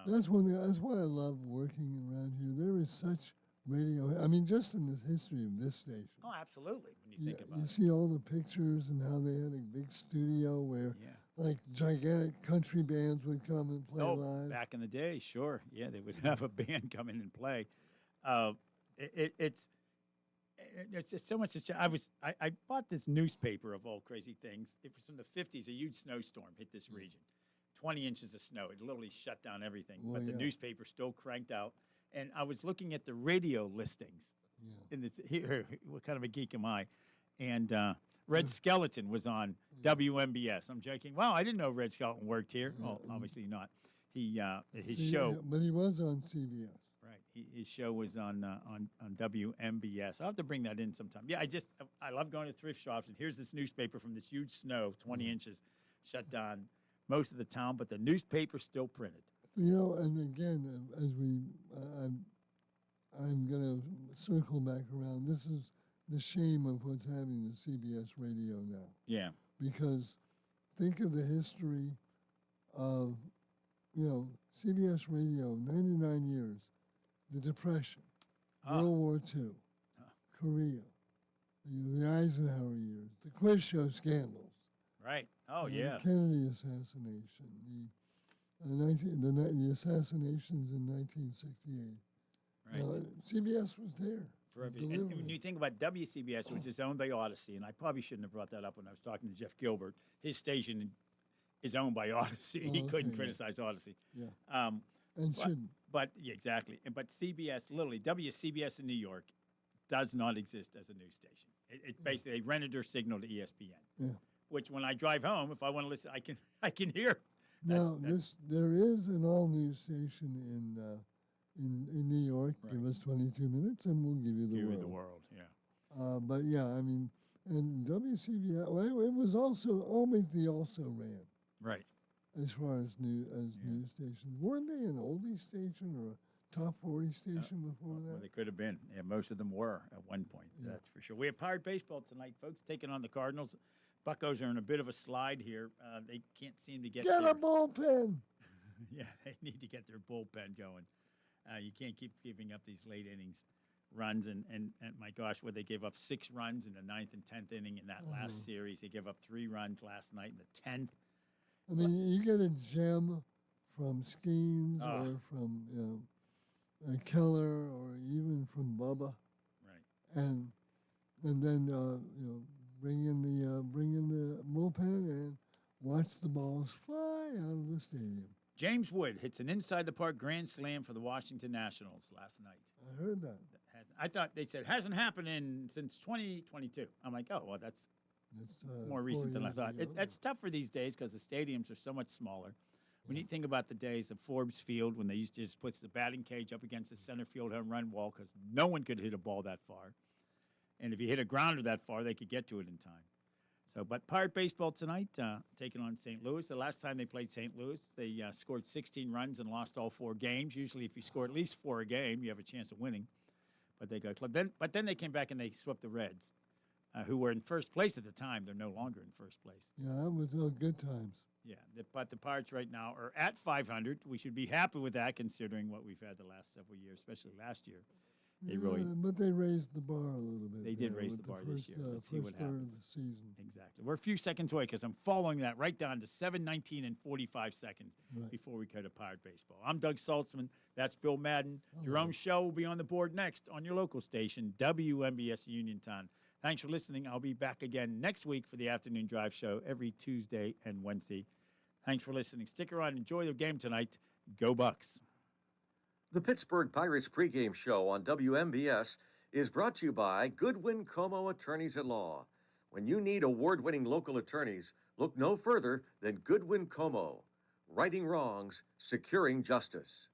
That's why I love working around here. There is such radio. I mean, just in the history of this station. Oh, absolutely. When you think about you it. see all the pictures and how they had a big studio where, like, gigantic country bands would come and play live. Back in the day, sure. Yeah, they would have a band come in and play. It's just so much. I bought this newspaper of all crazy things. It was from the 50s. A huge snowstorm hit this region. 20 inches of snow. It literally shut down everything. But the newspaper still cranked out. And I was looking at the radio listings. In this, here, what kind of a geek am I? And Red Skeleton was on WMBS. I'm joking. Wow, I didn't know Red Skeleton worked here. Well, obviously not. His show. But he was on CBS. Right. His show was on WMBS. I'll have to bring that in sometime. Yeah, I love going to thrift shops. And here's this newspaper from this huge snow, 20 inches, shut down most of the town, but the newspaper's still printed. You know, and again, I'm going to circle back around. This is the shame of what's happening to CBS Radio now. Yeah. Because think of the history of, CBS Radio, 99 years, the Depression, World War II, Korea, the Eisenhower years, the quiz show scandals. Right. Oh, yeah. The Kennedy assassination, the assassinations in 1968. Right. CBS was there. For and when you think about WCBS, which is owned by Odyssey, and I probably shouldn't have brought that up when I was talking to Jeff Gilbert, his station is owned by Odyssey. He couldn't criticize Odyssey. Yeah. And shouldn't. But yeah, exactly. But CBS, literally, WCBS in New York does not exist as a news station. It basically, they rented their signal to ESPN. Yeah. Which when I drive home, if I want to listen, I can hear. Now, there is an all-news station in New York. Right. Give us 22 minutes, and we'll give you the world. Give you the world, yeah. But yeah, I mean, and WCBS, well, it was also they also ran. Right. As far as news stations, weren't they an oldie station or a top 40 station before that? Well, they could have been. Yeah, most of them were at one point. Yeah. That's for sure. We have Pirate baseball tonight, folks, taking on the Cardinals. Buccos are in a bit of a slide here. They can't seem to get a bullpen. Yeah, they need to get their bullpen going. You can't keep giving up these late innings runs. And my gosh, they gave up 6 runs in the 9th and 10th inning in that last series. They gave up 3 runs last night in the 10th. I mean, you get a gem from Skeens or from Keller or even from Bubba. Right. And then bring in the bullpen and watch the balls fly out of the stadium. James Wood hits an inside the park grand slam for the Washington Nationals last night. I heard that. I thought they said hasn't happened since 2022. I'm like, oh well, that's more recent than I thought. It's tough for these days because the stadiums are so much smaller. When you think about the days of Forbes Field when they used to just put the batting cage up against the center field home run wall because no one could hit a ball that far. And if you hit a grounder that far, they could get to it in time. So, but Pirate baseball tonight, taking on St. Louis. The last time they played St. Louis, they scored 16 runs and lost all 4 games. Usually, if you score at least 4 a game, you have a chance of winning. But they got clubbed. Then they came back and they swept the Reds, who were in first place at the time. They're no longer in first place. Yeah, that was all good times. Yeah, but the Pirates right now are at 500. We should be happy with that, considering what we've had the last several years, especially last year. They really, but they raised the bar a little bit. they did there raise with the bar first, this year. Let's see what first third happens. of the season. Exactly. We're a few seconds away because I'm following that right down to 7:19 and 45 seconds before we go to Pirate Baseball. I'm Doug Saltzman. That's Bill Madden. Jerome's show will be on the board next on your local station, WMBS Uniontown. Thanks for listening. I'll be back again next week for the Afternoon Drive show every Tuesday and Wednesday. Thanks for listening. Stick around. Enjoy the game tonight. Go Bucks. The Pittsburgh Pirates pregame show on WMBS is brought to you by Goodwin Como Attorneys at Law. When you need award-winning local attorneys, look no further than Goodwin Como. Righting wrongs, securing justice.